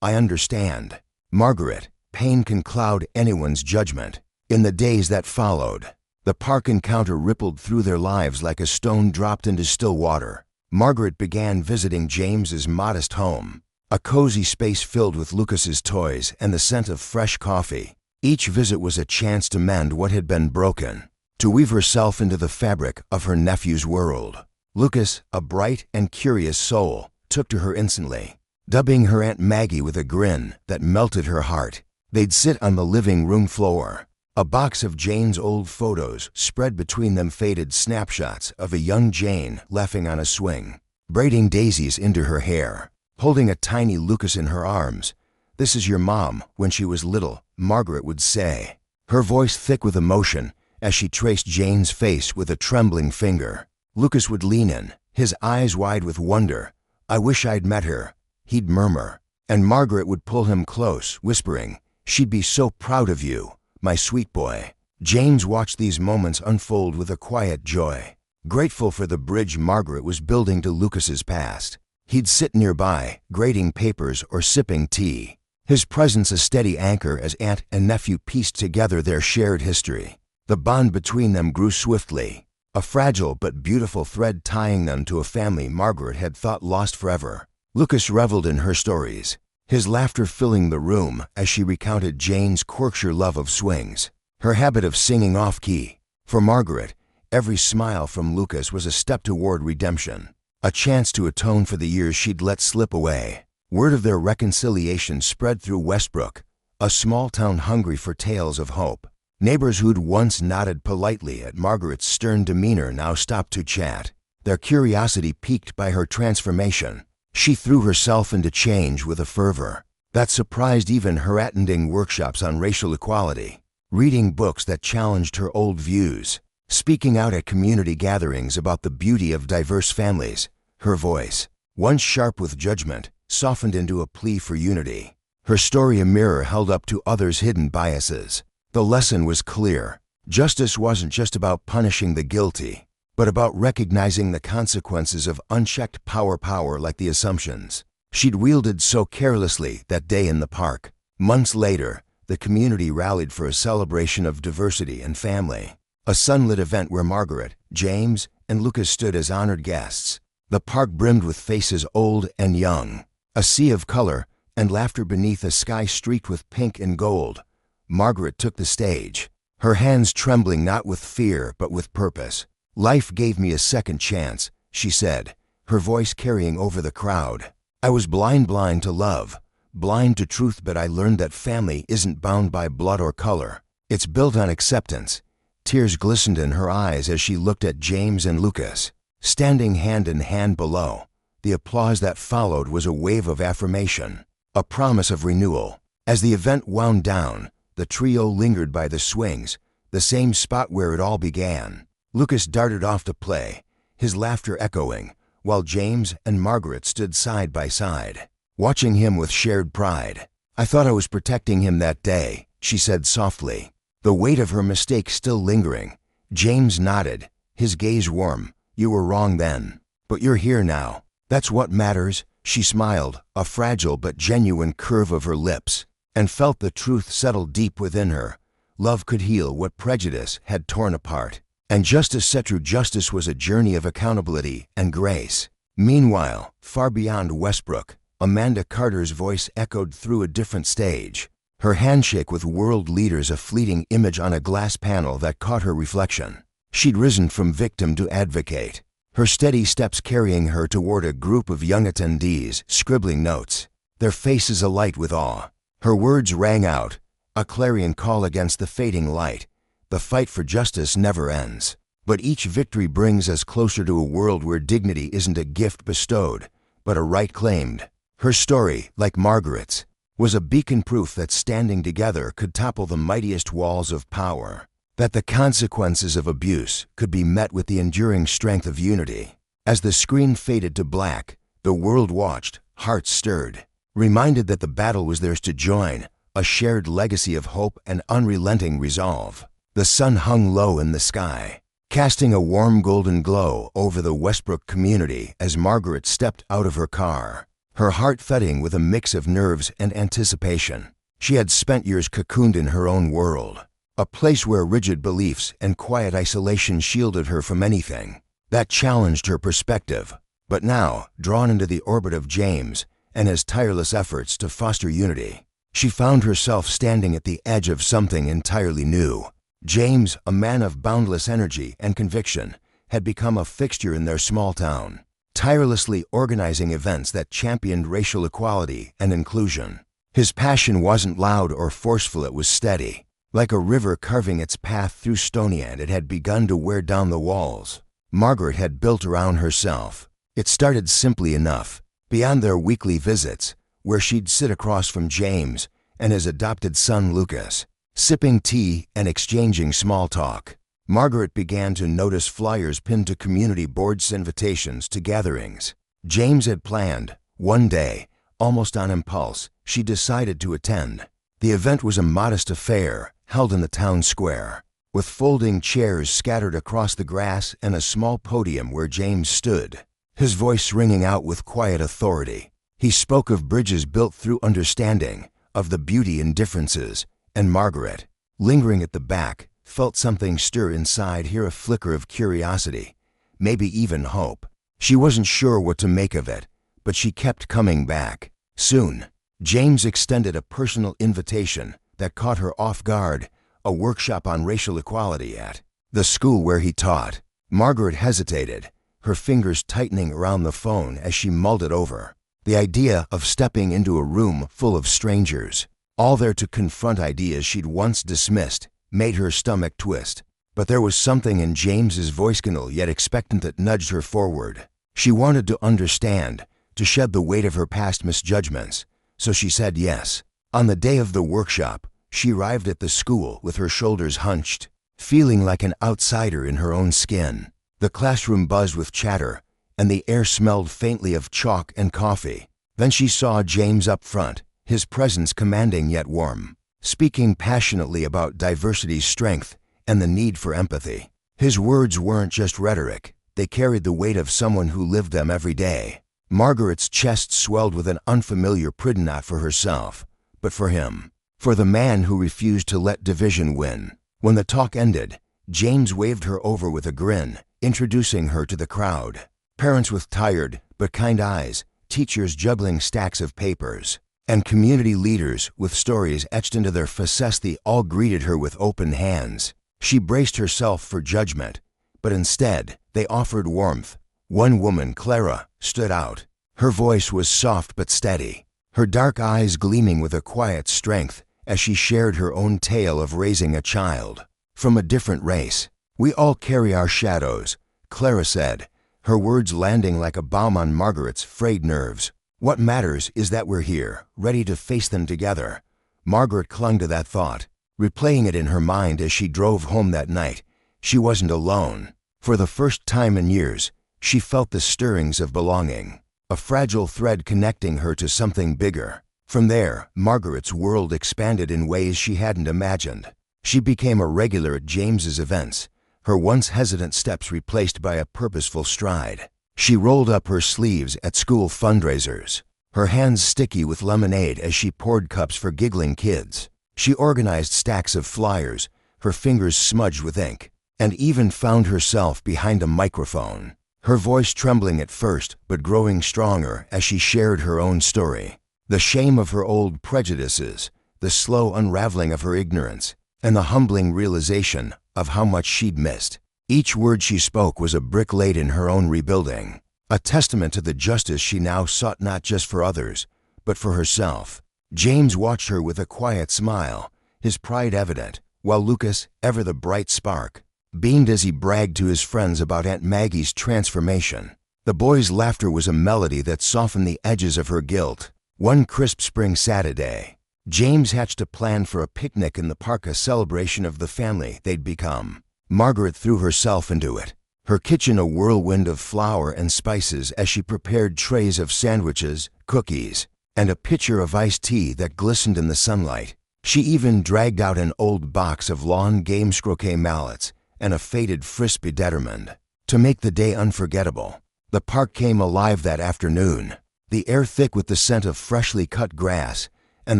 S1: "I understand." "Margaret, pain can cloud anyone's judgment." In the days that followed, the park encounter rippled through their lives like a stone dropped into still water. Margaret began visiting James's modest home, a cozy space filled with Lucas's toys and the scent of fresh coffee. Each visit was a chance to mend what had been broken, to weave herself into the fabric of her nephew's world. Lucas, a bright and curious soul, took to her instantly, dubbing her Aunt Maggie with a grin that melted her heart. They'd sit on the living room floor. A box of Jane's old photos spread between them, faded snapshots of a young Jane laughing on a swing, braiding daisies into her hair, holding a tiny Lucas in her arms. "This is your mom when she was little," Margaret would say, her voice thick with emotion as she traced Jane's face with a trembling finger. Lucas would lean in, his eyes wide with wonder. "I wish I'd met her," he'd murmur, and Margaret would pull him close, whispering, "She'd be so proud of you, my sweet boy." James watched these moments unfold with a quiet joy, grateful for the bridge Margaret was building to Lucas's past. He'd sit nearby, grading papers or sipping tea, his presence a steady anchor as aunt and nephew pieced together their shared history. The bond between them grew swiftly, a fragile but beautiful thread tying them to a family Margaret had thought lost forever. Lucas reveled in her stories, his laughter filling the room as she recounted Jane's courtship love of swings, her habit of singing off-key. For Margaret, every smile from Lucas was a step toward redemption, a chance to atone for the years she'd let slip away. Word of their reconciliation spread through Westbrook, a small town hungry for tales of hope. Neighbors who'd once nodded politely at Margaret's stern demeanor now stopped to chat, their curiosity piqued by her transformation. She threw herself into change with a fervor that surprised even her, attending workshops on racial equality, reading books that challenged her old views, speaking out at community gatherings about the beauty of diverse families. Her voice, once sharp with judgment, softened into a plea for unity. Her story a mirror held up to others' hidden biases. The lesson was clear. Justice wasn't just about punishing the guilty, but about recognizing the consequences of unchecked power like the assumptions she'd wielded so carelessly that day in the park. Months later, the community rallied for a celebration of diversity and family, a sunlit event where Margaret, James, and Lucas stood as honored guests. The park brimmed with faces old and young, a sea of color and laughter beneath a sky streaked with pink and gold. Margaret took the stage, her hands trembling not with fear but with purpose. "Life gave me a second chance," she said, her voice carrying over the crowd. "I was blind to love, blind to truth, but I learned that family isn't bound by blood or color. It's built on acceptance." Tears glistened in her eyes as she looked at James and Lucas, standing hand in hand below. The applause that followed was a wave of affirmation, a promise of renewal. As the event wound down, the trio lingered by the swings, the same spot where it all began. Lucas darted off to play, his laughter echoing, while James and Margaret stood side by side, watching him with shared pride. "I thought I was protecting him that day," she said softly, the weight of her mistake still lingering. James nodded, his gaze warm. "You were wrong then, but you're here now. That's what matters." She smiled, a fragile but genuine curve of her lips, and felt the truth settle deep within her. Love could heal what prejudice had torn apart. And justice set true. Justice was a journey of accountability and grace. Meanwhile, far beyond Westbrook, Amanda Carter's voice echoed through a different stage, her handshake with world leaders a fleeting image on a glass panel that caught her reflection. She'd risen from victim to advocate, her steady steps carrying her toward a group of young attendees, scribbling notes, their faces alight with awe. Her words rang out, a clarion call against the fading light. The fight for justice never ends, but each victory brings us closer to a world where dignity isn't a gift bestowed, but a right claimed. Her story, like Margaret's, was a beacon proof that standing together could topple the mightiest walls of power, that the consequences of abuse could be met with the enduring strength of unity. As the screen faded to black, the world watched, hearts stirred, reminded that the battle was theirs to join, a shared legacy of hope and unrelenting resolve. The sun hung low in the sky, casting a warm golden glow over the Westbrook community as Margaret stepped out of her car, her heart thudding with a mix of nerves and anticipation. She had spent years cocooned in her own world, a place where rigid beliefs and quiet isolation shielded her from anything that challenged her perspective. But now, drawn into the orbit of James and his tireless efforts to foster unity, she found herself standing at the edge of something entirely new. James, a man of boundless energy and conviction, had become a fixture in their small town, tirelessly organizing events that championed racial equality and inclusion. His passion wasn't loud or forceful, it was steady. Like a river carving its path through Stonyland, it had begun to wear down the walls Margaret had built around herself. It started simply enough, beyond their weekly visits, where she'd sit across from James and his adopted son Lucas, sipping tea and exchanging small talk. Margaret began to notice flyers pinned to community boards, invitations to gatherings James had planned. One day, almost on impulse, she decided to attend. The event was a modest affair held in the town square, with folding chairs scattered across the grass and a small podium where James stood, his voice ringing out with quiet authority. He spoke of bridges built through understanding, of the beauty in differences, and Margaret, lingering at the back, felt something stir inside, hear a flicker of curiosity, maybe even hope. She wasn't sure what to make of it, but she kept coming back. Soon, James extended a personal invitation that caught her off guard, a workshop on racial equality at the school where he taught. Margaret hesitated, her fingers tightening around the phone as she mulled it over. The idea of stepping into a room full of strangers, all there to confront ideas she'd once dismissed, made her stomach twist. But there was something in James's voice, gentle yet expectant, that nudged her forward. She wanted to understand, to shed the weight of her past misjudgments, so she said yes. On the day of the workshop, she arrived at the school with her shoulders hunched, feeling like an outsider in her own skin. The classroom buzzed with chatter, and the air smelled faintly of chalk and coffee. Then she saw James up front, his presence commanding yet warm, speaking passionately about diversity's strength and the need for empathy. His words weren't just rhetoric, they carried the weight of someone who lived them every day. Margaret's chest swelled with an unfamiliar pride, not for herself, but for him, for the man who refused to let division win. When the talk ended, James waved her over with a grin, introducing her to the crowd. Parents with tired but kind eyes, teachers juggling stacks of papers, and community leaders with stories etched into their faces, they all greeted her with open hands. She braced herself for judgment, but instead they offered warmth. One woman, Clara, stood out. Her voice was soft but steady, her dark eyes gleaming with a quiet strength as she shared her own tale of raising a child from a different race. "We all carry our shadows," Clara said, her words landing like a balm on Margaret's frayed nerves. "What matters is that we're here, ready to face them together." Margaret clung to that thought, replaying it in her mind as she drove home that night. She wasn't alone. For the first time in years, she felt the stirrings of belonging, a fragile thread connecting her to something bigger. From there, Margaret's world expanded in ways she hadn't imagined. She became a regular at James's events, her once hesitant steps replaced by a purposeful stride. She rolled up her sleeves at school fundraisers, her hands sticky with lemonade as she poured cups for giggling kids. She organized stacks of flyers, her fingers smudged with ink, and even found herself behind a microphone, her voice trembling at first but growing stronger as she shared her own story. The shame of her old prejudices, the slow unraveling of her ignorance, and the humbling realization of how much she'd missed. Each word she spoke was a brick laid in her own rebuilding, a testament to the justice she now sought, not just for others, but for herself. James watched her with a quiet smile, his pride evident, while Lucas, ever the bright spark, beamed as he bragged to his friends about Aunt Maggie's transformation. The boy's laughter was a melody that softened the edges of her guilt. One crisp spring Saturday, James hatched a plan for a picnic in the park, a celebration of the family they'd become. Margaret threw herself into it, her kitchen a whirlwind of flour and spices as she prepared trays of sandwiches, cookies, and a pitcher of iced tea that glistened in the sunlight. She even dragged out an old box of lawn games, croquet mallets, and a faded frisbee determined to make the day unforgettable. The park came alive that afternoon, the air thick with the scent of freshly cut grass and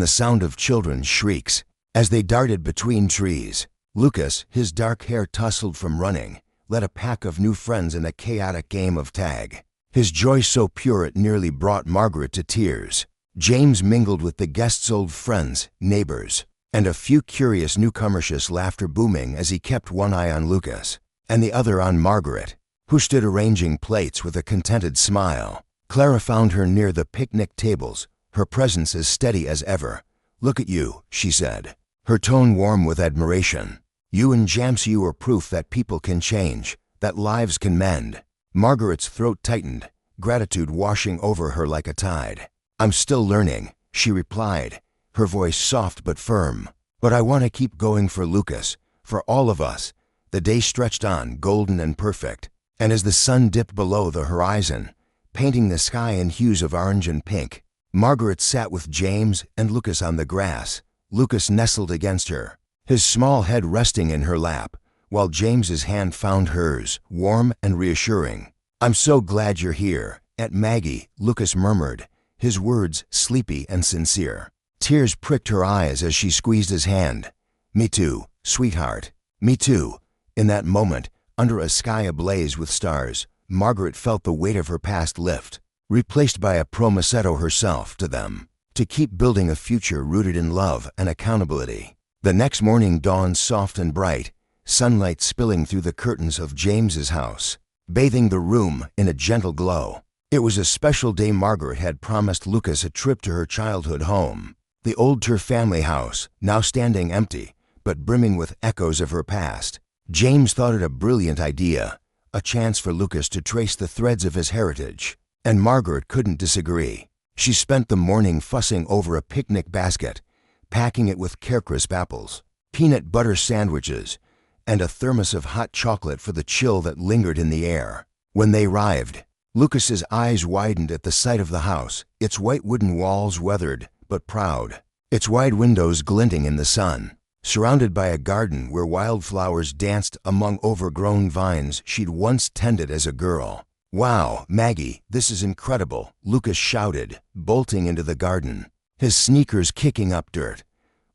S1: the sound of children's shrieks as they darted between trees. Lucas, his dark hair tousled from running, led a pack of new friends in a chaotic game of tag, his joy so pure it nearly brought Margaret to tears. James mingled with the guests' old friends, neighbors, and a few curious newcomers, laughter booming as he kept one eye on Lucas and the other on Margaret, who stood arranging plates with a contented smile. Clara found her near the picnic tables, her presence as steady as ever. "Look at you," she said, her tone warm with admiration. "You and Jamsie, you are proof that people can change, that lives can mend." Margaret's throat tightened, gratitude washing over her like a tide. "I'm still learning," she replied, her voice soft but firm. "But I want to keep going for Lucas, for all of us." The day stretched on, golden and perfect, and as the sun dipped below the horizon, painting the sky in hues of orange and pink, Margaret sat with James and Lucas on the grass. Lucas nestled against her, his small head resting in her lap, while James's hand found hers, warm and reassuring. "I'm so glad you're here, Aunt Maggie," Lucas murmured, his words sleepy and sincere. Tears pricked her eyes as she squeezed his hand. "Me too, sweetheart. Me too." In that moment, under a sky ablaze with stars, Margaret felt the weight of her past lift, replaced by a promissetto herself to them, to keep building a future rooted in love and accountability. The next morning dawned soft and bright, sunlight spilling through the curtains of James's house, bathing the room in a gentle glow. It was a special day. Margaret had promised Lucas a trip to her childhood home, the old Tur family house, now standing empty, but brimming with echoes of her past. James thought it a brilliant idea, a chance for Lucas to trace the threads of his heritage, and Margaret couldn't disagree. She spent the morning fussing over a picnic basket, packing it with crisp apples, peanut butter sandwiches, and a thermos of hot chocolate for the chill that lingered in the air. When they arrived, Lucas's eyes widened at the sight of the house, its white wooden walls weathered but proud, its wide windows glinting in the sun, surrounded by a garden where wildflowers danced among overgrown vines she'd once tended as a girl. "Wow, Maggie, this is incredible," Lucas shouted, bolting into the garden, his sneakers kicking up dirt.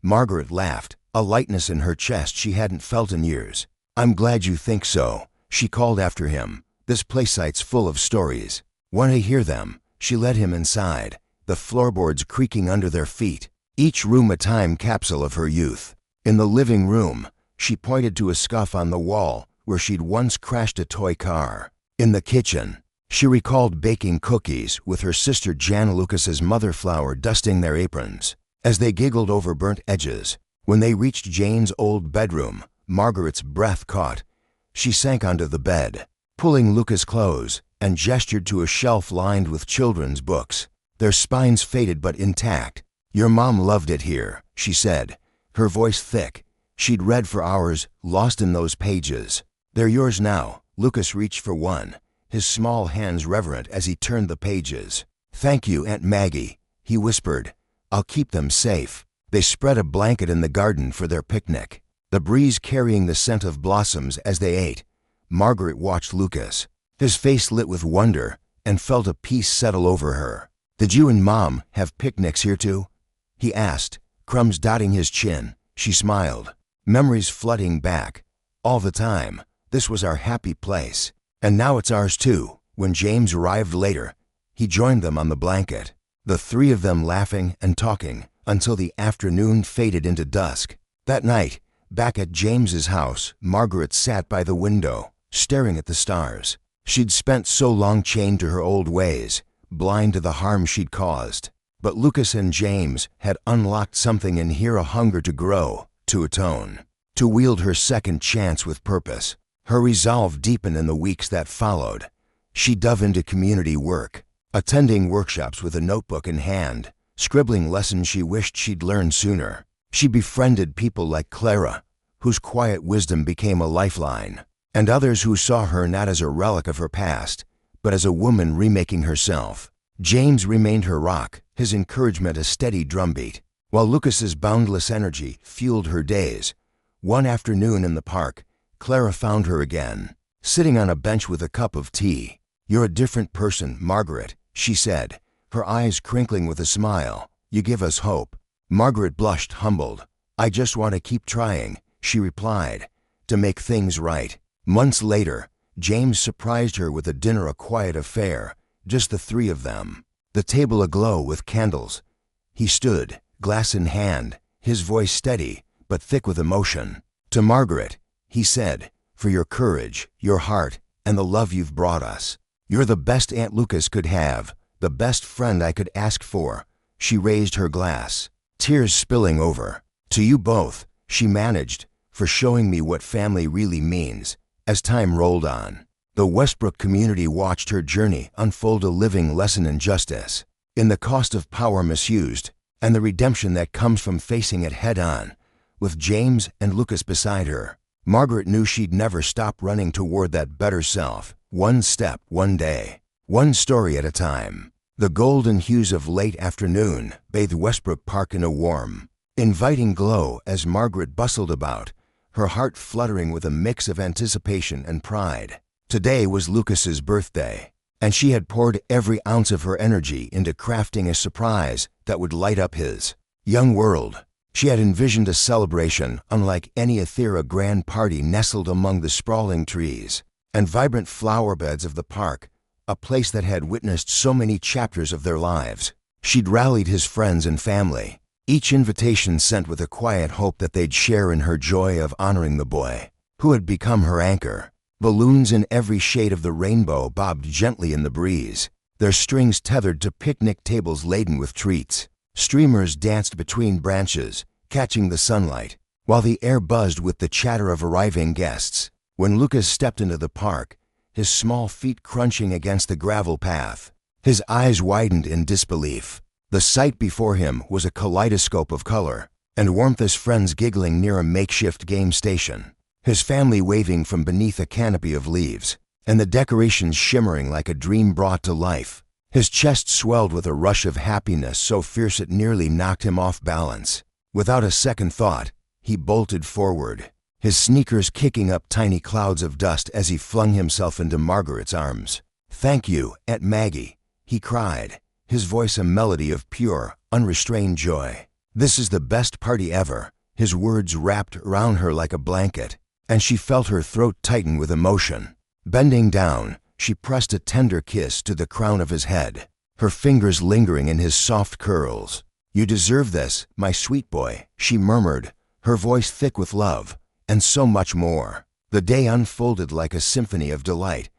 S1: Margaret laughed, a lightness in her chest she hadn't felt in years. "I'm glad you think so," she called after him. "This playsite's full of stories. Want to hear them?" She led him inside, the floorboards creaking under their feet, each room a time capsule of her youth. In the living room, she pointed to a scuff on the wall where she'd once crashed a toy car. In the kitchen, she recalled baking cookies with her sister Jan, Lucas's mother, flour dusting their aprons as they giggled over burnt edges. When they reached Jane's old bedroom, Margaret's breath caught. She sank onto the bed, pulling Lucas close, and gestured to a shelf lined with children's books, their spines faded but intact. "Your mom loved it here," she said, her voice thick. "She'd read for hours, lost in those pages. They're yours now." Lucas reached for one, his small hands reverent as he turned the pages. "Thank you, Aunt Maggie," he whispered. "I'll keep them safe." They spread a blanket in the garden for their picnic, the breeze carrying the scent of blossoms as they ate. Margaret watched Lucas, his face lit with wonder, and felt a peace settle over her. "Did you and Mom have picnics here too?" he asked, crumbs dotting his chin. She smiled, memories flooding back. "All the time. This was our happy place. And now it's ours too." When James arrived later, he joined them on the blanket, the three of them laughing and talking until the afternoon faded into dusk. That night, back at James's house, Margaret sat by the window, staring at the stars. She'd spent so long chained to her old ways, blind to the harm she'd caused. But Lucas and James had unlocked something in her, a hunger to grow, to atone, to wield her second chance with purpose. Her resolve deepened in the weeks that followed. She dove into community work, attending workshops with a notebook in hand, scribbling lessons she wished she'd learned sooner. She befriended people like Clara, whose quiet wisdom became a lifeline, and others who saw her not as a relic of her past, but as a woman remaking herself. James remained her rock, his encouragement a steady drumbeat, while Lucas's boundless energy fueled her days. One afternoon in the park, Clara found her again, sitting on a bench with a cup of tea. "You're a different person, Margaret," she said, her eyes crinkling with a smile. "You give us hope." Margaret blushed, humbled. "I just want to keep trying," she replied, "to make things right." Months later, James surprised her with a dinner, a quiet affair, just the three of them, the table aglow with candles. He stood, glass in hand, his voice steady but thick with emotion. "To Margaret," he said, "for your courage, your heart, and the love you've brought us. You're the best Aunt Lucas could have, the best friend I could ask for." She raised her glass, tears spilling over. "To you both," she managed, "for showing me what family really means." As time rolled on, the Westbrook community watched her journey unfold, a living lesson in justice, in the cost of power misused, and the redemption that comes from facing it head-on. With James and Lucas beside her, Margaret knew she'd never stop running toward that better self, one step, one day, one story at a time. The golden hues of late afternoon bathed Westbrook Park in a warm, inviting glow as Margaret bustled about, her heart fluttering with a mix of anticipation and pride. Today was Lucas's birthday, and she had poured every ounce of her energy into crafting a surprise that would light up his young world. She had envisioned a celebration unlike any, a grand party nestled among the sprawling trees and vibrant flower beds of the park, a place that had witnessed so many chapters of their lives. She'd rallied his friends and family, each invitation sent with a quiet hope that they'd share in her joy of honoring the boy who had become her anchor. Balloons in every shade of the rainbow bobbed gently in the breeze, their strings tethered to picnic tables laden with treats. Streamers danced between branches, catching the sunlight, while the air buzzed with the chatter of arriving guests. When Lucas stepped into the park, his small feet crunching against the gravel path, his eyes widened in disbelief. The sight before him was a kaleidoscope of color and warmth, his friends giggling near a makeshift game station, his family waving from beneath a canopy of leaves, and the decorations shimmering like a dream brought to life. His chest swelled with a rush of happiness so fierce it nearly knocked him off balance. Without a second thought, he bolted forward, his sneakers kicking up tiny clouds of dust as he flung himself into Margaret's arms. "Thank you, Aunt Maggie," he cried, his voice a melody of pure, unrestrained joy. "This is the best party ever." His words wrapped around her like a blanket, and she felt her throat tighten with emotion. Bending down, she pressed a tender kiss to the crown of his head, her fingers lingering in his soft curls. "You deserve this, my sweet boy," she murmured, her voice thick with love, and so much more. The day unfolded like a symphony of delight.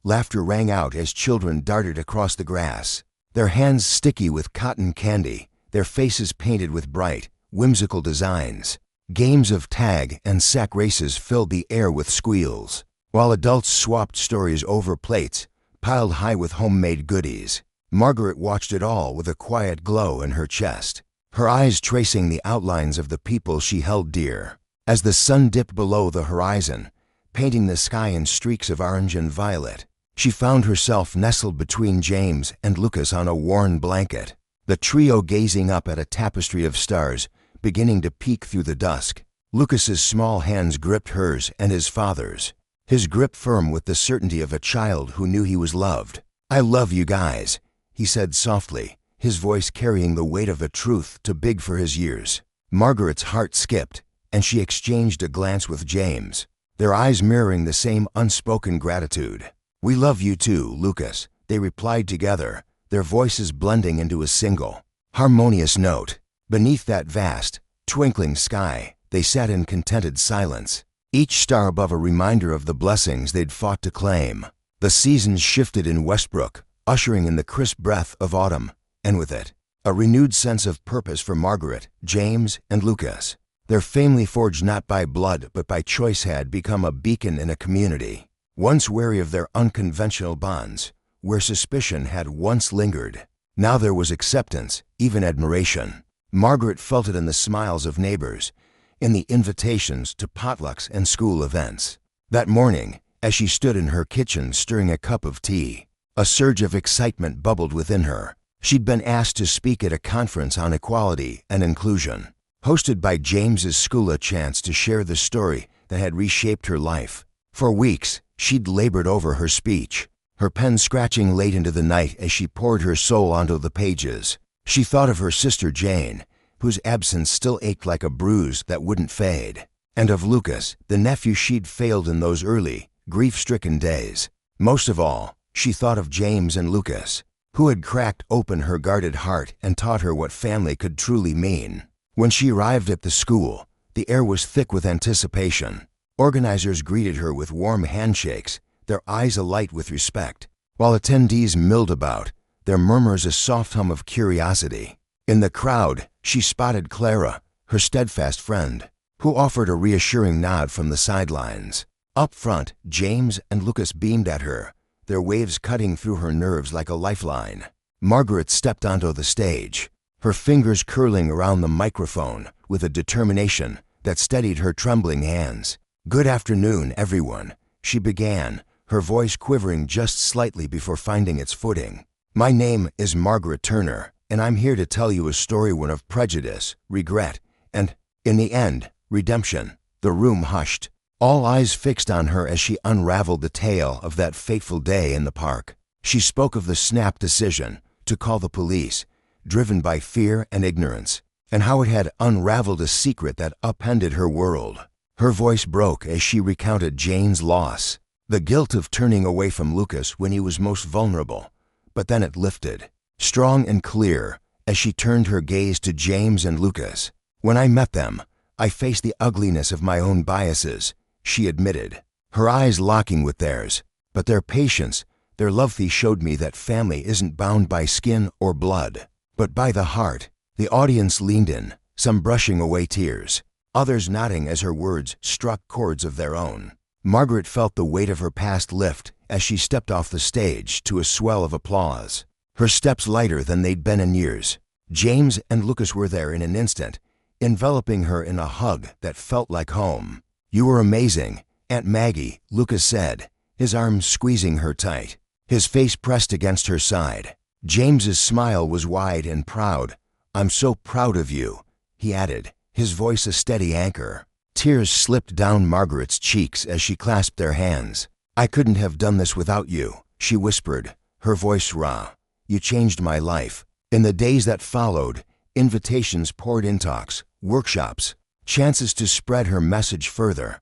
S1: Laughter rang out as children darted across the grass, their hands sticky with cotton candy, their faces painted with bright, whimsical designs. Games of tag and sack races filled the air with squeals, while adults swapped stories over plates piled high with homemade goodies. Margaret watched it all with a quiet glow in her chest, her eyes tracing the outlines of the people she held dear. As the sun dipped below the horizon, painting the sky in streaks of orange and violet, she found herself nestled between James and Lucas on a worn blanket, the trio gazing up at a tapestry of stars beginning to peek through the dusk. Lucas's small hands gripped hers and his father's, his grip firm with the certainty of a child who knew he was loved. "I love you guys," he said softly, his voice carrying the weight of a truth too big for his years. Margaret's heart skipped, and she exchanged a glance with James, their eyes mirroring the same unspoken gratitude. "We love you too, Lucas," they replied together, their voices blending into a single, harmonious note. Beneath that vast, twinkling sky, they sat in contented silence, each star above a reminder of the blessings they'd fought to claim. The seasons shifted in Westbrook, ushering in the crisp breath of autumn, and with it, a renewed sense of purpose for Margaret, James, and Lucas. Their family, forged not by blood but by choice, had become a beacon in a community once wary of their unconventional bonds, where suspicion had once lingered. Now there was acceptance, even admiration. Margaret felt it in the smiles of neighbors, in the invitations to potlucks and school events. That morning, as she stood in her kitchen stirring a cup of tea, a surge of excitement bubbled within her. She'd been asked to speak at a conference on equality and inclusion, hosted by James's school, a chance to share the story that had reshaped her life. For weeks, she'd labored over her speech, her pen scratching late into the night as she poured her soul onto the pages. She thought of her sister Jane, whose absence still ached like a bruise that wouldn't fade, and of Lucas, the nephew she'd failed in those early, grief-stricken days. Most of all, she thought of James and Lucas, who had cracked open her guarded heart and taught her what family could truly mean. When she arrived at the school, the air was thick with anticipation. Organizers greeted her with warm handshakes, their eyes alight with respect, while attendees milled about, their murmurs a soft hum of curiosity. In the crowd, she spotted Clara, her steadfast friend, who offered a reassuring nod from the sidelines. Up front, James and Lucas beamed at her, their waves cutting through her nerves like a lifeline. Margaret stepped onto the stage, her fingers curling around the microphone with a determination that steadied her trembling hands. "Good afternoon, everyone," she began, her voice quivering just slightly before finding its footing. "My name is Margaret Turner, and I'm here to tell you a story, one of prejudice, regret, and, in the end, redemption." The room hushed, all eyes fixed on her as she unraveled the tale of that fateful day in the park. She spoke of the snap decision to call the police, driven by fear and ignorance, and how it had unraveled a secret that upended her world. Her voice broke as she recounted Jane's loss, the guilt of turning away from Lucas when he was most vulnerable, but then it lifted, strong and clear, as she turned her gaze to James and Lucas. "When I met them, I faced the ugliness of my own biases," she admitted, her eyes locking with theirs. "But their patience, their love showed me that family isn't bound by skin or blood, but by the heart." The audience leaned in, some brushing away tears, others nodding as her words struck chords of their own. Margaret felt the weight of her past lift as she stepped off the stage to a swell of applause, her steps lighter than they'd been in years. James and Lucas were there in an instant, enveloping her in a hug that felt like home. "You were amazing, Aunt Maggie," Lucas said, his arms squeezing her tight, his face pressed against her side. James's smile was wide and proud. "I'm so proud of you," he added, his voice a steady anchor. Tears slipped down Margaret's cheeks as she clasped their hands. "I couldn't have done this without you," she whispered, her voice raw. "You changed my life." In the days that followed, invitations poured in, talks, workshops, chances to spread her message further.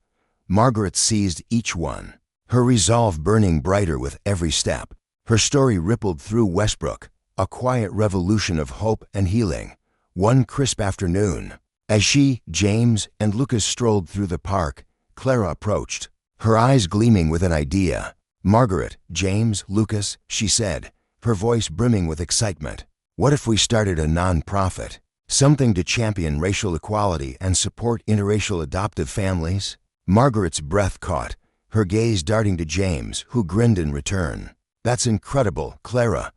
S1: Margaret seized each one, her resolve burning brighter with every step. Her story rippled through Westbrook, a quiet revolution of hope and healing. One crisp afternoon, as she, James, and Lucas strolled through the park, Clara approached, her eyes gleaming with an idea. "Margaret, James, Lucas," she said, her voice brimming with excitement. "What if we started a non-profit? Something to champion racial equality and support interracial adoptive families?" Margaret's breath caught, her gaze darting to James, who grinned in return. "That's incredible, Clara,"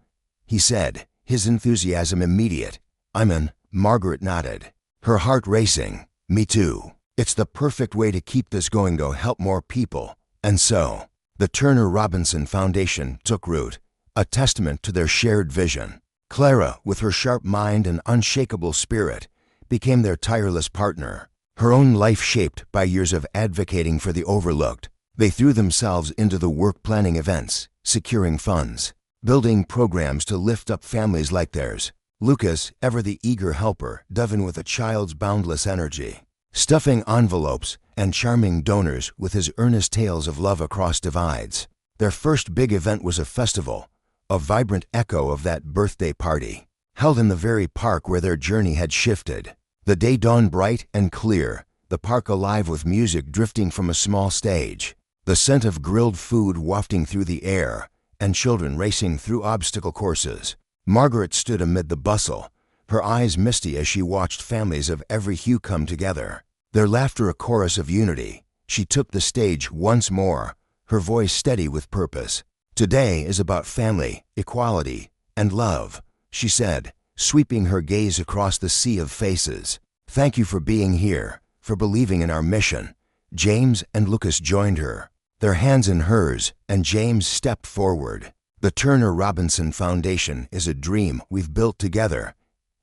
S1: he said, his enthusiasm immediate. "I'm in." Margaret nodded, her heart racing. "Me too. It's the perfect way to keep this going, to help more people." And so, the Turner Robinson Foundation took root, a testament to their shared vision. Clara, with her sharp mind and unshakable spirit, became their tireless partner, her own life shaped by years of advocating for the overlooked. They threw themselves into the work, planning events, securing funds, building programs to lift up families like theirs. Lucas, ever the eager helper, dove in with a child's boundless energy, stuffing envelopes and charming donors with his earnest tales of love across divides. Their first big event was a festival, a vibrant echo of that birthday party, held in the very park where their journey had shifted. The day dawned bright and clear, the park alive with music drifting from a small stage, the scent of grilled food wafting through the air, and children racing through obstacle courses. Margaret stood amid the bustle, her eyes misty as she watched families of every hue come together, their laughter a chorus of unity. She took the stage once more, her voice steady with purpose. "Today is about family, equality, and love. she said, sweeping her gaze across the sea of faces. "Thank you for being here, for believing in our mission." James and Lucas joined her, their hands in hers, and James stepped forward. "The Turner Robinson Foundation is a dream we've built together,"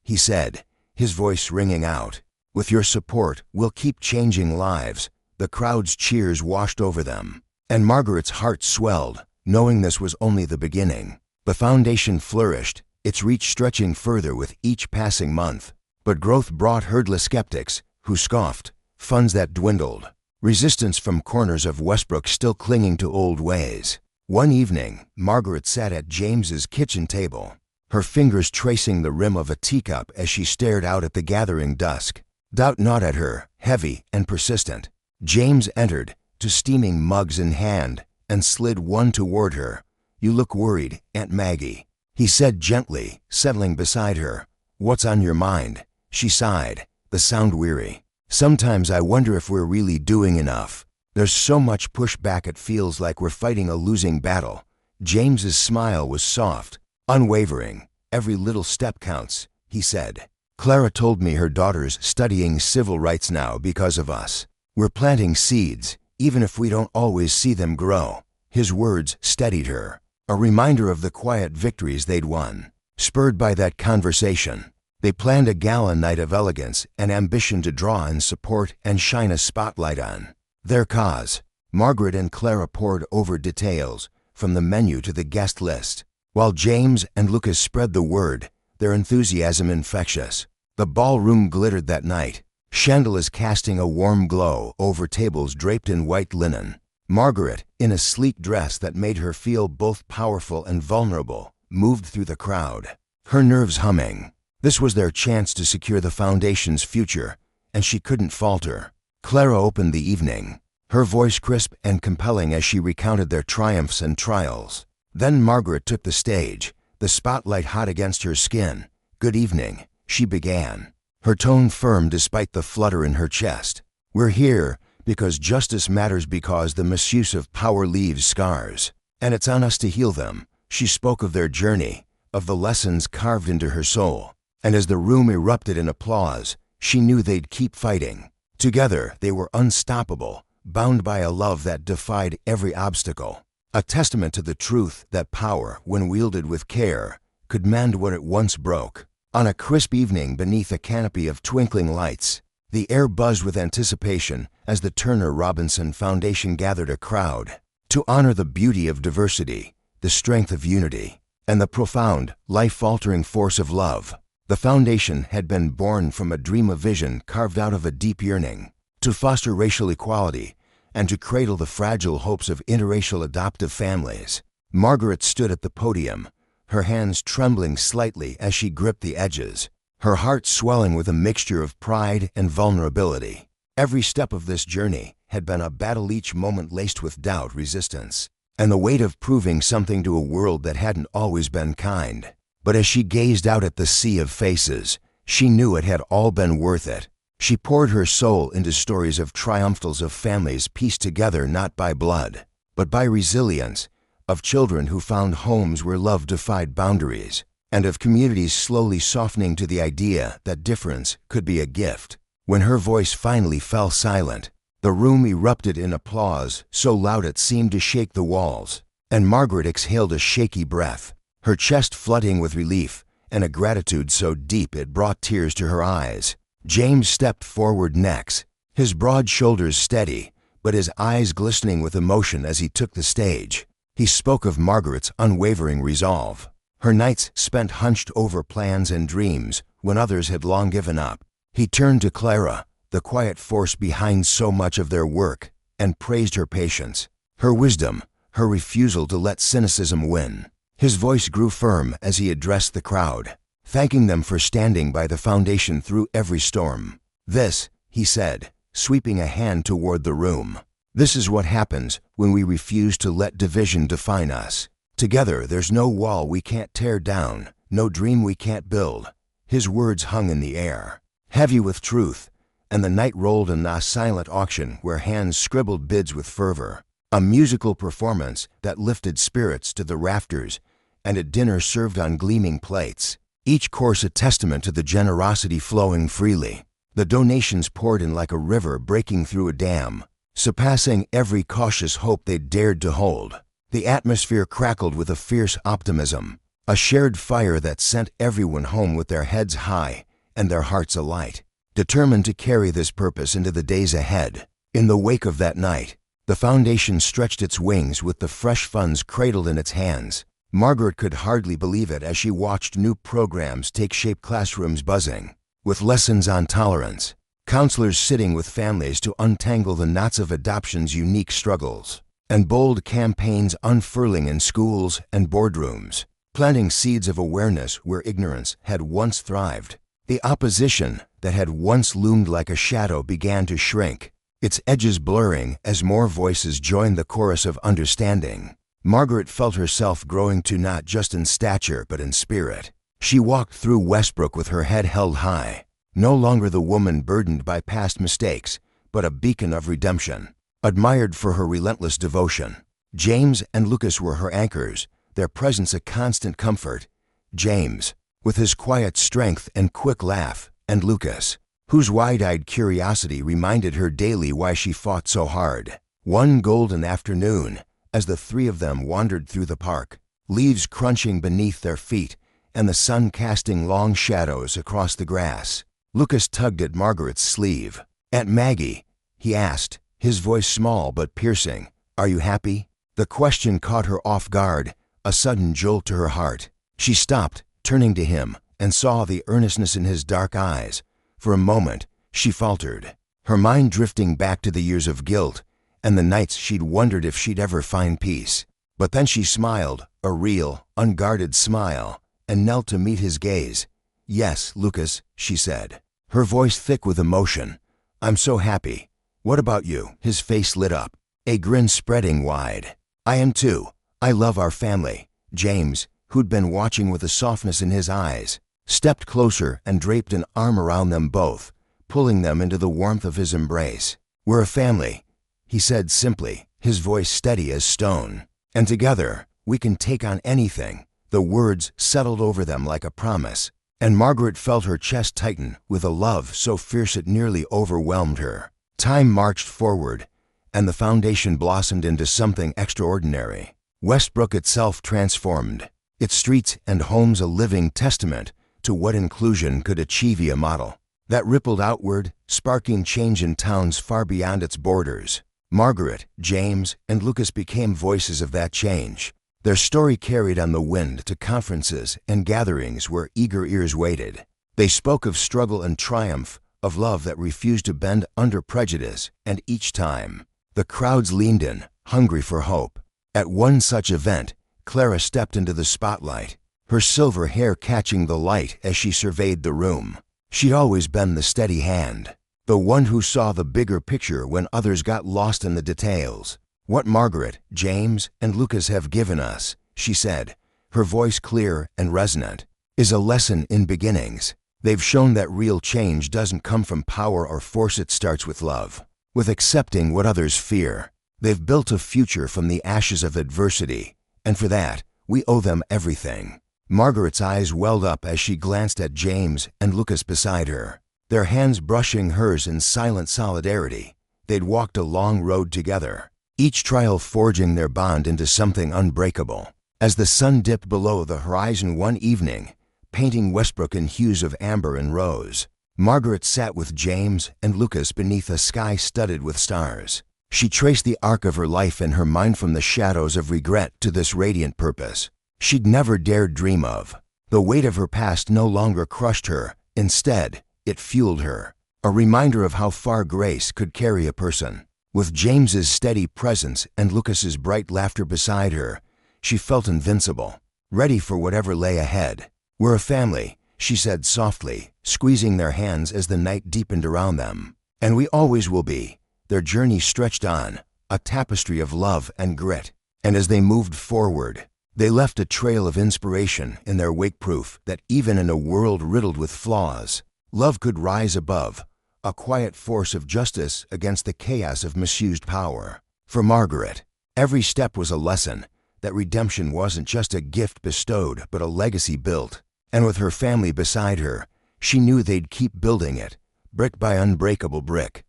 S1: he said, his voice ringing out. "With your support, we'll keep changing lives." The crowd's cheers washed over them, and Margaret's heart swelled, knowing this was only the beginning. The foundation flourished, its reach stretching further with each passing month. But growth brought herdless skeptics, who scoffed, funds that dwindled, resistance from corners of Westbrook still clinging to old ways. One evening, Margaret sat at James's kitchen table, her fingers tracing the rim of a teacup as she stared out at the gathering dusk. Doubt gnawed at her, heavy and persistent. James entered, two steaming mugs in hand, and slid one toward her. "You look worried, Aunt Maggie," he said gently, settling beside her. "What's on your mind?" She sighed, the sound weary. "Sometimes I wonder if we're really doing enough. There's so much pushback it feels like we're fighting a losing battle." James's smile was soft, unwavering. "Every little step counts," he said. "Clara told me her daughter's studying civil rights now because of us. We're planting seeds, even if we don't always see them grow." His words steadied her, a reminder of the quiet victories they'd won. Spurred by that conversation, they planned a gala night of elegance and ambition to draw in support and shine a spotlight on their cause. Margaret and Clara pored over details, from the menu to the guest list, while James and Lucas spread the word, their enthusiasm infectious. The ballroom glittered that night, chandeliers casting a warm glow over tables draped in white linen. Margaret, in a sleek dress that made her feel both powerful and vulnerable, moved through the crowd, her nerves humming. This was their chance to secure the foundation's future, and she couldn't falter. Clara opened the evening, her voice crisp and compelling as she recounted their triumphs and trials. Then Margaret took the stage, the spotlight hot against her skin. "Good evening," she began, her tone firm despite the flutter in her chest. "We're here because justice matters, because the misuse of power leaves scars, and it's on us to heal them." She spoke of their journey, of the lessons carved into her soul, and as the room erupted in applause, she knew they'd keep fighting. Together, they were unstoppable, bound by a love that defied every obstacle, a testament to the truth that power, when wielded with care, could mend what it once broke. On a crisp evening beneath a canopy of twinkling lights, the air buzzed with anticipation as the Turner Robinson Foundation gathered a crowd to honor the beauty of diversity, the strength of unity, and the profound, life-altering force of love. The foundation had been born from a dream of vision carved out of a deep yearning to foster racial equality and to cradle the fragile hopes of interracial adoptive families. Margaret stood at the podium, her hands trembling slightly as she gripped the edges, her heart swelling with a mixture of pride and vulnerability. Every step of this journey had been a battle, each moment laced with doubt, resistance, and the weight of proving something to a world that hadn't always been kind. But as she gazed out at the sea of faces, she knew it had all been worth it. She poured her soul into stories of triumphals, of families pieced together not by blood, but by resilience, of children who found homes where love defied boundaries, and of communities slowly softening to the idea that difference could be a gift. When her voice finally fell silent, the room erupted in applause so loud it seemed to shake the walls, and Margaret exhaled a shaky breath, her chest flooding with relief and a gratitude so deep it brought tears to her eyes. James stepped forward next, his broad shoulders steady, but his eyes glistening with emotion as he took the stage. He spoke of Margaret's unwavering resolve, her nights spent hunched over plans and dreams when others had long given up. He turned to Clara, the quiet force behind so much of their work, and praised her patience, her wisdom, her refusal to let cynicism win. His voice grew firm as he addressed the crowd, thanking them for standing by the foundation through every storm. "This," he said, sweeping a hand toward the room, "this is what happens when we refuse to let division define us. Together, there's no wall we can't tear down, no dream we can't build." His words hung in the air, heavy with truth, and the night rolled in a silent auction where hands scribbled bids with fervor, a musical performance that lifted spirits to the rafters, and a dinner served on gleaming plates. each course a testament to the generosity flowing freely. The donations poured in like a river breaking through a dam, surpassing every cautious hope they dared to hold. The atmosphere crackled with a fierce optimism, a shared fire that sent everyone home with their heads high and their hearts alight, determined to carry this purpose into the days ahead. In the wake of that night, the foundation stretched its wings with the fresh funds cradled in its hands. Margaret could hardly believe it as she watched new programs take shape, classrooms buzzing with lessons on tolerance, counselors sitting with families to untangle the knots of adoption's unique struggles, and bold campaigns unfurling in schools and boardrooms, planting seeds of awareness where ignorance had once thrived. The opposition that had once loomed like a shadow began to shrink, its edges blurring as more voices joined the chorus of understanding. Margaret felt herself growing too, not just in stature but in spirit. She walked through Westbrook with her head held high, no longer the woman burdened by past mistakes, but a beacon of redemption, admired for her relentless devotion. James and Lucas were her anchors, their presence a constant comfort. James, with his quiet strength and quick laugh, and Lucas, whose wide-eyed curiosity reminded her daily why she fought so hard. One golden afternoon, as the three of them wandered through the park, leaves crunching beneath their feet and the sun casting long shadows across the grass, Lucas tugged at Margaret's sleeve. "Aunt Maggie," he asked, his voice small but piercing, "are you happy?" The question caught her off guard, a sudden jolt to her heart. She stopped, turning to him, and saw the earnestness in his dark eyes. For a moment, she faltered, her mind drifting back to the years of guilt and the nights she'd wondered if she'd ever find peace. But then she smiled, a real, unguarded smile, and knelt to meet his gaze. "Yes, Lucas," she said, her voice thick with emotion. "I'm so happy. What about you?" His face lit up, a grin spreading wide. "I am too. I love our family." James, who'd been watching with a softness in his eyes, stepped closer and draped an arm around them both, pulling them into the warmth of his embrace. "We're a family," he said simply, his voice steady as stone. "And together, we can take on anything." The words settled over them like a promise, and Margaret felt her chest tighten with a love so fierce it nearly overwhelmed her. Time marched forward, and the foundation blossomed into something extraordinary. Westbrook itself transformed, its streets and homes a living testament to what inclusion could achieve. A model that rippled outward, sparking change in towns far beyond its borders. Margaret, James, and Lucas became voices of that change. Their story carried on the wind to conferences and gatherings where eager ears waited. They spoke of struggle and triumph, of love that refused to bend under prejudice, and each time, the crowds leaned in, hungry for hope. At one such event, Clara stepped into the spotlight, her silver hair catching the light as she surveyed the room. She'd always been the steady hand, the one who saw the bigger picture when others got lost in the details. "What Margaret, James, and Lucas have given us," she said, her voice clear and resonant, "is a lesson in beginnings. They've shown that real change doesn't come from power or force, it starts with love, with accepting what others fear. They've built a future from the ashes of adversity, and for that, we owe them everything." Margaret's eyes welled up as she glanced at James and Lucas beside her, their hands brushing hers in silent solidarity. They'd walked a long road together, each trial forging their bond into something unbreakable. As the sun dipped below the horizon one evening, painting Westbrook in hues of amber and rose, Margaret sat with James and Lucas beneath a sky studded with stars. She traced the arc of her life in her mind, from the shadows of regret to this radiant purpose she'd never dared dream of. The weight of her past no longer crushed her. Instead, it fueled her, a reminder of how far grace could carry a person. With James's steady presence and Lucas's bright laughter beside her, she felt invincible, ready for whatever lay ahead. "We're a family," she said softly, squeezing their hands as the night deepened around them. "And we always will be." Their journey stretched on, a tapestry of love and grit, and as they moved forward, they left a trail of inspiration in their wake, proof that even in a world riddled with flaws, love could rise above, a quiet force of justice against the chaos of misused power. For Margaret, every step was a lesson that redemption wasn't just a gift bestowed but a legacy built. And with her family beside her, she knew they'd keep building it, brick by unbreakable brick.